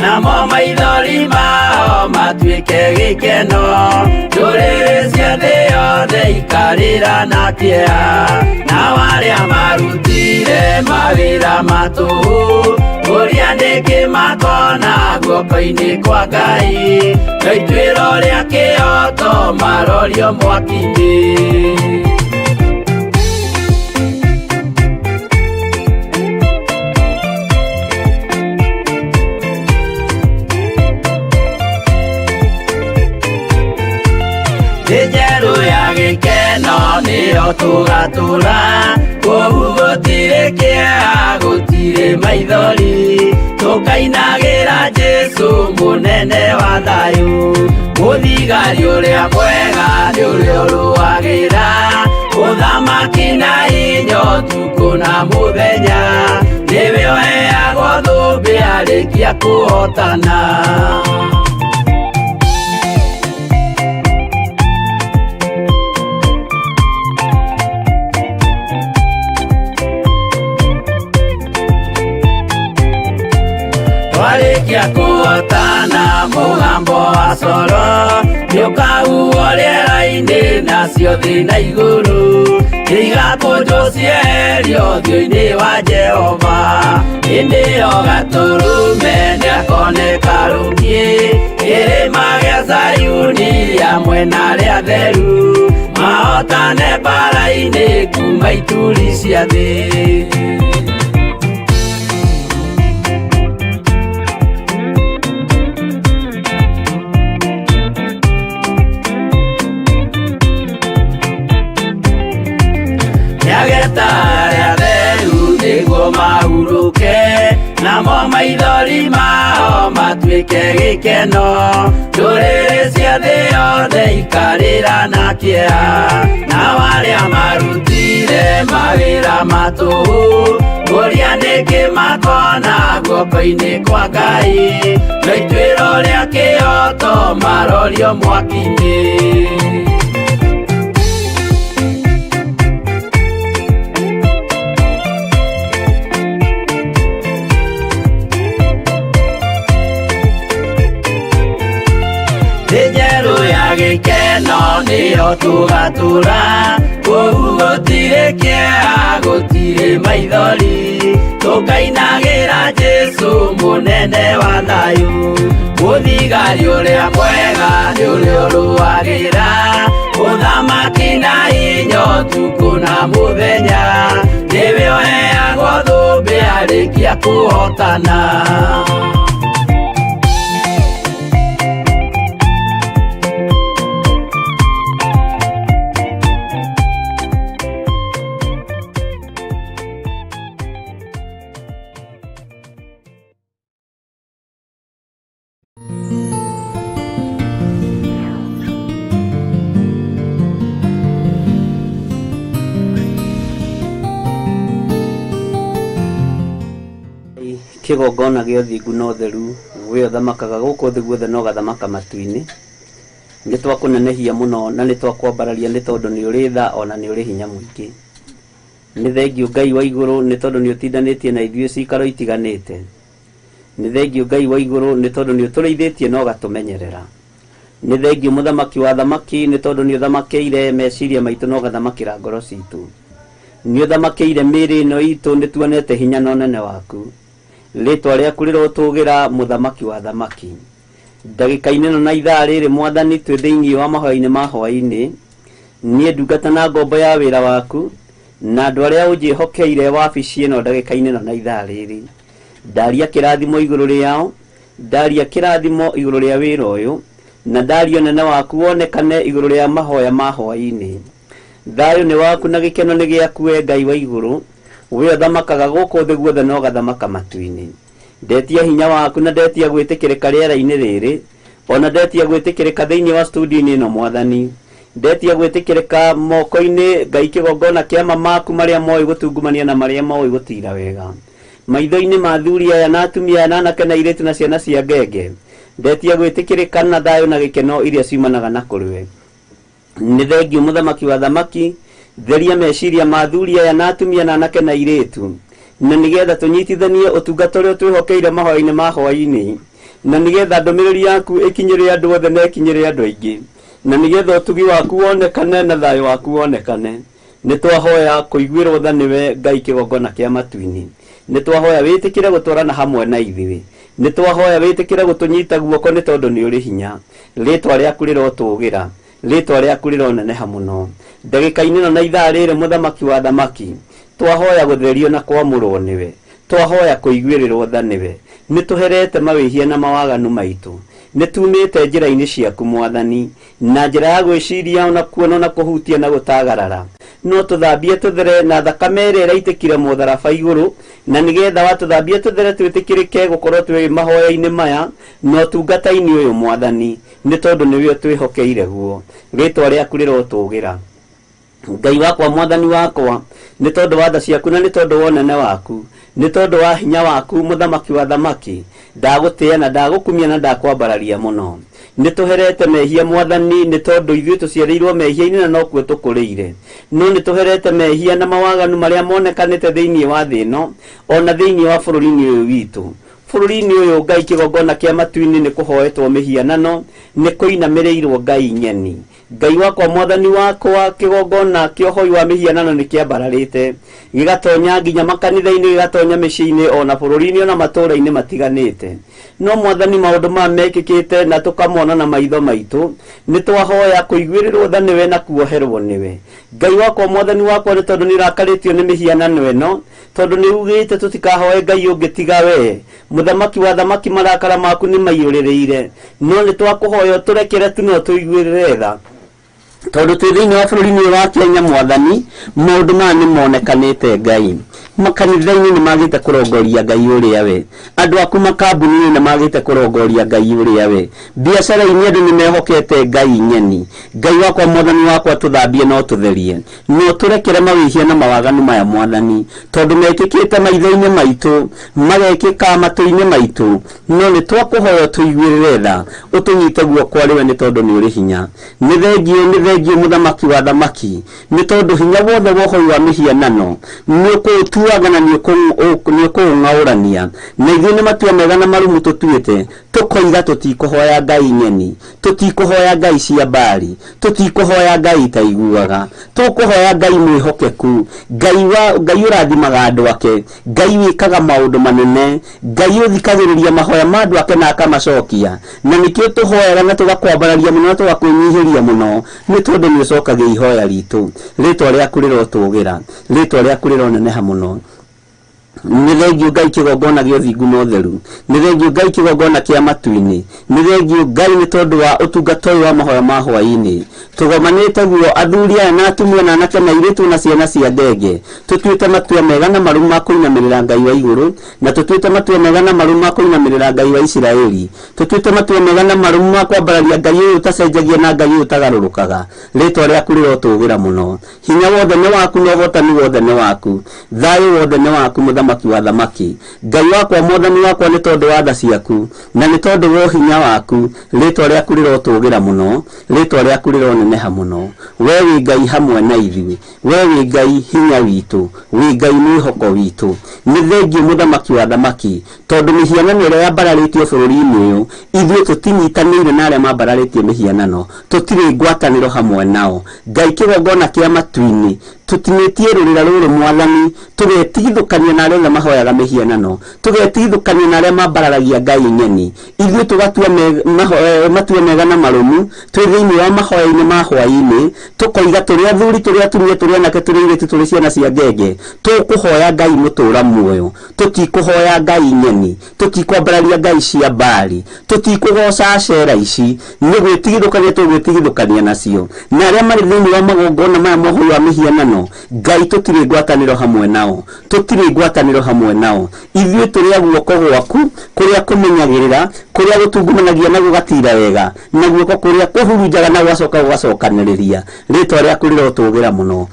Speaker 7: namo maithori mao matuĩke gĩkeno. Ndũrĩrĩ cia thĩ yothe ikarĩra na kĩeha, nao arĩa marutire mawĩra matũhũ, ũrĩa nĩkĩ makona guoko-inĩ kwa Ngai, na ituĩro rĩa kĩoto marorio mwaki-inĩ. Njerũ ya gĩkeno nĩyo tũgatũra, kũu gũtirĩ kĩeha gũtirĩ maithori, tũkainagĩra Jesũ mũnene wa thayũ. Mũthigari ũrĩa mwega nĩ ũrĩa ũrũagĩra ũthamaki na hinya ũtukũ na mũthenya, nĩwe ũheagwo thũmbĩ arĩkia kũhotana. Warĩkia kũhotana mũgambo wa coro nĩũkahuhwo rĩera-inĩ nacio thĩ na igũrũ, igakũnjwo cieherio ũthiũ-inĩ wa Jehova. Hĩndĩ ĩyo Gatũrũme nĩakoneka rũngĩ kĩrĩma gĩa Zayuni hamwe na arĩa theru, mahotane mbara-inĩ kuma ituri cia thĩ. Nyageta arĩa theru nĩguo mahurũke, namo maithori mao matuĩke gĩkeno. Ndũrĩrĩ cia thĩ yothe ikarĩra na kĩeha, nao arĩa marutire mawĩra matũhũ, ũrĩa nĩkĩ makona guoko-inĩ kwa Ngai, na ituĩro rĩa kĩoto marorio mwaki-inĩ. Njerũ ya gĩkeno nĩyo tũgatũra, kũu gũtirĩ kĩeha gũtirĩ maithori, tũkainagĩra Jesũ mũnene wa thayũ. Mũthigari ũrĩa mwega nĩ ũrĩa ũrũagĩra ũthamaki na hinya ũtukũ na mũthenya, nĩwe ũheagwo thũmbĩ arĩkia kũhotana.
Speaker 6: Kĩgongona gĩa ũthingu na ũtheru we ũthamakaga gũkũ thĩ guothe no gathamaka matu-inĩ. Nĩ twakũnenehia mũno na nĩ twakwambararia nĩ tondũ nĩ ũrĩ tha ona nĩ ũrĩ hinya mũingĩ. Nĩ thengiũ Ngai wa igũrũ nĩ tondũ nĩ ũtindanĩtie na ithuĩ cikaro itiganĩte. Nĩ thengiũ Ngai wa igũrũ nĩ tondũ nĩ ũtũrĩithĩtie na ũgatũmenyerera. Nĩ thengiũ mũthamaki wa thamaki nĩ tondũ nĩ ũthamakĩire meciria maitũ na ũgathamakĩra ngoro citũ. Nĩ ũthamakĩire mĩĩrĩ ĩno itũ nĩ tuonete hinya na ũnene waku. Rĩtwa rĩaku rĩrotũgĩra mũthamaki wa thamaki. Ndagĩka-inĩ ĩno na ithaa rĩrĩ Mwathani twĩ thĩinĩ wa mahoya-inĩ ma hwaĩ-inĩ, niĩ ndungata na ngombo ya wĩra waku na andũ arĩa ũnjĩhokeire wabici ĩno ndagĩka-inĩ ĩno na ithaa rĩrĩ, ndaria kĩrathimo igũrũ rĩao, ndaria kĩrathimo igũrũ rĩa wĩra ũyũ, na ndaria ũnene waku wonekane igũrũ rĩa mahoya ma hwaĩ-inĩ. Thayũ nĩ waku na gĩkeno nĩ gĩaku we Ngai wa igũrũ, we ũthamakaga gũkũ thĩ guothe na ũgathamaka matu-inĩ. Ndetia hinya waku na ndetia gwĩtĩkĩrĩka rĩera-inĩ rĩrĩ, ona ndetia gwĩtĩkĩrĩka thĩinĩ wa studio-inĩ ĩno Mwathani.
Speaker 7: ndetia gwitikirika moko-ini Ngai kigongona kia mamaku maria moi gutungumania na maria moi gutira wega maitho-ini ma thuri aya na atumia na anake na airitu na ciana cia ngenge ndetia gwitikirika na thayo na gikeno iria ciumanaga na kuriwe ni thengio muthamaki wa thamaki theria meciria ma thuri aya na atumia na anake na airitu na nigetha tunyitithanie utungata uria twihokeire mahoya-ini ma hwaini na nigetha ndumiriri yaku ikinyire andu othe na ikinyire andu aingi na nigetha utugi waku wonekane na thayo waku wonekane ni twahoya kuiguirwo tha niwe Ngai kigongona kia matu-ini ni twahoya witikire gutwarana hamwe na ithiwi ni twahoya witikire gutunyita guoko ni tondu ni uri hinya ritwa riaku rirotugira ritwa riaku rironeneha muno ndagika-ini na ithaa riri muthamaki wa thamaki twahoya gutherio na kwamurwo niwe twahoya kuiguirirwo tha niwe ni tuherete mawihia na mawaganu maitu ni tumite njira-ini ciaku mwathani na njira ya gwiciria na kuona na kuhutia na gutagarara no tuthambie tuthere na thakame ĩrĩa ĩraitikire mũtharaba igũrũ na nigetha watuthambie tuthere twitikirike gukorwo twi mahoya-ini maya no tungata-ini uyu mwathani ni tondu niwe twihokeire guo ritwa riaku rirotugira Ngai wakwa mwathani wakwa ni tondu wa tha ciaku na ni tondu wa nene waku ni tondu wa hinya waku muthamaki wa thamaki ndagutia na ndagukumia na ndakwambararia muno ni tuherete mehia mwathani ni tondu ithuĩ tuciarĩirwo mehia-ini na no kuo tukũrĩire no ni tuherete mehia na mawaganu maria monekanite thĩinĩ wa thĩ ĩno ona thĩinĩ wa bũrũri-inĩ ũyũ witũ bũrũri-inĩ ũyũ Ngai kigongona kia matu-ini ni kuhoetwo mihianano ni kuinamĩrĩirwo Ngai nyeni Ngai wakwa mwathani wakwa kigongona kiohoi wa mihianano ni kiambararite gigatonya nginya makanitha-ini gigatonya mĩciĩ-inĩ ona bũrũri-inĩ ona matũũra-inĩ matiganĩte no mwathani maundu ma mekĩkĩte na tukamona na maitho maitu ni twahoya kuiguĩrĩrwo tha niwe na kuoherwo niwe Ngai wakwa mwathani wakwa ni tondu ni rakarĩtio ni mihianano ĩno tondu ni ugĩte tutikahoe Ngai ũngĩ tiga we muthamaki wa thamaki marakara maku ni maiyũrĩrĩire no ni twakuhoya turekere tu no tuiguĩrĩre tha tondu twi thiini wa bũrũri-inĩ wa Kenya mwathani maundu ma ni monekanĩte Ngai makanitha-ini ni magite kurongoria Ngai uria we andu aku makambuni-ini ni magite kurongoria Ngai uria we biacara-ini andu ni mehokete Ngai nyeni Ngai wakwa mwathani wakwa tuthambie no tutherie no turekere mawihia na mawaganu maya mwathani tondu mekĩkĩte maitho-ini maitu magekĩka matu-ini maitu no ni twakuhoya tuiguĩrĩre tha utunyite guoko ariwe ni tondu ni uri hinya ni thengio muthamaki wa thamaki ni tondu hinya wothe wohoi wa mihianano ni ukutuaga na ni ukung'aũrania na ithuĩ ni matua mega na marumu tutuĩte tukoiga tutikuhoya Ngai nyeni tutikuhoya Ngai cia mbari tutikuhoya Ngai taiguaga tukuhoya Ngai mwihokeku Ngai urathimaga andu ake Ngai wikaga maundu manene Ngai uthikagĩrĩria mahoya ma andu ake na akamacokia na nikĩo tuhoyaga na tugakwambararia muno na tugakwĩnyihiria muno ni tondu ni ucokagia ihoya ritu ritwa riaku rirotugira ritwa riaku rironeneha muno ni thengio Ngai kigongona gĩa ũthingu na ũtheru ni thengio Ngai kigongona kia matu-ini ni thengio Ngai ni tondu wa utungata ũyũ wa mahoya ma hwaĩ-ini tugomanĩte guo athuri aya na atumia na anake na airĩtu na ciana cia ndenge tutuĩte matua mega na marumu ma kũinamĩrĩra Ngai wa igũrũ na tutuĩte matua mega na marumu ma kũinamĩrĩra Ngai wa Isiraeli tutuĩte matua mega na marumu ma kwambararia Ngai ũyũ ũtacenjagia na Ngai ũyũ ũtagarũrũkaga rĩtwa rĩaku rĩrotũgĩra muno hinya wothe nĩ waku na ũhotani wothe nĩ waku thayũ wothe nĩ waku muthamaki wa thamaki Ngai wakwa mwathani wakwa ni tondu wa tha ciaku na ni tondu wa hinya waku ritwa riaku rirotugira muno ritwa riaku rironeneha muno we wi Ngai hamwe na ithuĩ we wi Ngai hinya witu wi Ngai mwihoko witu ni thengio muthamaki wa thamaki tondu mihianano ĩrĩa yambararĩtio bũrũri-inĩ ũyũ ithuĩ tutinyitanĩire na arĩa mambararĩtie mihianano tutirĩ ngwatanĩro hamwe nao Ngai kigongona kia matu-ini tutinĩtie rũrĩra rũrũ mwathani tugetigithũkania na arĩa mahoyaga mihianano tugetigithũkania na arĩa mambararagia Ngai nyeni ithuĩ tugatua matua mega na marumu twĩ thĩinĩ wa mahoya-inĩ ma hwaĩ-inĩ tukoiga tũrĩ athuri tũrĩ atumia tũrĩ anake tũrĩ airĩtu tũrĩ ciana cia ngenge tukuhoya Ngai mũtũra muoyo tutikuhoya Ngai nyeni tutikwambararia Ngai cia mbari tutikugoca cera ici nĩ gwĩtigithũkania tũgwĩtigithũkania nacio na arĩa marĩ thĩinĩ wa magongona maya mohoi wa mihianano muno Ngai tutire ngwataniro hamwe nao ithuĩ tũrĩ a guoko gwaku kũrĩa kũmenyagĩrĩra kũrĩa gũtungumanagia na gũgatira wega na guoko kũrĩa kũhurunjaga na gũgacokanĩrĩria rĩtwa rĩaku rĩrotũgĩra mũno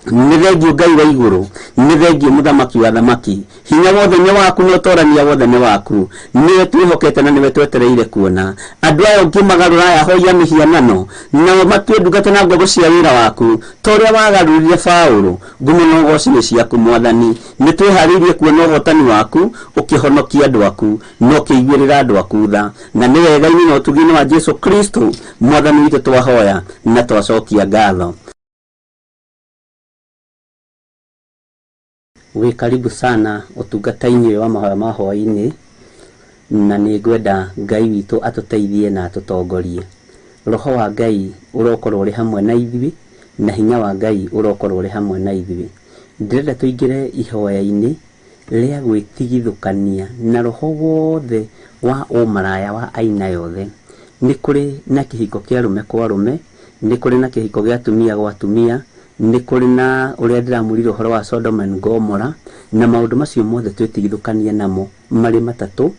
Speaker 7: nĩ thengio Ngai wa igũrũ nĩ thengio mũthamaki wa thamaki hinya wothe nĩ waku na ũtorania wothe nĩ waku nĩwe twĩhokete na nĩwe twetereire kuona andũ aya ũngĩ magarũra aya hoia mĩhianano nao matue ndungata na ngombo cia wĩra waku ta ũrĩa wagarũrire Paũlũ ngumo na ũgooci nĩ ciaku Mwathani nĩ twĩharĩirie kuona ũhotani waku ũkĩhonokia andũ aku na ũkĩiguĩrĩra andũ aku tha na nĩ wega-inĩ na ũtugi-inĩ wa Jesu Kristo Mwathani witũ twahoya na twacokia ngatho. We karibu sana utungata-inĩ wa mahoya ma hwaĩ-inĩ na nĩ ngwenda Ngai witũ atũteithie na atũtongorie. Roho wa Ngai ũrokorwo ũrĩ hamwe na ithuĩ na hinya wa Ngai ũrokorwo ũrĩ hamwe na ithuĩ. Ndĩrenda tũingĩre ihoya-inĩ rĩa gwĩtigithũkania na roho wothe wa ũmaraya wa aina yothe. Nĩ kũrĩ na kĩhiko kĩa arũme kwa arũme, nĩ kũrĩ na kĩhiko gĩa atumia gwa atumia, nĩ kũrĩ na ũrĩa ndĩramũrire ũhoro wa Sodom and Gomorrah na maũndũ macio mothe twĩtigithũkania namo marĩ matatũ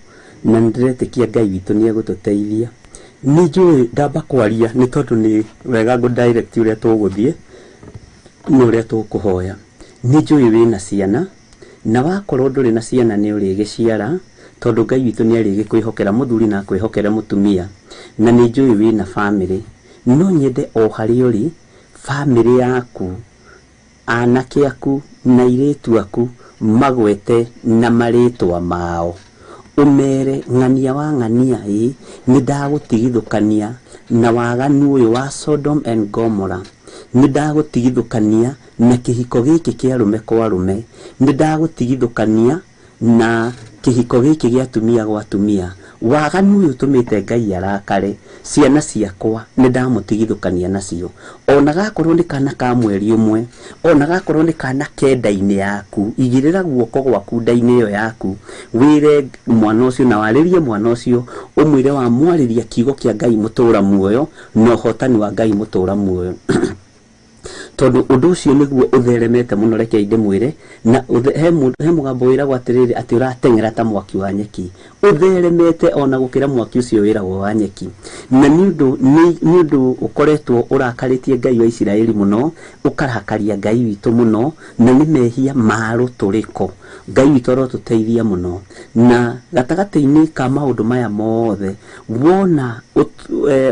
Speaker 7: na ndĩretĩkia Ngai witũ nĩ egũtũteithia. Nĩ njũĩ ndamba kwaria nĩ tondũ nĩ wega ngũ direct ũrĩa tũgũthiĩ na ũrĩa tũkũhoya. Nĩ njũĩ wĩna ciana na wakorwo ndũrĩ na ciana nĩ ũrĩgĩciara tondũ Ngai witũ nĩ arĩgĩkwĩhokera mũthuri na kwĩhokera mũtumia na nĩ njũĩ wĩna family no nyende o harĩ ũrĩ family yaku anake aku na airĩtu aku magwete na marĩtwa mao umere ng'ania wa ng'ania nĩ ndagũtigithũkania na waganu ũyũ wa Sodom and Gomorrah nĩ ndagũtigithũkania na kĩhiko gĩkĩ kĩa arũme kwa arũme nĩ ndagũtigithũkania na kĩhiko gĩkĩ gĩa atumia gwa atumia waganu ũyũ tũmĩte Ngai arakare ciana ciakwa nĩ ndamũtigithũkania nacio ona gakorwo nĩ kana ka mweri ũmwe ona gakorwo nĩ kana kenda-inĩ yaku igĩrĩra guoko gwaku nda-inĩ ĩyo yaku wĩre mwana ũcio na warĩrie mwana ũcio ũmwĩre wa mwarĩria kiugo kĩa Ngai mũtũra muoyo na ũhotani wa Ngai mũtũra muoyo tondũ ũndũ ũcio nĩguo ũtheremete mũno reke ndĩmwĩre na he mũgambo wĩragwo atĩrĩrĩ atĩ ũrateng'era ta mwaki wa nyeki ũtheremete ona gũkĩra mwaki ũcio wĩragwo wa nyeki na nĩ ũndũ ũkoretwo ũrakarĩtie Ngai wa Isiraeli mũno ũkarakaria Ngai witũ mũno na nĩ mehia marũtũrĩko Ngai witũ arotũteithia mũno na gatagatĩ-inĩ ka maũndũ maya mothe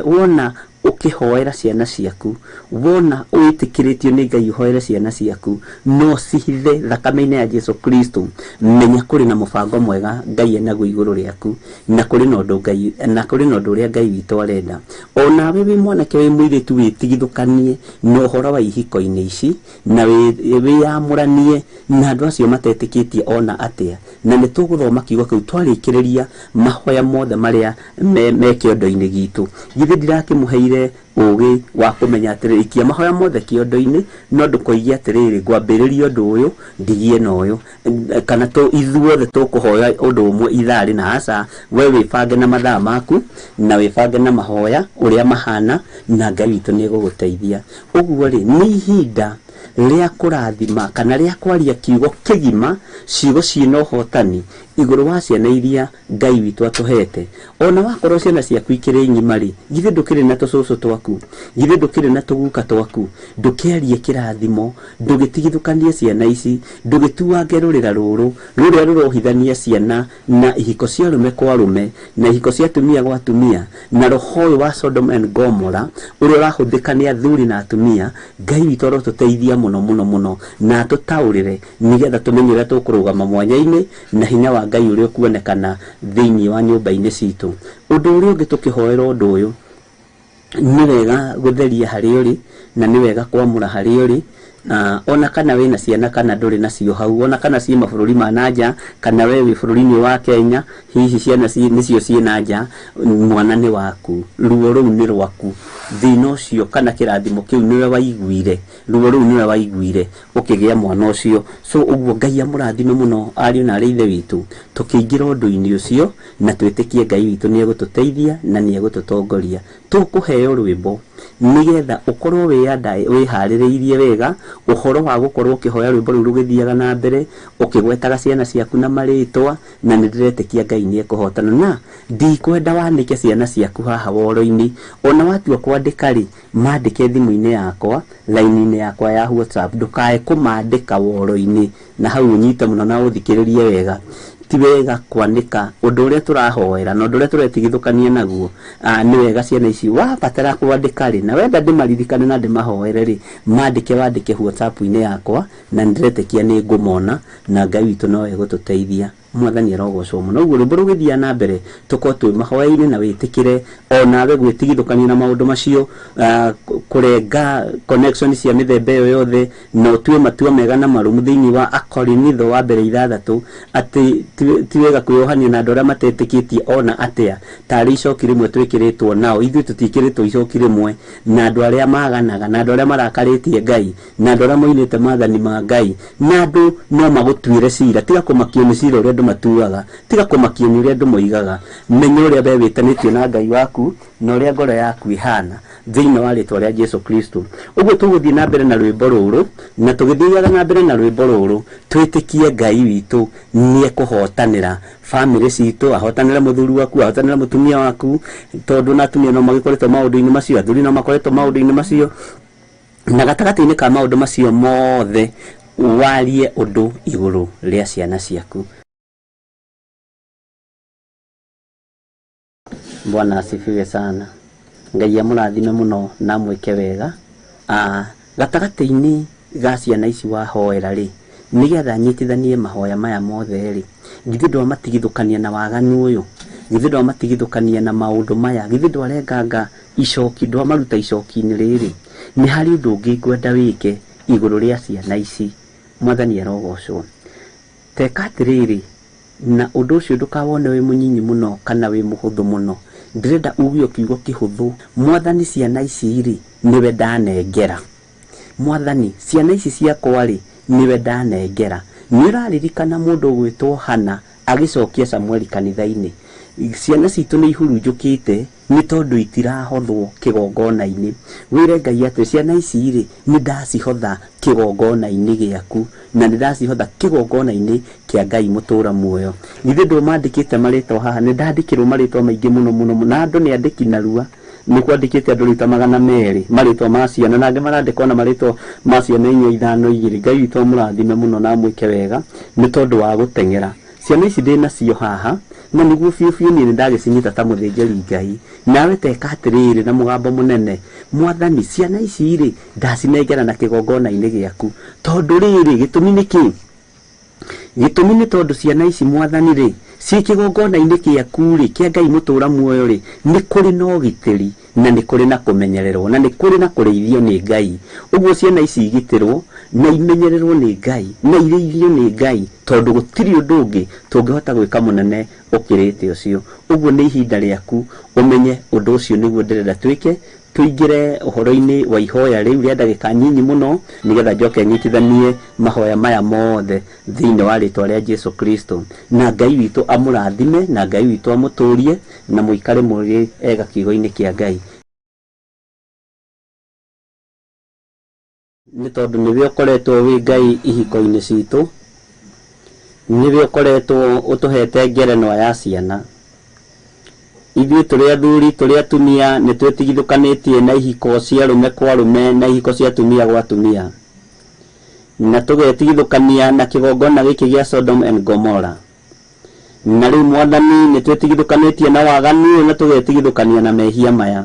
Speaker 7: wona ũkĩhoera ciana ciaku wona wĩtĩkĩrĩtio nĩ Ngai ũhoere ciana ciaku no cihithe thakame-inĩ ya Jesu Kristo menya kũrĩ na mũbango mwega Ngai enaguo igũrũ rĩaku na kũrĩ na ũndũ ũrĩa Ngai witũ arenda onawe wĩ mwanake wĩ mũirĩtu wĩtigithũkanie na ũhoro wa ihiko-inĩ ici na wĩyamũranie na andũ acio matetĩkĩtie ona atĩa na nĩ tũgũthoma kiugo kĩu twarĩkĩrĩria mahoya mothe marĩa me kĩondo-inĩ gitũ githĩ ndirakĩmũheire ũgĩ wa kũmenya atĩrĩrĩ ikia mahoya mothe kĩondo-inĩ no ndũkoigie atĩrĩrĩ ngwambĩrĩria ũndũ ũyũ ndigie na ũyũ kana ithuothe tũkũhoya ũndũ ũmwe itharĩ na aca we wĩbange na mathaa maku na wĩbange na mahoya ũrĩa mahana na Ngai witũ nĩ egũgũteithia ũguo rĩ nĩ ihinda rĩa kũrathima kana rĩa kwaria kiugo kĩgima ciugo ciĩna ũhotani igũrũ wa ciana iria Ngai witũ atũhete ona wakorwo ciana ciaku ikĩrĩ ng'ima rĩ githĩ ndũkĩrĩ na tũcũcũ twaku githĩ ndũkĩrĩ na tũguka twaku ndũkĩarie kĩrathimo ndũgĩtigithũkanie ciana ici ndũgĩtuange rũrĩra rũrũ rũrĩa rũrohithania ciana na ihiko cia arũme kwa arũme na ihiko cia atumia gwa atumia na roho ũyũ wa Sodom and Gomorrah ũrĩa ũrahũthĩka nĩ athuri na atumia Ngai witũ arotũteithia mũno na tũtaũrĩre nĩgetha tũmenye ũrĩa tũkũrũgama mwanya-inĩ na hinya wa Ngai ũrĩa ũkuonekana thĩinĩ wa nyũmba-inĩ citũ ũndũ ũrĩa ũngĩ tũkĩhoera ũndũ ũyũ nĩ wega gũtheria harĩ ũrĩ na nĩ wega kwamũra harĩ ũrĩ ona kana wĩna ciana kana ndũrĩ nacio hau ona kana ciĩ mabũrũri ma nanja kana we wĩ bũrũri-inĩ wa Kenya hihi ciana nĩcio ciĩ nanja mwana nĩ waku ruo rũu nĩ rwaku thĩna ũcio kana kĩrathimo kĩu nĩwe waiguire ruo rũu nĩwe waiguire ũkĩgĩa mwana ũcio so ũguo Ngai amũrathime mũno ariũ na arĩ ithe witũ tũkĩingĩra ũndũ-inĩ ũcio na twĩtĩkie Ngai witũ nĩ egũtũteithia na nĩ egũtũtongoria tukuheo rwimbo nigetha ukorwo wihaririirie wega uhoro wa gukorwo ukihoya rwimbo ru rugithiaga na mbere ukigwetaga ciana ciaku na maritwa na nindiretekia Ngai ni ekuhotana na ndikwenda wanike ciana ciaku haha woro-ini ona watua kwandika ri mandike thimu-ini yakwa line-ini yakwa ya WhatsApp ndukae kumandika woro-ini na hau unyite muno na uthikiririe wega ti wega kwandika undu uria turahoera na undu uria turetigithukania naguo ni wega ciana ici wabatara kwandika ri na wenda ndimaririkane na ndimahoere ri mandike wandike WhatsApp-ini yakwa na ndiretekia ni ngumona na Ngai witu no egututeithia mwathani arogocwo muno uguo rwimbo rugithia na mbere tuko twi mahoya-ini na witikire ona we gwitigithukania na maundu macio kurenga connection cia mithemba iyo yothe no tue matua mega na marumu thiini wa Akorinitho wa mbere 6 ati ti wega kuyohania na ndora matetikitie ona atia tari icoki rimwe twikiritwo nao ithu tutikiritwo icoki rimwe na andu aria maganaga na andu aria marakaritie Ngai na andu aria moinite maathani ma Ngai na andu no magutwire cira tiga kumakio ni cira uria matuaga tiga kumakio ni uria andu moigaga menye uria we witanitio na Ngai waku na uria ngoro yaku ihana thiini wa ritwa ria Jesu Kristo uguo tuguthii na mbere na rwimbo ruru na tugithiaga na mbere na rwimbo ruru twitikie Ngai witu ni ekuhotanira family citu ahotanira muthuri waku ahotanira mutumia waku tondu na atumia no magikoretwo maundu-ini macio athuri no makoretwo maundu-ini macio na gatagati-ini ka maundu macio mothe warie undu iguru ria ciana ciaku. Bwana asifiwe sana. Ngai amurathime muno na mwike wega. Gatagati-ini ga ciana ici wahoera ri nigetha nyitithanie mahoya maya mothe ri githĩ ndwamatigithũkania na waganu uyu githĩ ndwamatigithũkania na maundu maya githĩ ndwarenganga icoki ndwamaruta icoki-ini riri ni hari undu ungi ngwenda wike iguru ria ciana ici mwathani arogocwo teka atiriri na undu ucio ndukawone wi munyinyi muno kana wi muhuthu muno ndirenda ugio kiugo kihuthu mwathani ciana ici ri niwe ndanengera mwathani ciana ici ciakwa ri niwe ndanengera niraririkana mundu gwitwo Hana agicokia Samueli kanitha-ini ciana citu ni ihurunjukite ni tondu itirahothwo kigongona-ini wire Ngai ati ciana ici ri ni ndacihotha kigongona-ini giaku na ni ndacihotha kigongona-ini kia Ngai mutura muoyo githĩ ndumandikite maritwa haha ni ndandikirwo maritwa maingi muno na andu ni andiki narua ni kwandikite andu rita 200 maritwa ma ciana na angi marandikwo na maritwa ma ciana 5 Ngai witu murathime muno na mwike wega ni tondu wa gutengera ciana ici ndina cio haha na niguo biu ni ndagicinyita ta muthinjiri Ngai nawe teka atiriri na mugambo munene mwathani ciana ici ri ndacinengera na kigongona-ini giaku tondu riri gitumi niki gitumi ni tondu ciana ici mwathani ri ci kigongona-ini giaku ri kia Ngai mutura muoyo ri ni kuri no gitiri na ni kuri na kumenyererwo na ni kuri na kureithio ni Ngai uguo ciana ici igitirwo na imenyererwo ni Ngai na ireithio ni Ngai tondu gutiri undu ungi tungihota gwika munene ukirite ucio uguo ni ihinda riaku umenye undu ucio niguo ndirenda twike tuingire uhoro-ini wa ihoya riu ria ndagika nyinyi muno nigetha njoke nyitithanie mahoya maya mothe thiini wa ritwa ria Jesu Kristo na Ngai witu amurathime na Ngai witu amuturie na muikare muri ega kiugo-ini kia Ngai ni tondu niwe ukoretwo wi Ngai ihiko-ini citu niwe ukoretwo utuhete ngerenwa ya ciana ithuĩ tũrĩ athuri tũrĩ atumia nĩ twĩtigithũkanĩtie na ihiko cia rũme kwa rũme na ihiko cia atumia gwa atumia na tũgetigithũkania na kĩgongona gĩkĩ gĩa Sodom and Gomorrah na rĩu mwathani nĩ twĩtigithũkanĩtie na waganu na tũgetigithũkania na mehia maya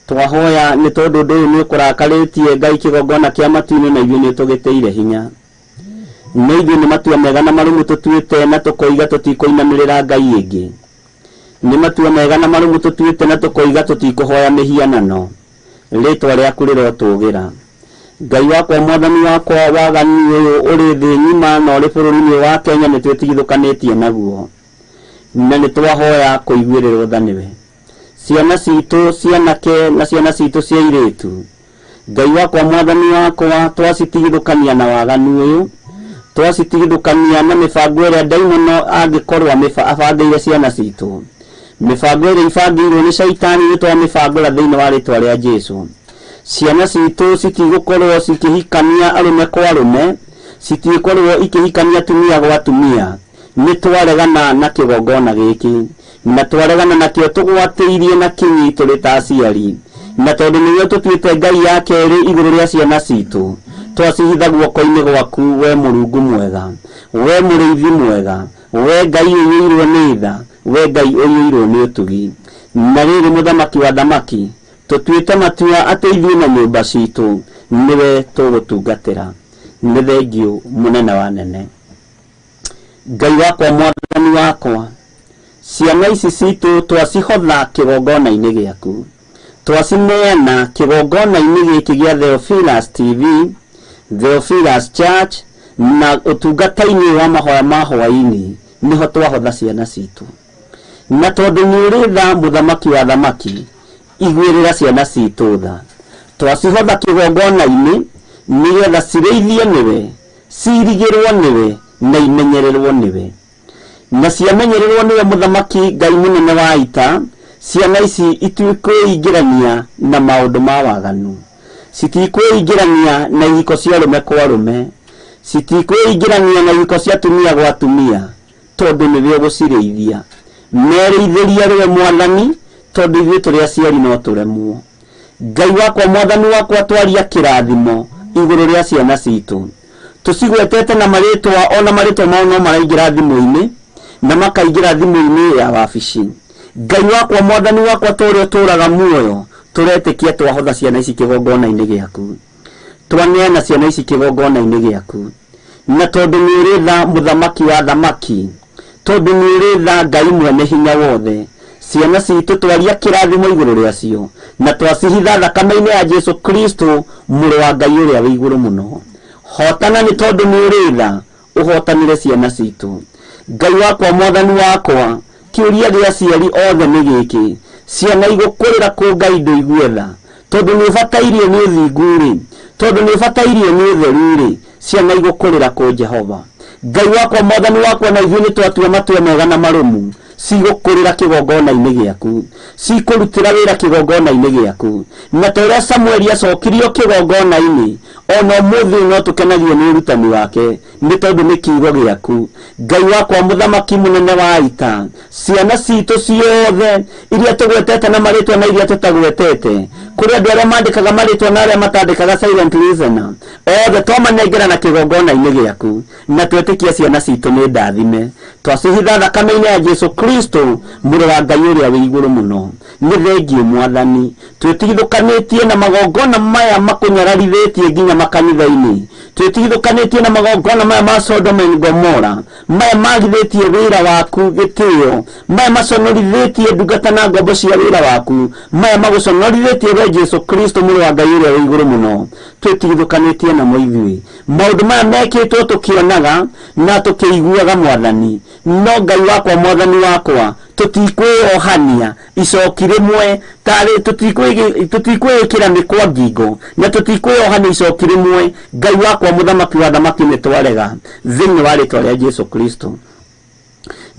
Speaker 7: twahoya nĩ tondũ ũndũ ũyũ nĩ ũkũrakarĩtie Ngai kĩgongona kĩa matu-inĩ na ithuĩ nĩ tũgĩteire hinya na ithuĩ nĩ matua mega na marũmu tũtuĩte na tũkoiga tũtikũinamĩrĩra Ngai ĩngĩ ni matua mega na marumu tutuite na tukoiga tutikuhoya mihianano ritwa riaku rirotugira Ngai wakwa mwathani wakwa wagani uyu uri thi ngima na uri bururi-ini wa Kenya ni twĩtigithũkanĩtie naguo na ni twahoya kuiguĩrĩrwo tha niwe ciana citu cianake na ciana citu cia iritu Ngai wakwa mwathani wakwa twacitigithũkania na waganu uyu twacitigithũkania na mibango ĩrĩa ndaimono angĩkorwo abangĩire ciana citu mibango ĩrĩa ibangĩirwo nĩ caitani nĩ twamĩbangũra thĩinĩ wa rĩtwa rĩa Jesũ. Ciana citũ citigũkorwo cikĩhikania arũme kwa arũme, citigũkorwo ikĩhikania atumia gwa atumia. Nĩ twaregana na kĩgongona gĩkĩ, na twaregana nakĩo tũgwatĩirie na kinyi tũrĩ ta aciari, na tondũ nĩwe tũtuĩte ngai ya kerĩ igũrũ rĩa ciana citũ, twacihitha guoko-inĩ gwaku we Mũrungu mwega, we mũrĩithi mwega, we ngai ũiyũirwo nĩ tha, we ngai ũiyũirwo nĩ ũtugi. Na rĩrĩ mũthamaki wa thamaki, tũtuĩte matua atĩ ithuĩ na nyũmba citũ nĩwe tũgũtungatĩra. Nĩ thengio mũnene wa nene. Ngai wakwa mwathani wakwa, ciana ici citũ twacihotha kĩgongona-inĩ gĩaku, twacineana kĩgongona-inĩ gĩkĩ gĩa Theophilus TV, Theophilus Church, na ũtungata-inĩ wa mahoya ma hwaĩ-inĩ nĩho twahotha ciana citũ. Na tondũ nĩ ũrĩ tha mũthamaki wa thamaki, igwĩrĩra ciana citũ tha. Twacihotha kĩgongona-inĩ nĩgetha cirĩithie nĩwe, cirigĩrwo nĩwe, na imenyererwo nĩwe. Na ciamenyererwo nĩwe mũthamaki Ngai mũnene wa ita, ciana ici itikwĩingĩrania na maũndũ ma waganu, citikwĩingĩrania na ihiko cia arũme kwa arũme, citikwĩingĩrania na ihiko cia atumia gwa atumia, tondũ nĩwe ũgũcirĩithia. Merĩithĩria rĩwe Mwathani, tondũ ithuĩ tũrĩ aciari no tũremwo. Ngai wakwa mwathani wakwa, twaria kĩrathimo igũrũ rĩa ciana citũ, tũcigwetete na marĩtwa, ona marĩtwa mao no maraingĩra thimũ-inĩ na makaingĩra thimũ-inĩ ya wabici. Ngai wakwa mwathani wakwa, tũrĩa tũraga muoyo, tũretĩkia twahotha ciana ici kĩgongona-inĩ gĩaku, twaneana ciana ici kĩgongona-inĩ gĩaku. Na tondũ nĩ ũrĩ tha mũthamaki wa thamaki, tondũ nĩ ũrĩ tha Ngai mwene hinya wothe, ciana citũ twaria kĩrathimo igũrũ rĩacio, na twacihitha thakame-inĩ ya Jesũ Kristo, mũrũ wa Ngai ũrĩa wĩ igũrũ mũno. Hotana nĩ tondũ nĩ ũrĩ tha, ũhotanĩre ciana citũ. Ngai wakwa mwathani wakwa, kĩũria gĩa aciari othe nĩ gĩkĩ: ciana igũkũrĩra kũ Ngai ndũigue tha? Tondũ nĩ ũbatairio nĩ ũthingu-rĩ, tondũ nĩ ũbatairio nĩ ũtheru-rĩ, ciana igũkũrĩra kũ Jehova? Ngai wakwa mwathani wakwa, na ithuĩ nĩ twatua matua mega na marũmu, cigũkũrĩra kĩgongona-inĩ gĩaku, cikũrutĩra wĩra kĩgongona-inĩ gĩaku. Na ta ũrĩa Samueli acokirio kĩgongona-inĩ, ona ũmũthĩ no tũkenagio nĩ ũrutani wake, nĩ tondũ nĩ kiugo gĩaku. Ngai wakwa mũthamaki mũnene wa ita, ciana citũ ciothe iria tũgwetete na marĩtwa na iria tũtagwetete, kũrĩ andũ arĩa mandĩkaga marĩtwa na arĩa matandĩkaga silent listener, othe twamanengera na kĩgongona-inĩ gĩaku, na twetĩkia ciana citũ nĩ ndathime. Twacihitha thakame-inĩ ya Jesũ Kristo, mũrũ wa Ngai ũrĩa wĩ igũrũ mũno. Nĩ thengio Mwathani, twĩtigithũkanĩtie na magongona maya makũnyararithĩtie nginya makanitha-inĩ, twĩtigithũkanĩtie na magongona maya ma Sodoma na Gomora, maya magithĩtie wĩra waku gĩtĩo, maya maconorithĩtie ndungata na ngombo cia wĩra waku, maya magũconorithĩtie we Jesũ Kristo, mũrũ wa Ngai ũrĩa wĩ igũrũ mũno. Twĩtigithũkanĩtie namo ithuĩ, maũndũ maya mekĩtwo tũkĩonaga na tũkĩiguaga Mwathani, no Ngai wakwa mwathani wakwa, tũtikwĩohania icoki rĩmwe, tarĩ tũtikwĩĩkĩra mĩkwa ngingo, na tũtikwĩohania icoki rĩmwe. Ngai wakwa mũthamaki wa thamaki, nĩ twarega thĩinĩ wa rĩtwa rĩa Jesũ Kristo.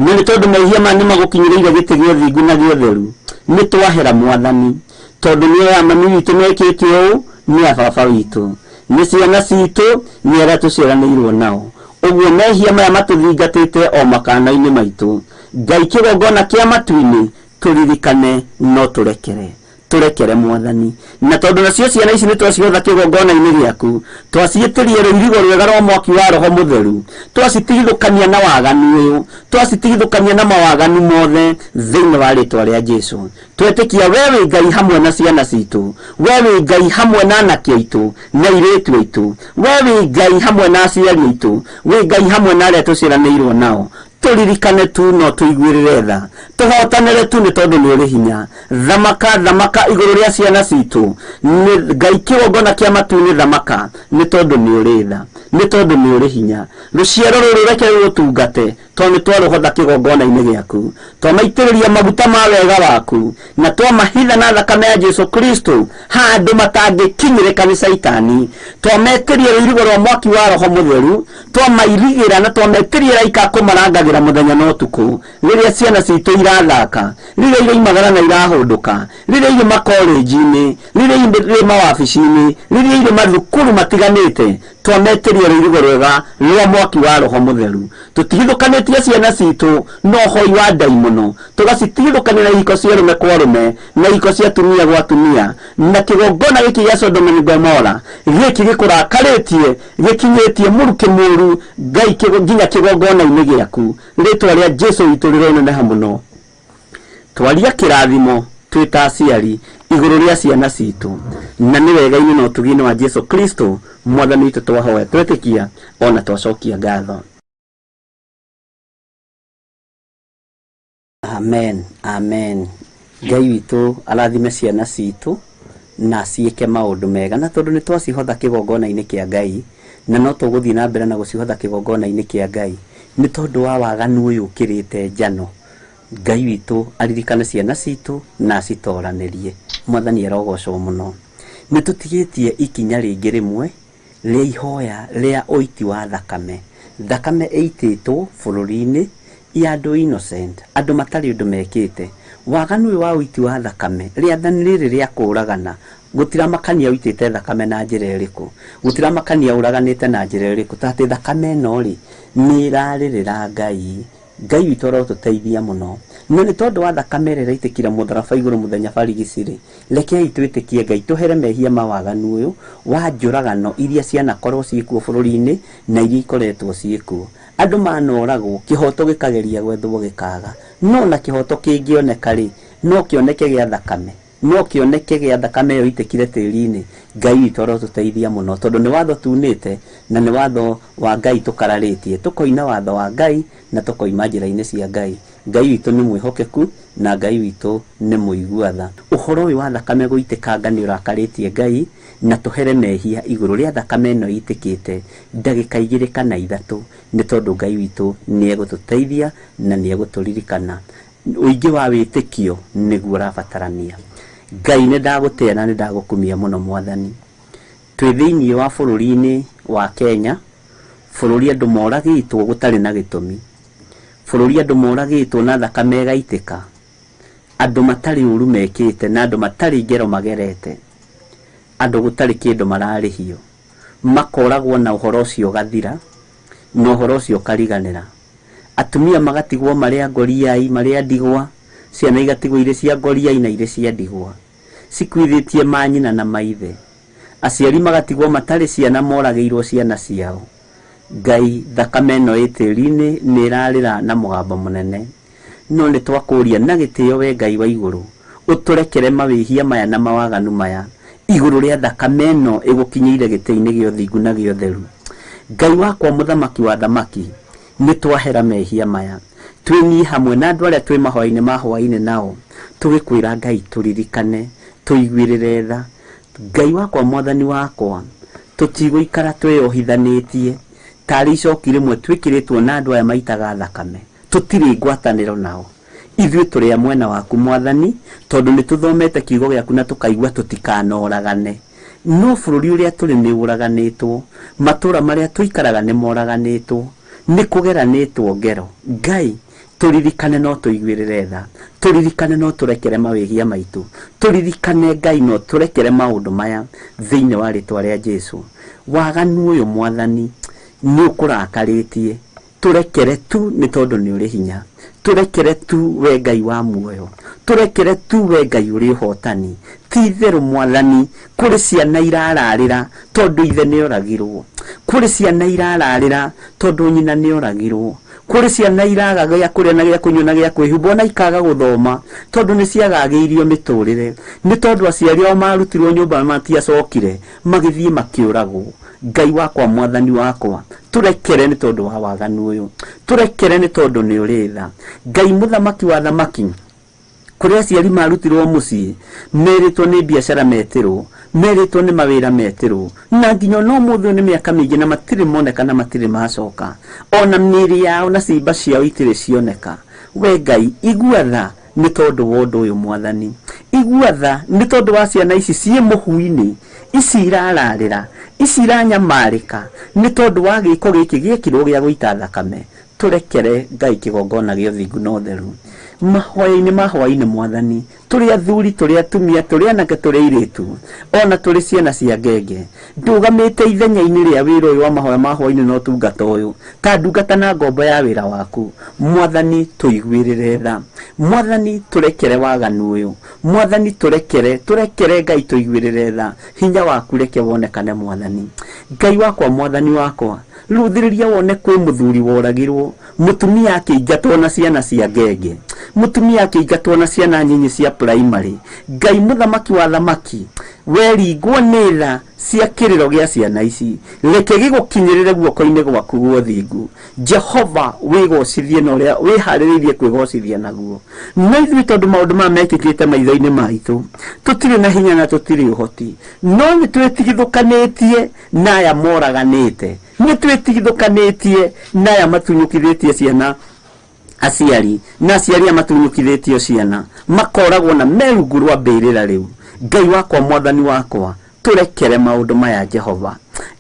Speaker 7: Nĩ tondũ mehia maya nĩ magũkinyĩrĩire gĩtĩ gĩa ũthingu na gĩa ũtheru, nĩ twahera Mwathani, tondũ nĩ aya mami witũ mekĩte ũũ, nĩ a baba witũ, nĩ ciana citũ, nĩ arĩa tũciaranĩirwo nao. Ũguo mehia maya matũthingatĩte o makana-inĩ maitũ. Ngai kĩgongona kĩa matu-inĩ, tũririkane no tũrekere Mwathani. Na tondũ nacio ciana ici nĩ twacihotha kĩgongona-inĩ gĩaku, twaciĩtĩrie rũirigo rwega rwa mwaki wa Roho Mũtheru, twacitigithũkania na waganu ũyũ, twacitigithũkania na mawaganu mothe thĩinĩ wa rĩtwa rĩa Jesũ. Twetĩkia we wĩ Ngai hamwe na ciana citũ, we wĩ Ngai hamwe na anake aitũ na airĩtu aitũ, we wĩ Ngai hamwe na aciari aitũ, wĩ Ngai hamwe na arĩa tũciaranĩirwo nao. Tũririkane tu no tũiguĩrĩre tha, tũhotanĩre tu nĩ tondũ nĩ ũrĩ hinya. Thamaka igũrũ rĩa ciana citũ, Ngai kĩgongona kĩa matu-inĩ thamaka, nĩ tondũ nĩ ũrĩ tha. nĩ tondũ nĩ ũrĩ hinya. Rũciaro rũrũ reke rũtungate tondũ nĩ twarũhotha kĩgongona-inĩ gĩaku, twamaitĩrĩria maguta ma wega waku, na twamahitha na thakame ya Jesu Kristo handũ matangĩkinyĩrĩka nĩ Saitani. Twametĩria rũirigo rwa mwaki wa Roho Mũtheru, twamairigĩra na twametĩria raika kũmarangagĩra mũthenya na ũtukũ, rĩrĩa ciana citũ irathaka, rĩrĩa iraimagara na irahũndũka, rĩrĩa irĩ makolenji-inĩ, rĩrĩa irĩ mawabici-inĩ, rĩrĩa irĩ mathukuru matiganĩte. Twametĩria rũirigo rwega rwa mwaki wa Roho Mũtheru. Tũtigithũkanĩtie ciana citũ na ũhoi wa ndaimono, tũgacitigithũkania na ihiko cia arũme kwa arũme na ihiko cia atumia gwa atumia, na kĩgongona gĩkĩ gĩa Sodoma na Gomora gĩkĩ gĩkũrakarĩtie gĩkinyĩtie mũrukĩ mũru Ngai nginya kĩgongona-inĩ gĩaku. Rĩtwa rĩa Jesu witũ rĩroneneha mũno. Twaria kĩrathimo twĩ ta aciari igũrũ rĩa ciana citũ, na nĩ wega-inĩ na ũtugi-inĩ wa Jesu Kristo Mwathani witũ twahoya twetĩkia ona twacokia ngatho. Amen, amen. Ngai witũ arathime ciana citũ na ciĩke maũndũ mega, na tondũ nĩ twacihotha kĩgongona-inĩ kĩa Ngai, na no tũgũthiĩ na mbere na gũcihotha kĩgongona-inĩ kĩa Ngai nĩ tondũ wa waganu ũyũ ũkĩrĩte njano. Ngai witũ aririkane ciana citũ na citoranĩrie. Mwathani arogocwo mũno. Nĩ tũtigĩtie ikinya rĩngĩ rĩmwe rĩa ihoya rĩa ũiti wa thakame. Thakame ĩitĩtwo bũrũri-inĩ ya andũ innocent, andũ matarĩ ũndũ mekĩte. Waganu ũyũ wa ũiti wa thakame, rĩathani rĩrĩ rĩa kũũragana, gũtiramakania ũitĩte thakame na njĩra ĩrĩkũ, gũtiramakania ũraganĩte na njĩra ĩrĩkũ, tatĩ thakame ĩno rĩ nĩ ĩrarĩrĩra Ngai. Ngai witũ arotũteithia mũno. No nĩ tondũ wa thakame ĩrĩa ĩraitĩkire mũtharaba igũrũ mũthenya barigici rĩ, rekei twĩtĩkie Ngai tũhere mehia mawaganu ũyũ wa njũragano iria cianakorwo ciĩkuo bũrũri-inĩ na iria ikoretwo ciĩkuo. Andũ manoragwo, kĩhoto gĩkageria gwethwo gĩkaga, no na kĩhoto kĩngĩoneka rĩ no kĩoneke gĩa thakame, no kĩoneke gĩa thakame ĩyo itĩkire tĩri-inĩ. Ngai witũ arotũteithia mũno tondũ nĩ watho tunĩte na nĩ watho wa Ngai tũkararĩtie. Tũkoina watho wa Ngai na tũkoima njĩra-inĩ cia Ngai. Ngai witũ nĩ mwĩhokeku na Ngai witũ nĩ mũiguatha. Ũhoro ũyũ wa thakame gũitĩkanga nĩ ũrakarĩtie Ngai, na tũhere mehia igũrũ rĩa thakame ĩno itĩkĩte ndagĩka 2 kana 3, nĩ tondũ Ngai witũ nĩ egũtũteithia na nĩ egũtũririkana. Ũingĩ wa wĩtĩkio nĩguo ũrabatarania. Ngai nĩ ndagũtĩa na nĩ ndagũkumia mũno Mwathani. Twĩ thĩinĩ wa bũrũri-inĩ wa Kenya, bũrũri andũ moragĩtwo gũtarĩ na gĩtũmi, bũrũri andũ moragĩtwo na thakame ĩgaitĩka, andũ matarĩ ũru mekĩte na andũ matarĩ ngero magerete, andũ gũtarĩ kĩndũ mararĩhio, makoragwo na ũhoro ũcio gathira na ũhoro ũcio kariganĩra. Atumia magatigwo marĩa ngoriai, marĩa ndigwa, ciana igatigwo irĩ cia ngoriai na irĩ cia ndigwa, cikuithĩtie manyina na maithe, aciari magatigwo matarĩ ciana moragĩirwo ciana ciao. Ngai thakame ĩno ĩ tĩri-inĩ nĩ ĩrarĩra na mũgambo mũnene, no nĩ twakũria na gĩtĩo we Ngai wa igũrũ ũtũrekere mawĩhia maya na mawaganu maya igũrũ rĩa thakame ĩno ĩgũkinyĩire gĩtĩ-inĩ gĩa ũthingu na gĩa ũtheru. Ngai wakwa mũthamaki wa thamaki, nĩ twahera mehia maya, twĩnyie hamwe na andũ arĩa twĩ mahoya-inĩ ma hwaĩ-inĩ nao, tũgĩkwĩra Ngai tũririkane, tũiguĩrĩre tha. Ngai wakwa Mwathani wakwa, tũtigũikara twĩyohithanĩtie tarĩ icoki rĩmwe twĩkĩrĩtwo na andũ aya maitaga thakame, tũtirĩ ngwatanĩro nao. Ithuĩ tũrĩ a mwena waku Mwathani, tondũ nĩ tũthomete kiugo gĩaku na tũkaigua tũtikanoragane. No bũrũri ũrĩa tũrĩ nĩ ũraganĩtwo, matũũra marĩa tũikaraga nĩ moraganĩtwo, nĩ kũgeranĩtwo ngero. Ngai tũririkane no tũiguĩrĩre tha, tũririkane no tũrekere mawĩhia maitũ, tũririkane Ngai no tũrekere maũndũ maya thĩinĩ wa rĩtwa rĩa Jesu. Waganu ũyũ Mwathani nĩ ũkũrakarĩtie, tũrekere tu nĩ tondũ nĩ ũrĩ hinya, tũrekere tu we Ngai wa muoyo, tũrekere tu we Ngai ũrĩ ũhotani. Ti itherũ Mwathani, kũrĩ ciana irararĩra tondũ ithe nĩ oragirwo, kũrĩ ciana irararĩra tondũ nyina nĩ oragirwo, kũrĩ ciana iraga gĩa kũrĩa na gĩa kũnyua na gĩa kwĩhumba na ikaga gũthoma tondũ nĩ ciagagĩirio mĩtũrĩre, nĩ tondũ aciari ao marutirwo nyũmba matiacokire magĩthiĩ makĩũragwo. Ngai wakwa Mwathani wakwa, tũrekere nĩ tondũ wa waganu ũyũ, tũrekere nĩ tondũ nĩ ũrĩ tha. Ngai mũthamaki wa thamaki, kuria aciari marutirwo mucii meritwo ni biacara metirwo meritwo ni mawira metirwo na nginya no muthu ni miaka mingi na matiri moneka na matiri macoka ona miri yao na ciimba ciao itiri cioneka. We Ngai igua tha ni tondu wa undu uyu Mwathani, igua tha ni tondu wa ciana ici cie muhui-ini ici irararira ici iranyamarika ni tondu wa giko giki giekirwo gia guita thakame. Turekere Ngai kigongona gio thingu no theru mahoya-ini Mwathani, turi athuri turi atumia turi anake turi iritu ona turi ciana cia ngenge ndugamite ithenya-ini ria wira uyu wa mahoya mahoya-ini no tungata uyu ta ndungata na ngombo ya wira waku. Mwathani tuiguirire tha, Mwathani turekere waganu uyu, Mwathani turekere Ngai tuiguirire tha, hinya waku reke wonekane Mwathani. Ngai wakwa Mwathani wakwa ruthiriria wone kwi muthuri woragirwo mutumia akiingatwo na ciana cia ngenge mutumia akiingatwo na ciana nyinyi cia primary. Ngai muthamaki wa thamaki weringwo ni tha cia kiriro gia ciana ici reke gigukinyirire guoko-ini gwaku guothingu. Jehova wigocithie na uria wihaririirie kwigocithia naguo no ithui tondu maundu ma mekikite maitho-ini maitu tutiri na hinya na tutiri uhoti no ni twetigithukanitie na aya moraganite ni twetigithukanitie na aya matunyukithitie ciana aciari na aciari amatunyukithitio ciana makoragwo na merungu rwa mbirira riu. Ngai wakwa Mwathani wakwa turekere maundu maya Jehova.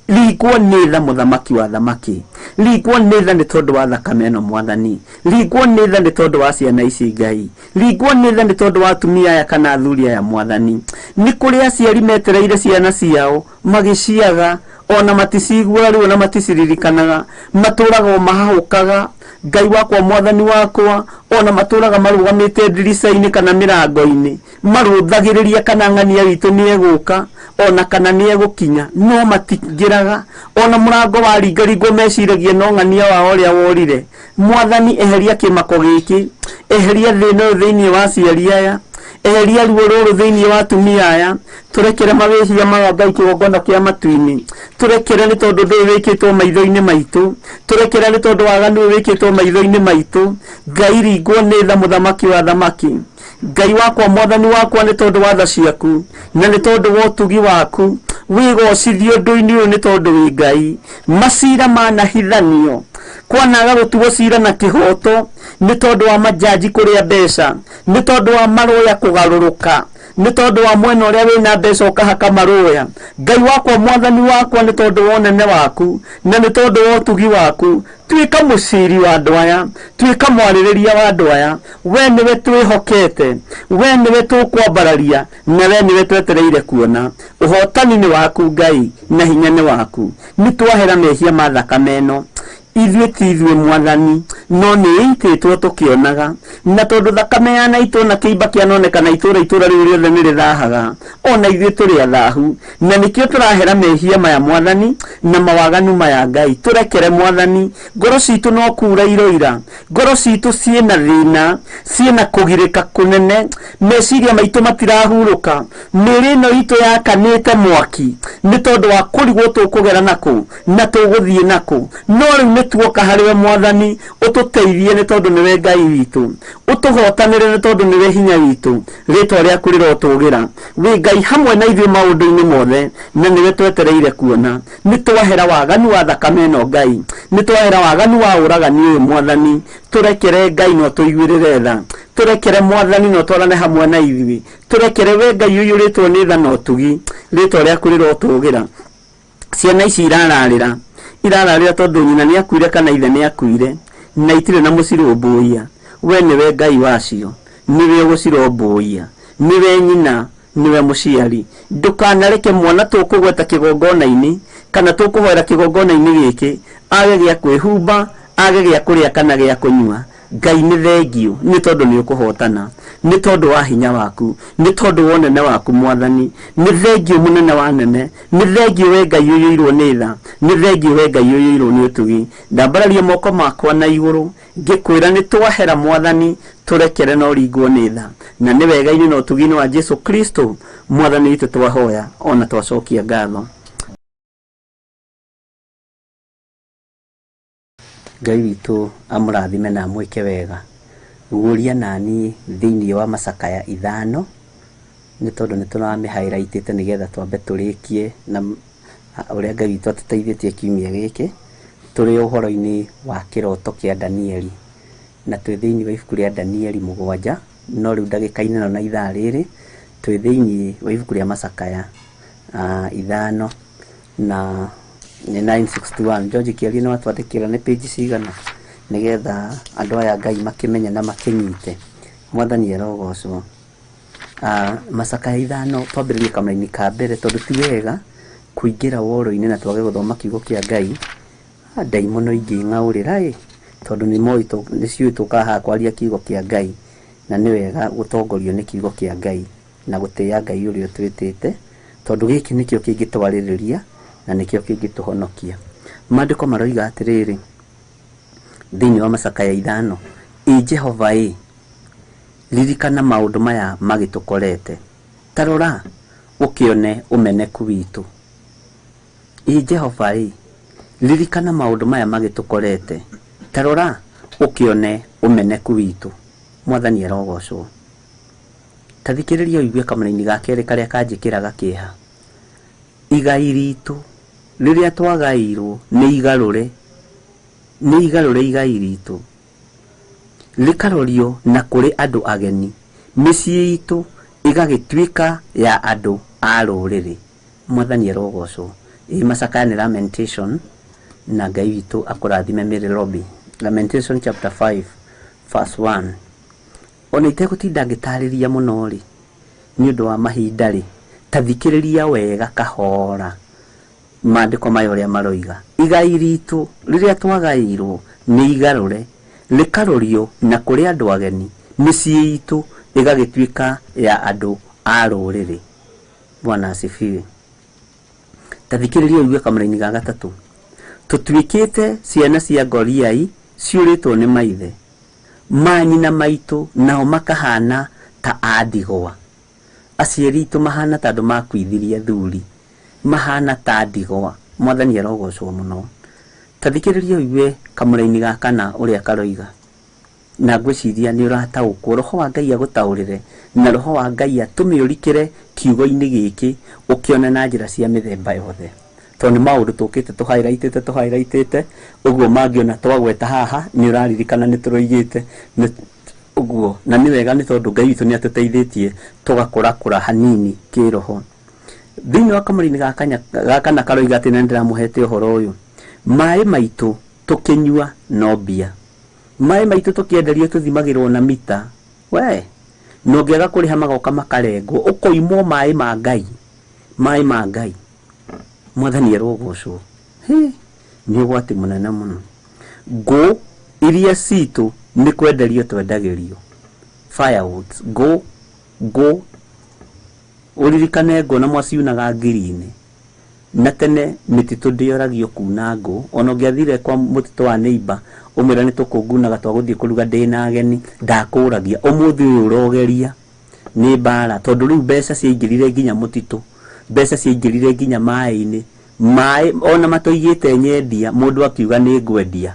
Speaker 7: Rigwo ni tha muthamaki wa thamaki, rigwo ni tha ni tondu wa thakame ino Mwathani, rigwo ni tha ni tondu wa ciana ici Ngai, rigwo ni tha ni tondu wa atumia aya kana athuri aya Mwathani. Ni kuri aciari metereire ciana ciao magiciaga ona maticigua riu na maticiririkanaga maturaga mahahukaga. Ngai wakwa Mwathani wakwa ona maturaga marugamite ndirica-ini kana mirango-ini maruthagiriria kana ng'ania witu ni eguka ona kana ni egukinya no matingiraga ona murango waringaringwo meciragie no ng'ania wao uria worire. Mwathani eheria kimako giki, eheria thina thiini wa aciari aya, eheria ruo ruru thiini wa atumia aya. Turekere mawihia ma Ngai kigongona kia matu-ini, turekere ni tondu ndu wikitwo maitho-ini maitu, turekere ni tondu waganu wikitwo maitho-ini maitu. Ngai ringwo ni tha muthamaki wa thamaki. Ngai wakwa Mwathani wakwa ni tondu wa tha ciaku na ni tondu wa utugi waku wigocithio ndu-ini uyu ni tondu wi Ngai. Macira manahithanio kwanaga gutugo cira na kihoto ni tondu wa majaji kuria mbeca, ni tondu wa maroya kugaruruka, ni tondu wa mwena uria wina mbeca ukahaka maroya. Ngai wakwa Mwathani wakwa ni tondu wa unene waku na ni tondu wa utugi waku twika muciri wa andu aya, twika mwaririria wa andu aya. We niwe twihokete, we niwe tukwambararia na we niwe twetereire kuona. Uhotani ni waku Ngai na hinya ni waku. Ni twahera mehia ma thakame ino ithuĩ ti ithuĩ Mwathani no nĩ itĩtwo tukionaga na tondu thakame ya naitwo na kĩimba kĩanonekana itũra rĩu rĩothe nĩ rĩthahaga ona ithuĩ tũrĩ athahu na nĩkĩo tũrahera mehia maya Mwathani na mawaganu maya Ngai. Turekere Mwathani, ngoro citũ no kura iroira, ngoro citũ ciĩna thĩna, ciĩna kũgirĩka kũnene, meciria maitũ matirahurũka, mĩĩrĩ ĩno itũ yakanĩte mwaki nĩ tondu wa kũrigwo tũkũgera nakũ na tũgũthiĩ nakũ. No rĩu tuoka hariwe Mwathani ututeithie ni tondu niwe Ngai witu, utuhotanire ni tondu niwe hinya witu. Ritwa riaku rirotugira wi Ngai hamwe na ithuĩ maundu-ini mothe na niwe twetereire kuona. Ni twahera waganu wa thakame ino Ngai, ni twahera waganu wa uragani uyu Mwathani. Turekere Ngai no tuiguirire tha, turekere Mwathani no twarane hamwe na ithuĩ, turekere we Ngai uyu ritwo ni tha no tugi. Ritwa riaku rirotugira ciana ici irararira tondu nyina ni akuire kana ithe ni akuire na itire na mucirumbuia. We niwe Ngai wacio, niwe gucirumbuia, niwe nyina, niwe muciari. Ndukanareke mwana tukugweta kigongona-ini kana tukuhoera kigongona-ini giki age gia kwihumba, age gia kuria kana gia kunyua. Ngai ni thengio ni tondu ni ukuhotana, ni tondu wa hinya waku, ni tondu wa unene waku Mwathani. Ni thengio munene wa nene, ni thengio we Ngai uyuirwo ni tha, ni thengio we Ngai uyuirwo ni utugi. Ndambararia moko makwa na iguru ngikwira ni twahera Mwathani, turekere no ringwo ni tha na ni wega-ini no utugi-ini wa Jesu Kristo Mwathani witu twahoya ona twacokia ngatho. Ngai witu amurathime na amwike wega guria nani thiini wa macakaya 5 ni tondu niturame highlightite nigetha twambe turikie na uria Ngai witũ atuteithĩtie kiumia gĩkĩ turi uhoro-ini wa kiroto kia Danieli na twi thiini wa ibuku ria Danieli 7 no riu ndagĩka-inĩ no na ithaa rĩrĩ twi thiini wa ibuku ria macakaya 5 na ni 961. George Kiari no atwandĩkĩra ni page cigana nigetha andu aya Ngai makimenya na makinyite. Mwathani arogocwo. Macakaya 5 twambĩrĩrie kamũra-inĩ ka mbere tondu ti wega kuingira woro-ini na twage guthoma kiugo kia Ngai. Ndaimono ingĩ ng'aũrĩra tondu ni moito nĩciũĩ tũkaha kwaria kiugo kia Ngai na ni wega gutongorio ni kiugo kia Ngai na gũtĩĩa Ngai ũrĩa twĩtĩte tondu gĩkĩ nĩkĩo kĩngĩtwarĩrĩria na nĩkĩo kĩngĩtũhonokia. Maandĩko maroiga atĩrĩrĩ thĩinĩ wa macakaya 5, Jehova ririkana maũndũ maya magĩtũkorete, tarora ũkĩone ũmeneku witũ. Jehova ririkana maũndũ maya magĩtũkorete, tarora ũkĩone ũmeneku witũ. Mwathani arogocwo. Tathikĩrĩria ũigue kamũra-inĩ ga kerĩ karĩa kanjĩkĩraga kĩeha. Igai ritũ rĩrĩa twagaĩirwo nĩ igarũre igai ritũ rĩkarorio na kũrĩ andũ ageni, mĩciĩ itũ ĩgagĩtuĩka ya andũ a rũrĩrĩ. Mwathani arogocwo. Macakaya nĩ Lamentation na Ngai witũ akũrathime Mary Robi. Lamentation chapter 5 verse 1. Ona itegũtinda ngĩtarĩria mũno nĩ ũndũ wa mahinda tathikĩrĩria wega kahora maandĩko maya ũrĩa maroiga. Igai ritũ rĩrĩa twagaĩirwo nĩ igarũre rĩkarorio na kũrĩ andũ ageni, mĩciĩ itũ ĩgagĩtuĩka ya andũ a rũrĩrĩ. Bwana asifiwe. Tathikĩrĩria ũigue kamũra-inĩ ga gatatũ. Tũtuĩkĩte ciana cia ngoriai ciũrĩtwo nĩ maithe, manyina maitũ nao makahana ta a ndigwa. Aciari itũ mahana ta andũ makuithiria thuri, mahana ta ndigwa. Mwathani arogocwo mũno. Tathikĩrĩria ũigue kamũra-inĩ ga kana ũrĩa karoiga. Na ngwĩciria nĩ ũrataũkwo, roho wa Ngai agũtaũrĩre na roho wa Ngai atũme ũrikĩre kiugo-inĩ gĩkĩ ũkĩone na njĩra cia mĩthemba yothe. Tondũ maũndũ tũkĩte tũhighlightĩte ũguo mangĩona twagweta haha nĩ ũraririkana nĩ tũroigĩte uguo, na nĩ wega nĩ tondũ Ngai witũ nĩ atũteithĩtie tũgakũrakũra hanini kĩroho. Thĩinĩ wa kamũra-inĩ ga kana karoiga atĩ nĩ ndĩramũhete ũhoro ũyũ. Maĩ maitũ tũkĩnyua no mbia, maĩ maitũ tũkĩenderio tũthimagĩrwo na mita, no ngĩaga kũrĩha magoka makarengwo, ũkoimwo maĩ ma Ngai. Mwathani arogocwo. Nĩ ũgwati mũnene mũno. Ngũ iria citũ nĩ kwenderio twendagĩrio. Firewoods, ngũ uririkane ngũ na mwaciunaga ngiri-inĩ. Na tene mĩtitũ ndĩoragio kuna ngũ, ona ũngĩathire kwa mũtitũ wa neighbor ũmwĩra nĩ tũkũngunaga twagũthiĩ kũruga ndĩna ageni, ndakũragia. Ũmũthĩ ũyũ ũrogeria nĩ mbara tondũ rĩu mbeca ciaingĩrire nginya mũtitũ, mbeca ciaingĩrire nginya maĩ-inĩ. Maĩ ona matoigĩte nyendia, mũndũ akiuga nĩ ngwendia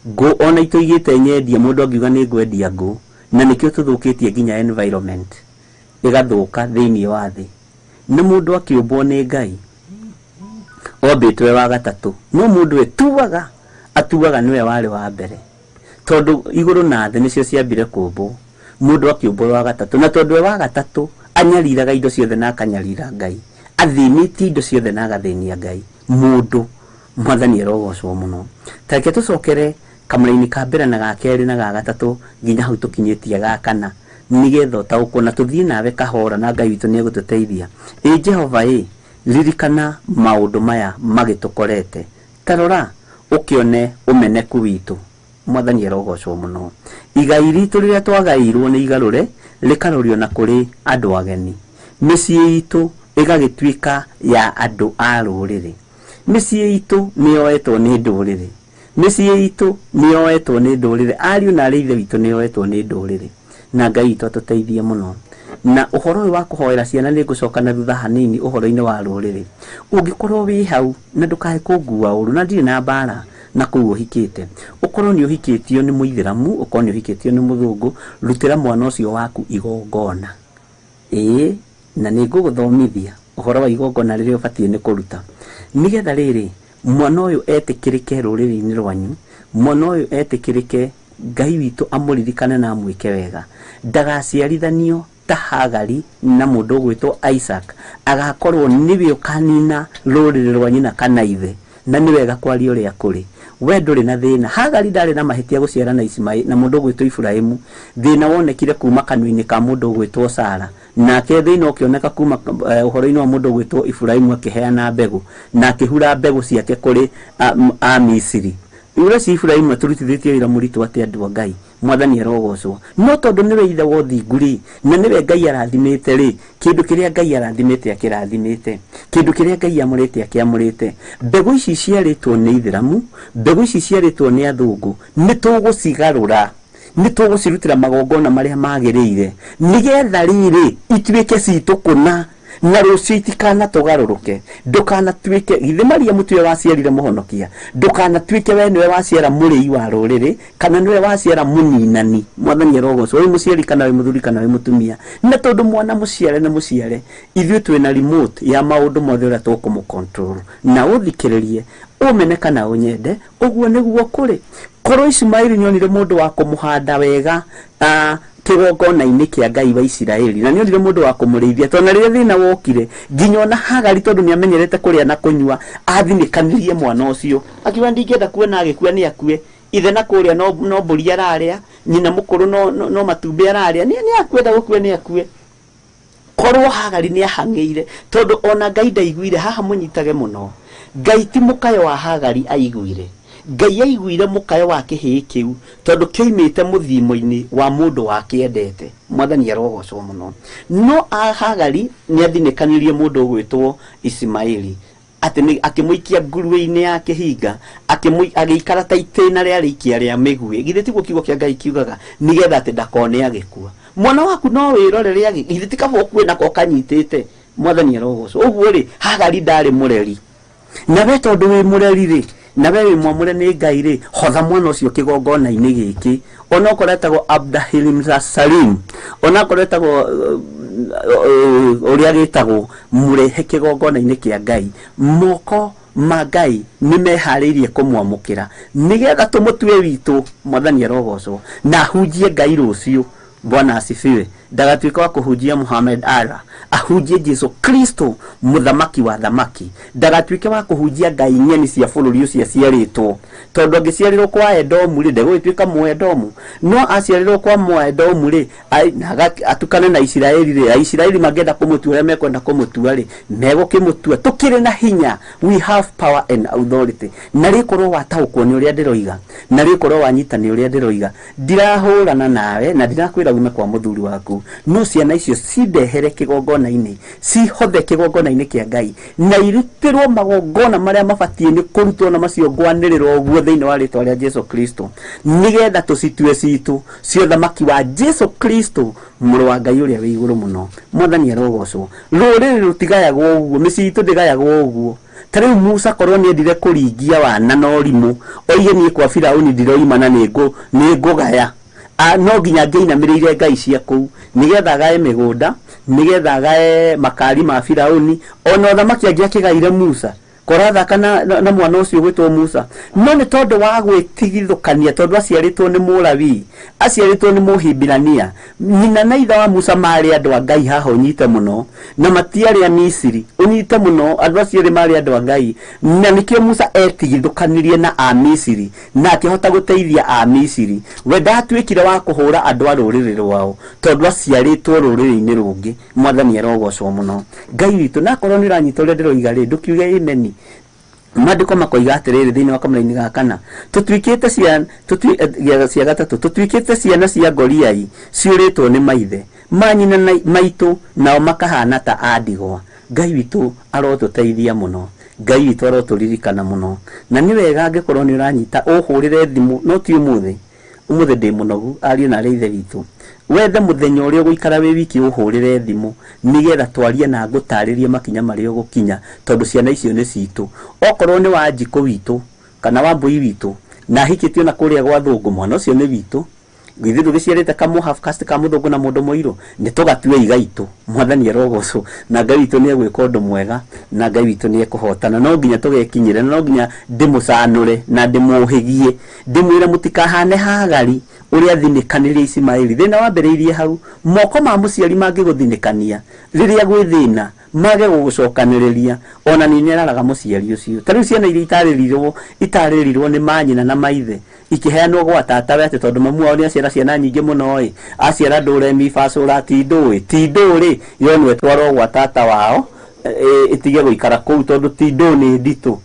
Speaker 7: ngũ. Ona itoigĩte nyendia, mũndũ akiuga nĩ ngwendia ngũ. Na nĩkĩo tũthũkĩtie nginya environment ĩgathũka thĩinĩ wa thĩ. Nĩ mũndũ akĩũmbwo nĩ Ngai, ombĩtwe wa gatatũ, no mũndũ atuaga nĩwe warĩ wa mbere, tondũ igũrũ na thĩ nĩcio ciambire kũmbwo. Mũndũ akĩũmbwo wa gatatũ, na tondũ we wa gatatũ anyariraga indo ciothe na akanyarira Ngai, athĩnĩtie indo ciothe na agathĩnia Ngai. Mũndũ. Mwathani arogocwo mũno. Tareke tũcokere kamũra-inĩ ka mbere na ga kerĩ na ga gatatũ nginya hau tũkinyĩtie ga kana, nigetha ũtaũkwo na tũthiĩ nawe kahora na Ngai witũ nĩ egũtũteithia. Jehova ririkana maũndũ maya magĩtũkorete, tarora ũkĩone ũmeneku witũ. Mwathani arogocwo mũno. Igai ritũ rĩrĩa twagaĩirwo nĩ igarũre rĩkarorio na kũrĩ andũ ageni, mĩciĩ itũ ĩgagĩtuĩka ya andũ a rũrĩrĩ. Mĩciĩ itũ nĩyoetwo nĩ ndũrĩrĩ, mĩciĩ itũ nĩyoetwo nĩ ndũrĩrĩ. Ariũ na arĩ ithe witũ nĩyoetwo nĩ ndũrĩrĩ, na Ngai witũ atũteithie mũno. Na ũhoro ũyũ wa kũhoera ciana nĩ ngũcoka na thutha hanini ũhoro-inĩ wa rũrĩrĩ. Ũngĩkorwo wĩ hau na ndũkae kũngua ũru, na ndirĩ na mbara, na kuu uhikite ukorwo ni uhikitio ni muithiramu ukorwo ni uhikitio ni muthungu rutira mwana ucio waku igongona na ni nguguthomithia uhoro wa igongona riria ubatie ni kuruta nigetha riri mwana uyu etikirike ruriri-ini rwanyu mwana uyu etikirike Ngai witu amuririkane na amwike wega ndagaciarithanio ta Hagari na mundu gwitwo Isaac agakorwo niwe ukanina ruriri rwa nyina kana ithe na ni wega kwari uria kuri we nduri na thina Hagari ndari na mahitia guciara na Ismail na mundu gwitwo Ibrahimu thina wonekire kuma kanui-ini ka mundu gwitwo Sara nake thina ukioneka kuma uhoro-ini wa mundu gwitwo Ibrahimu akiheana mbegu na akihura mbegu ciake kuri a Misiri ura si Ibrahimu aturutithitie wira muritu ati andu Ngai mwathani arogocwo no tondu niwe ithe wa thinguri na niwe Ngai arathimite ri kindu kiria Ngai arathimite akirathimite kindu kiria Ngai amurite akiamurite mbegu ici ciaritwo ni ithiramu mbegu ici ciaritwo ni athungu ni tugucigarura ni tugucirutira magongona maria magirire nigetha riri ituike citukuna na rucio itikana tugaruruke ndukana tuike ithe Maria mutwe waciarire muhonokia ndukana tuike we niwe waciara murei wa ruriri kana niwe waciara muninani mwathani arogocwo we muciari kana we muthuri kana we mutumia na tondu mwana muciare na muciare ithuĩ twina remote ya maundu mothe uria tukumucontrol na uthikiririe umene kana unyende uguo niguo kuri korwo Ismaili nionire mundu wa kumuhanda wega kigongona-ini kia Ngai wa Isiraeli na nionire mundu wa kumurithia tona riria thina wokire nginya ona Hagari tondu ni amenyerete kuria na kunyua athinikanirie mwana ucio akiwa ndingenda kuona agikua ni akue ithe na kuria no mburi araria nyina mukuru no matumbi araria ni akwenda gukue ni akue korwo Hagari ni ahang'eire tondu ona Ngai ndaiguire haha munyitage muno Ngai ti mukayo wa Hagari aiguire Ngai aiguire mukayo wa kihii kiu tondu kioimite muthimo-ini wa mundu wakiendete mwathani arogocwo muno no Hagari ni athinikanirie mundu gwitwo Ismaili ati akimuikia ngurue-ini ya kihinga agiikara ta itena ria rikia ria migui githe tiguo kiugo kia Ngai kiugaga nigetha ati ndakone agikua mwana waku no wirorere githe tikabo kwina ko kanyitite mwathani arogocwo uguo ri Hagari ndari mureri na we tondu wi mureri ri na we mwamure ni Ngai ri hotha mwana ucio kigongona-ini giki ona koretagwo Abdahilim Salim ona koretagwo uria gitagwo murehe kigongona-ini kia Ngai moko ma Ngai ni mehariirie kumwamukira nigetha tumutue witu mwathani arogocwo na hunjie Ngai rucio Bwana asifiwe ndagatuika wa kuhunjia Muhammad Allah ahunjie Jesu Kristo muthamaki wa thamaki ndagatuike wa kuhunjia Ngai nyeni cia bururi ucio ciaritwo tondu angiciarirwo kwa Edomu ri ndegwituika Moedomu no aciarirwo kwa Moedomu ri atukane na Isiraeli ri Isiraeli magenda kumutua uria mekwenda kumutua ri megukimutua tukiri na hinya we have power and authority na rikorwo wataukwo ni uria ndiroiga na rikorwo wanyitani uria ndiroiga ndirahurana nawe na ndirakwira ume kwa muthuri waku no ciana icio cindehere kigongona-ini cihothe kigongona-ini kia Ngai na irutirwo magongona maria mabatie ni kurutwo na macio ngwanirirwo guo thiini wa ritwa ria Jesu Kristo nigetha tucitue citu cio thamaki wa Jesu Kristo muru wa Ngai uria wi iguru muno mwathani arogocwo ruriri rutigayagwo uguo miciitu ndigayagwo uguo tariu Musa korwo ni endire kuringia wana no rimu oige ni kwa Firauni ndiroimana ni ngugaya no nginya ngĩinamĩrĩire Ngai cia kũu nigetha gae mĩgũnda nigetha gae makari ma Firauni ona thamaki angĩ akĩgaire Musa korathaka na mwana ucio gwitwo Musa no ni tondu wa gwitigithukania tondu aciaritwo ni Mulawi aciaritwo ni Muhibirania nyina na ithe wa Musa mari andu a Ngai haha unyite muno na matiari a Misiri unyite muno andu acio ri mari andu a Ngai na nikio Musa etigithukanirie na a Misiri na akihota guteithia a Misiri we ndatuikire wa kuhura andu a ruriri rwao tondu aciaritwo ruriri-ini rungi mwathani arogocwo muno Ngai witu na korwo ni uranyita uria ndiroiga ri ndukiuge imeni Mandiko makoiga atiriri thiini wa kamera-ini gakana tutuikite cia gatatu tutuikite ciana cia ngoriai ciuritwo ni maithe manyina na maitu nao makahana ta andigwa Ngai witu arotuteithia muno Ngai witu aroturirikana muno na ni wega angikorwo ni uranyita uhurire thimu no ti umuthi ndi munogu ari na ri ithe witu wethe muthenya uria guikara wi wiki uhurire thimu nigetha twarie na ngutaririe makinya mari ugukinya tondu ciana icio ni citu okorwo ni wa njiko witu kana Wambui witũ na hikĩtio na kũrĩa gwa thũngũ, mwana ũcio nĩ witũ. Githĩ ndũgĩciarĩte kamũ half caste ka mũthũngũ na mũndũ mũirũ, nĩ tũgatue igaitũ. Mwathani arogocwo, na Ngai witũ nĩ egwĩka ũndũ mwega, na Ngai witũ nĩ ekũhotana. No nginya tũgekinyĩre, no nginya ndĩmũcanũre na ndĩmũhĩgie, ndĩmwĩre mũtikahane Hagari ũrĩa thinĩkanĩria Ismaeli. Thĩna wambĩrĩirie hau, moko ma mũciari mangĩgũthinĩkania rĩrĩa gwĩ thĩna mage gũgũcokanĩrĩria, ona nĩ araraga mũciari ũcio. Tarĩu ciana iria itarĩrirwo nĩ manyina na maithe ikiheanwo gwa tata we, tondũ mamu wao nĩ aciara ciana nyingĩ mũno aciara Ndũremi Facũra Tindũ yonwe twarwo gwa tata wao itige gũikara kũu, tondũ Tindũ nĩ nditũ.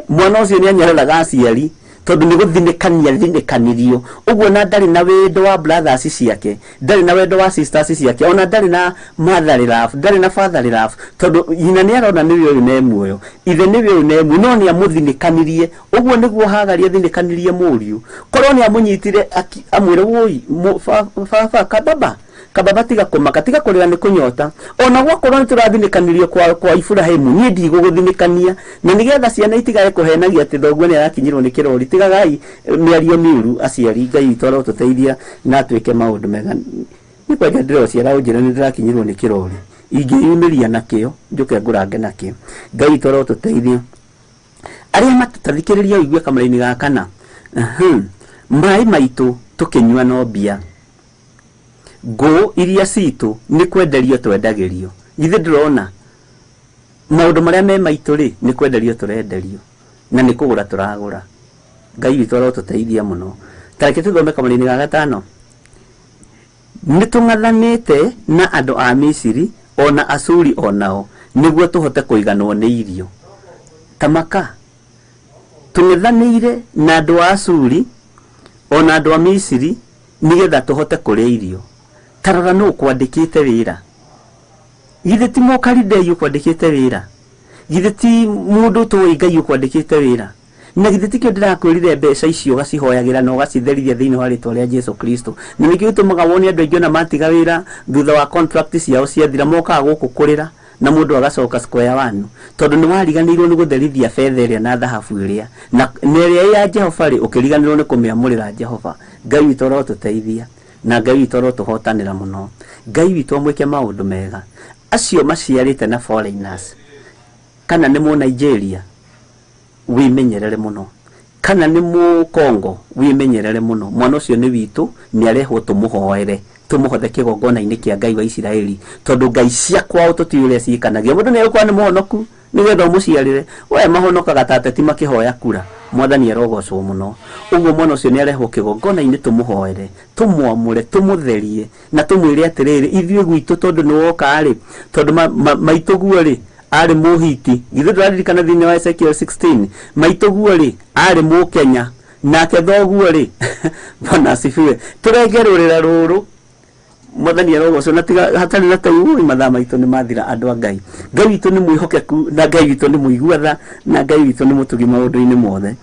Speaker 7: Mwana ũcio nĩ anyararaga aciari tondũ nĩ gũthinĩkanirio. Ũguo na ndarĩ na wendo wa brothers ciake, ndarĩ na wendo wa sisters ciake, ona ndarĩ na motherly love, ndarĩ na fatherly love, tondũ nyina nĩ arona nĩwe ũyũ nĩ muoyo, ithe nĩwe ũyũ nĩ muoyo, no nĩ amũthinĩkanirie. Ũguo nĩguo Hagari athinĩkanirie mũriũ. Korwo nĩ amũnyitire amwĩre woi baba kababa tiga kũmaka, tiga kũrĩra nĩ kũnyota. Ona gwakorwo nĩ tũrathinĩkanirio kwa Iburahĩmu, niĩ ndigũgũthinĩkania, na nĩgetha ciana itigage kũhenagia atĩ thoguo nĩ arakinyirwo nĩ kĩrori. Tigagai mĩario mĩũru aciari, Ngai witũ arotũteithia na twĩke maũndũ mega. Nĩ kwenda ndĩrociara ũnjĩra nĩ ndĩrakinyirwo nĩ kĩrori, ingĩyumĩria nakĩo njũke ngũrange nakĩo. Ngai witũ arotũteithia. Arĩa matũtathikĩrĩria ũigue kamera-inĩ gaka na maĩ maitũ tũkĩnyua no mbia, ngũ iria citũ nĩ kwenderio twendagĩrio. Githĩ ndĩrona maũndũ marĩa me maitũ rĩ, nĩ kwenderio tũrenderio, na nĩ kũgũra tũragũra. Ngai witũ arotũteithia mũno. Tareke tũthome kamera-inĩ ga gatano. Nĩ tũng'athanĩte na andũ a Misiri ona Ashuri onao nĩguo tũhote kũiganwo nĩ irio. Tamaka tũng'ethanĩire na andũ a Ashuri ona andũ a Misiri nĩgetha tũhote kũrĩa irio. Tarora nũ kwandĩkĩte wĩra? Githĩ ti Mũkalidei ũkwandĩkĩte wĩra? Githĩ ti mũndũ tũĩ Ngai ũkwandĩkĩte wĩra? Na githĩ ti kĩo ndĩrakwĩrire mbeca icio ũgacihoyagĩra na ũgacitherithia thĩinĩ wa rĩtwa rĩa Jesu Kristo? Na nĩkĩo gĩtũmaga wone andũ aingĩ ona matiga wĩra thutha wa contract ciao ciathira, mokaga gũkũ kũrĩra na mũndũ agacoka square one, tondũ nĩ wariganĩirwo nĩ gũtherithia betha ĩrĩa na thahabu ĩrĩa, na ĩrĩa ya Jehova rĩ ũkĩriganĩrwo nĩ kũmĩamũrĩra Jehova. Ngai witũ arotũteithia na Ngai witũ arotũhotanĩra mũno. Ngai witũ amwĩke maũndũ mega. Acio maciarĩte na foreigners, kana nĩ mũ Nigeria, wĩmenyerere mũno, kana nĩ mũ Congo, wĩmenyerere mũno. Mwana ũcio nĩ witũ, nĩ arehwo tũmũhoere, tũmũhothe kĩgongona-inĩ kĩa Ngai wa Isiraeli, tondũ ngai cia kwao tũtiũĩ ũrĩa ciĩkanagia. Mũndũ nĩ egũkorwo nĩ mũhonoku nĩgetha ũmũciarĩre, we mahonokaga ta ateti makĩhoya kura. Mwathani arogocwo mũno. Ũguo mwana ũcio nĩ arehwo kĩgongona-inĩ tũmũhoere, tũmwamũre, tũmũtherie na tũmwĩre atĩrĩrĩ, ithuĩ gwitũ tondũ nĩ woka rĩ, tondũ maitũguo rĩ arĩ Mũhiti. Githĩ ndũraririkana thĩinĩ wa Ezekiel 16 maitũguo rĩ arĩ Mũkenya, nake thoguo rĩ Bwana asifiwe. Tũrengerũrĩra rũrũ. Mwathani arogocwo na tiga hatarĩ na tau mathaa maitũ nĩ mathira andũ a Ngai. Ngai witũ nĩ mwĩhokeku na Ngai witũ nĩ mũiguatha na Ngai witũ nĩ mũtugi maũndũ-inĩ mothe.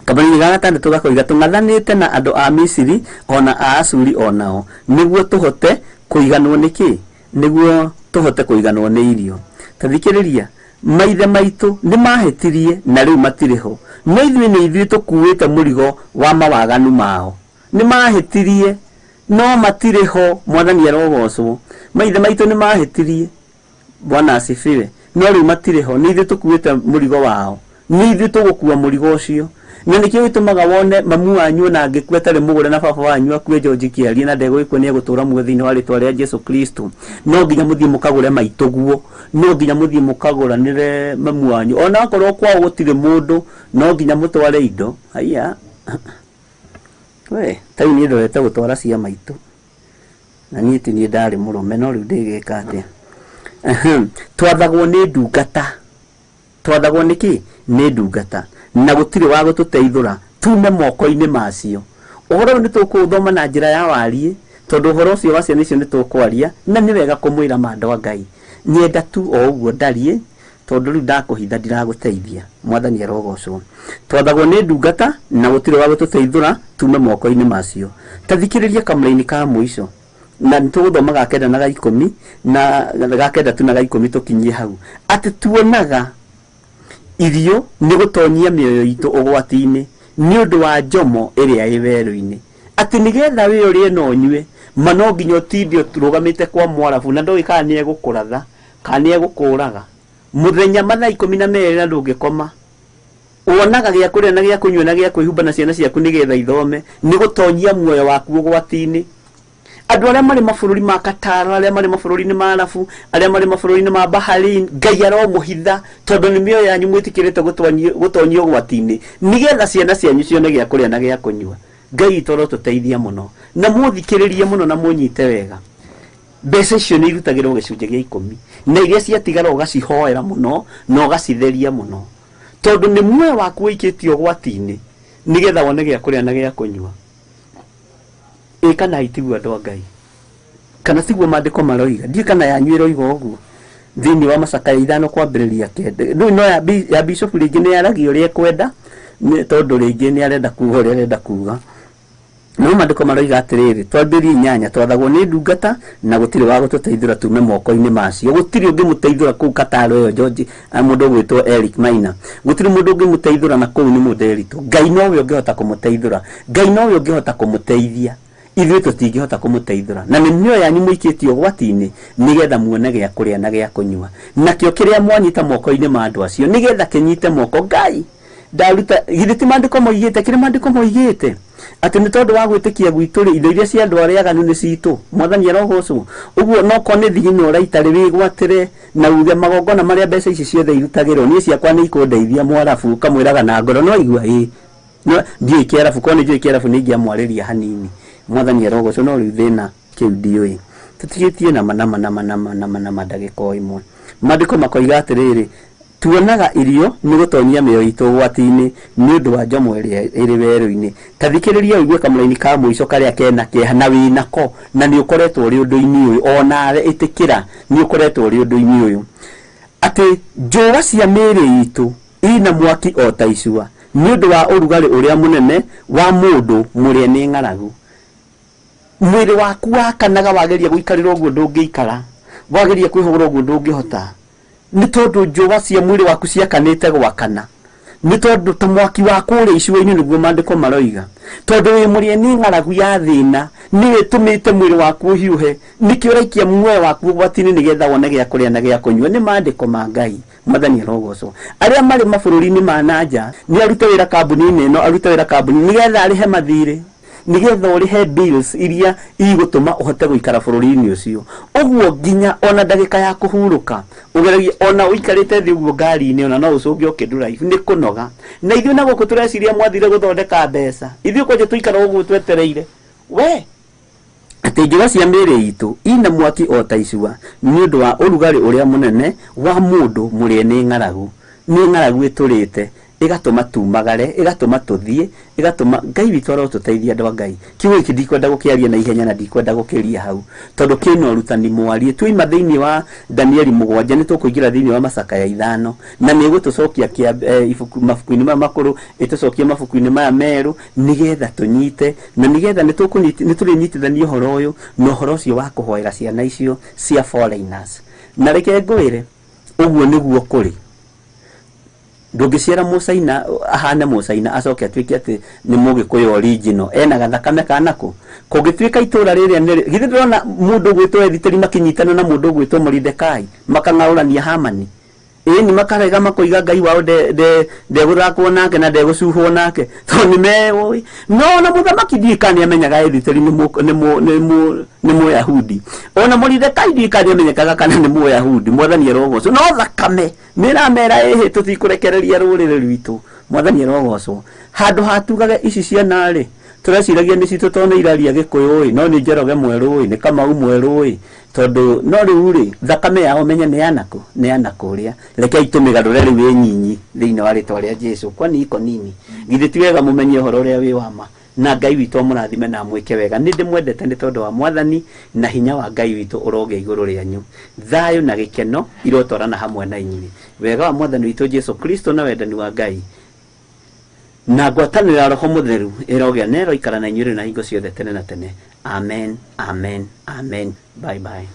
Speaker 7: Kamera-inĩ ga gatandatũ gakoiga tũng'athanĩte na andũ a Misiri ona a Ashuri onao nĩguo tũhote kũiganwo nĩ kĩ? Nĩguo tũhote kũiganwo nĩ irio. Tathikĩrĩria, maithe maitũ nĩ mahĩtirie na rĩu matirĩ ho, no ithuĩ nĩ ithuĩ tũkuĩte mũrigo wa mawaganu mao. Nĩ mahĩtirie no matirĩ ho. Mwathani arogocwo. Maithe maitũ nĩ mahĩtirie, Bwana asifiwe, no rĩu matirĩ ho. Nĩ ithuĩ tũkuĩte mũrigo wao, nĩ ithuĩ tũgũkua mũrigo ũcio. Na nĩkĩo gĩtũmaga wone mamu wanyu na angĩkua atarĩ mũgũre na baba wanyu akue George Kĩarie na ndegũgĩkua nĩ egũtũra muoyo thĩinĩ wa rĩtwa rĩa Jesu Kristo. No nginya mũthiĩ mũkagũre maitũguo, no nginya mũthiĩ mũkagũranĩre mamu wanyu. Ona akorwo kwao gũtirĩ mũndũ, no nginya mũtware indo. Haiya we taũ niĩ ndorete gũtwara cia maitũ, na niĩ ti niĩ ndarĩ mũrũme, no rĩu ndĩgĩka atĩa? Twathagwo nĩ ndungata. Twathagwo nĩ kĩ? Nĩ ndungata, na gũtirĩ wa gũtũteithũra tume moko-inĩ macio. Ũhoro ũyũ nĩ tũkũũthoma na njĩra ya wariĩ, tondũ ũhoro ũcio wa ciana icio nĩ tũkwaria, na nĩ wega kũmwĩra mandũ a Ngai. Nyenda tu o ũguo ndariĩ, tondũ rĩu ndakũhitha ndiragũteithia. Mwathani arogocwo. Twathagwo nĩ ndungata na gũtirĩ wa gũtũteithũra tume moko-inĩ macio. Tathikĩrĩria kamũra-inĩ ka mũico, na nĩtũgũthoma ga kenda na ga ikũmi na ga kenda tu na ga ikũmi tũkinyie hau, atĩ tuonaga irio nĩ gũtonyia mĩoyo itũ ũgwati-inĩ nĩ ũndũ wa njomo ĩrĩa ĩ werũ-inĩ, atĩ nĩgetha wĩyũrie na ũnyue ma no nginya ũtinde ũrũgamĩte kwa mwarabu na ndũĩ kana nĩ egũkũratha kana nĩ egũkũraga mũthenya mathaa 12 na ndũngĩkoma, wonaga gĩa kũrĩa na gĩa kũnyua na gĩa kwĩhumba na ciana ciaku nĩgetha ithome, nĩ gũtonyia muoyo waku ũgwati-inĩ. Andũ arĩa marĩ mabũrũri ma Qatar, arĩa marĩ mabũrũri-inĩ ma Arabu, arĩa marĩ mabũrũri-inĩ ma Bahrain, Ngai aromũhitha tondũ nĩ mĩoyo yanyu mwĩtĩkĩrĩte gũtonyia ũgwati-inĩ nĩgetha ciana cianyu cione gĩa kũrĩa na gĩa kũnyua. Ngai toro tũteithia mũno na mũthikĩrĩrie mũno na mũnyite wega. Mbeca icio nĩ irutagĩrwo gĩcunjĩ gĩa 10 na iria ciatigara ũgacihoera mũno na ũgacitheria mũno, tondũ nĩ muoyo waku wĩikĩtio ũgwati-inĩ nĩgetha wone gĩa kũrĩa na gĩa kũnyua. Kana itigua andũ a Ngai, kana tiguo maandĩko maroiga, ndiĩ kana yanyu ĩroiga ũguo thĩinĩ wa Macakaya 5 kwambĩrĩria 9. Rĩu no ya bishop rĩngĩ nĩ yaragia ũrĩa kwenda tondũ rĩngĩ nĩ arenda kuuga ũrĩa arenda kuuga. No maandĩko maroiga atĩrĩrĩ, twambĩrie 8, twathagwo nĩ ndungata na gũtirĩ wa gũtũteithũra tume moko-inĩ macio. Gũtirĩ ũngĩmũteithũra kũu Qatar ĩyo George, mũndũ ũgwĩtwo Eric Maina, gũtirĩ mũndũ ũngĩmũteithũra na kũu nĩ mũndũ. Ngai nowe ũngĩhota kũmũteithũra, Ngai nowe ũngĩhota kũmũteithia, ithuĩ tũtingĩhota kũmũteithũra. Na nĩ mĩoyo yanyu mũikĩtio ũgwati-inĩ nĩgetha muone gĩa kũrĩa na gĩa kũnyua, nakĩo kĩrĩa mwanyita moko-inĩ ma andũ acio nĩgetha kĩnyite moko. Ngai ndaruta githĩ ti maandĩko moigĩte, kĩrĩ maandĩko moigĩte atĩ nĩ tondũ wa gwĩtĩkia gwitũ indo iria cia andũ arĩa aganu nĩ citũ, Mwathani arogocwo. Ũguo no korwo nĩ thigino ũraita wĩgwatĩre na uge magongona marĩa mbeca ici ciothe irutagĩrwo niĩ ciakwa nĩ ikũndeithia Mwarabu, ũkamwĩraga na ngoro no igua ndiũĩ Kĩarabu, korwo nĩ njũĩ Kĩarabu nĩ ingĩamwarĩria hanini. Mwathani arogocwo. No rĩu thĩna kĩu ndiũĩ, tũtigĩtie nama ndagĩka o ĩmwe. Maandĩko makoiga atĩrĩrĩ, tuonaga irio nĩ gũtonyia mĩoyo itũ ũgwati-inĩ nĩ ũndũ wa njomo ĩrĩa ĩrĩ werũ-inĩ. Ta thikĩrĩria ũigue kamũraini ka mũico karĩa kena kĩeha na wĩnako, na nĩ ũkoretwo ũrĩ ũndũ-inĩ ũyũ, onawe ĩtĩkĩra nĩ ũkoretwo ũrĩ ũndũ-inĩ ũyũ, atĩ njũũa cia mĩĩrĩ itũ ina mwaki o ta icua nĩ ũndũ wa ũrugarĩ ũrĩa mũnene wa mũndũ mũrĩa nĩ ng'aragu. Mwĩrĩ waku wakanaga, wageria gũikarĩra ũguo ndũngĩikara, wageria kwĩhũgũra ũguo ndũngĩhota, nĩ tondũ njũũa cia mwĩrĩ waku ciakanĩte gwakana, nĩ tondũ ta mwaki wa kũrĩa icua-inĩ nĩguo maandĩko maroiga, tondũ wĩ mũrĩa nĩ ng'aragu ya thĩna nĩ ĩtũmĩte mwĩrĩ waku ũhiũhe, nĩkĩo ũraikia muoyo waku ũgwati-inĩ nĩgetha wone gĩa kũrĩa na gĩa kũnyua. Nĩ maandĩko ma Ngai. Mwathani arogocwo. Arĩa marĩ mabũrũri-inĩ ma nanja nĩ arute wĩra kambuni-inĩ ĩno, arute wĩra kambuni nĩgetha arĩhe mathirĩ, nĩgetha ũrĩhe bills iria igũtũma ũhote gũikara bũrũri-inĩ ũcio. Ũguo nginya ona ndagĩka ya kũhurũka ũgeragie, ona ũikarĩte thĩ ũguo ngari-inĩ, ona no ũcũnge ũkĩndrive, nĩ kũnoga. Na ithuĩ na gũkũ tũreciria mwathire gũthondeka mbeca, ithuĩ kwanja tũikara ũguo twetereire we atĩ njũũa cia mĩĩrĩ itũ ina mwaki o ta icua nĩ ũndũ wa ũrugarĩ ũrĩa mũnene wa mũndũ mũrĩa nĩ ng'aragu. Nĩ ng'aragu ĩtũrĩte igatũma tumagare, igatũma tũthiĩ, igatũma Ngai witũ arotũteithia andũ a Ngai. Kiugo gĩkĩ ndikwenda gũkĩaria na ihenya na ndikwenda gũkĩria hau, tondũ kĩna ũrutani mwarie. Twoima thĩinĩ wa Danieli 7 nĩ tũkũingĩra thĩinĩ wa Macakaya 5 na nĩ gũtũcokia mabuku-inĩ maya makũrũ, ĩtũcokie mabuku-inĩ maya merũ nĩgetha tũnyite, na nĩgetha nĩ tũrĩnyitithania ũhoro ũyũ na ũhoro ũcio wa kũhoera ciana icio cia foreigners. Na reke ngwĩre ũguo nĩguo kũrĩ. Ndũngĩciara Mũcaina ahane Mũcaina acoke atuĩke atĩ nĩ Mũgĩkũyũ original, ena gathakame kanako. Kũngĩtuĩka itũũra rĩrĩa nĩ githĩ ndĩrona mũndũ ũgwĩtwo Ethiteri makĩnyitana na mũndũ ũgwĩtwo Moridekai makang'aũrania Hamani. Ni makarega makoiga Ngai wao ndegũthakwo nake na ndegũcuhwo nake tondũ nĩ meũĩ. No na mũthamaki ndikani amenyaga Ethiteri nĩ Mũyahudi, ona Moridekai ndikani amenyekaga kana nĩ Mũyahudi. Mwathani arogocwo. No thakame nĩramera ĩhĩ tũtikũrekereria rũrĩrĩ rwitũ. Mwathani arogocwo. Handũ hatugage ici ciana-rĩ tũreciragia nĩ citũ tondũ nĩ iraria Gĩkũyũ-ĩ, no nĩ Njoroge mwerũ-ĩ, nĩ Kamau mwerũ-ĩ, tondũ no rĩu-rĩ thakame yao menya nĩ yanakũ ũrĩa. Rekei tũmĩgarũre rĩu ĩnyinyi thĩinĩ wa rĩtwa rĩa Jesũ, kwani iko nini. Githĩ ti wega mũmenye ũhoro ũrĩa wĩ wa ma, na Ngai witũ amũrathime na amwĩke wega. Nĩ ndĩmwendete nĩ tondũ wa Mwathani na hinya wa Ngai witũ ũrogĩa igũrũ rĩanyu. Thayũ na gĩkeno irotwarana hamwe na inyuĩ. Wega wa Mwathani witũ Jesũ Kristo na wendani wa Ngai na ngwatanĩro ya Roho Mũtheru ĩrogĩa na ĩroikara na inyuĩ na hingo ciothe tene na tene. Amen, amen, amen. Bye bye.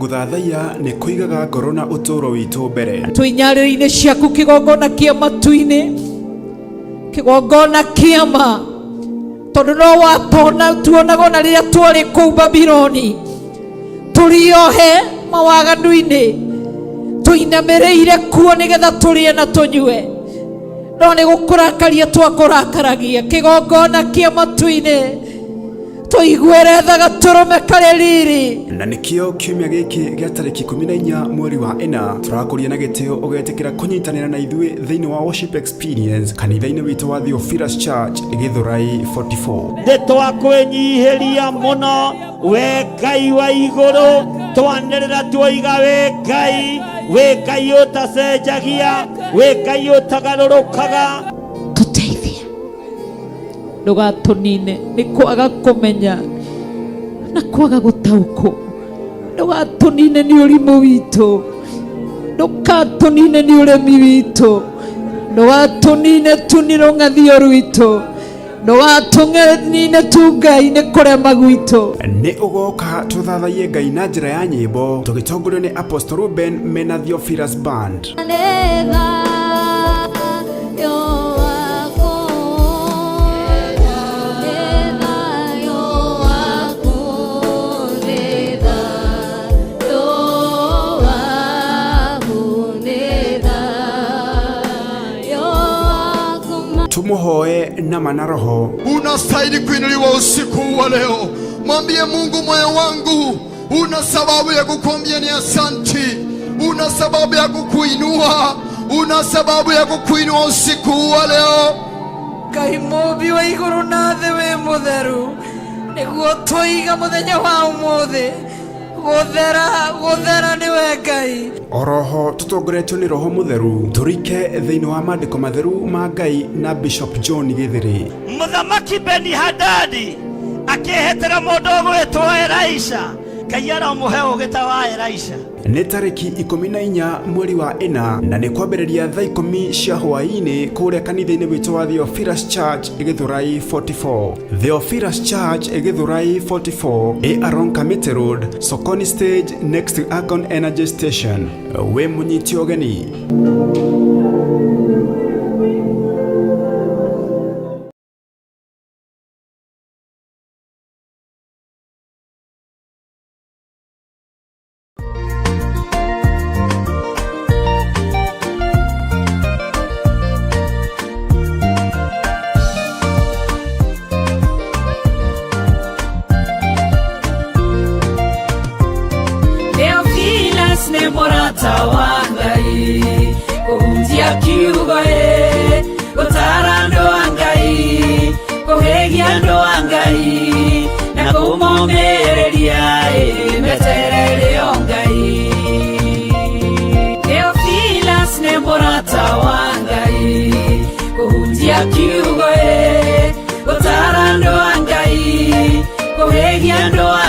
Speaker 1: guthathaiya ni kuigaga ngoro na uturo witu mbere.
Speaker 2: Twinyarĩrĩ-inĩ ciaku kĩgongona kĩa matu-inĩ, kĩgongona kĩa ma, tondũ no watona tuonaga na rĩrĩa twarĩ kũu Babironi tũriohe mawaganu-inĩ, tũinamĩrĩire kuo nĩgetha tũrĩe na tũnyue, no nĩ gũkũrakaria twakũrakaragia. Kĩgongona kĩa matu-inĩ tũiguĩre tha gatũrũme karĩ riri.
Speaker 1: Na nikio kiumia giki gĩa tarĩki 14 mweri wa 4 tũrakũria na gĩtĩo ũgetĩkĩra kũnyitanĩra na ithuĩ thĩinĩ wa worship experience kanitha-inĩ witũ wa Theophilus Church Githurai 44.
Speaker 3: Nĩtwakwĩnyihĩria mũno we Ngai wa igũrũ, twanĩrĩra tuoiga we Ngai ũtacenjagia, we Ngai ũtagarũrũkaga.
Speaker 2: Tũteithie ndũgatũnine nĩ kwaga kũmenya na kwaga gũtaũkwo, ndũgatũnine nĩ ũrimũ witũ, ndũgatũnine nĩ ũremi witũ, ndũgatũnine tu nĩ rũng'athio rwitũ, ndũgatũnine tu Ngai nĩ kũrema gwitũ.
Speaker 1: Nĩ ũgoka tũthathaiye Ngai na njĩra ya nyĩmbo tũgĩtongorio nĩ Apostle Ruben mena Theophilus Band. Tumuhoe na manaroho.
Speaker 4: Unastahili kuinuliwa usiku wa leo. Mwambie Mungu, moyo wangu una sababu ya kukuambia ni asanti, una sababu ya kukuinua, una sababu ya kukuinua usiku wa leo.
Speaker 2: Ngai mũmbi wa igũrũ na thĩ wĩ mũtheru, nĩguo tũiga mũthenya wa ũmũthĩ gũthera nĩwe Ngai.
Speaker 1: Oroho tutongoretio nĩ Roho Mũtheru turike thĩinĩ wa maandĩko matheru ma Ngai na Bishop John Gĩthĩrĩ.
Speaker 3: Mũthamaki Beni-Hadadi akĩhetera mũndũ ũgwĩtwo Elisha, Ngai aramũhe ũũgĩ ta wa Elisha.
Speaker 1: Nĩ tarĩki 14 mweri wa 4 na nĩ kwambĩrĩria thaa 10 cia hwaĩ-inĩ kũrĩa kanitha-inĩ witũ wa Theophilus Church Githurai 44. Theophilus Church Githurai 44 ĩ along Kamiti Road, Sokoni Stage next to Akon Energy Station. We mũnyiti ũgeni.
Speaker 2: Mũrata wa Ngai kũhunjia kiugo gũtara andũ a Ngai, kũhĩgia andũ a Ngai na kũmomĩrĩria meterere o Ngai. Theophilus nĩ mũrata wa Ngai kũhunjia kiugo gũtara andũ a Ngai, kũhĩgia andũ a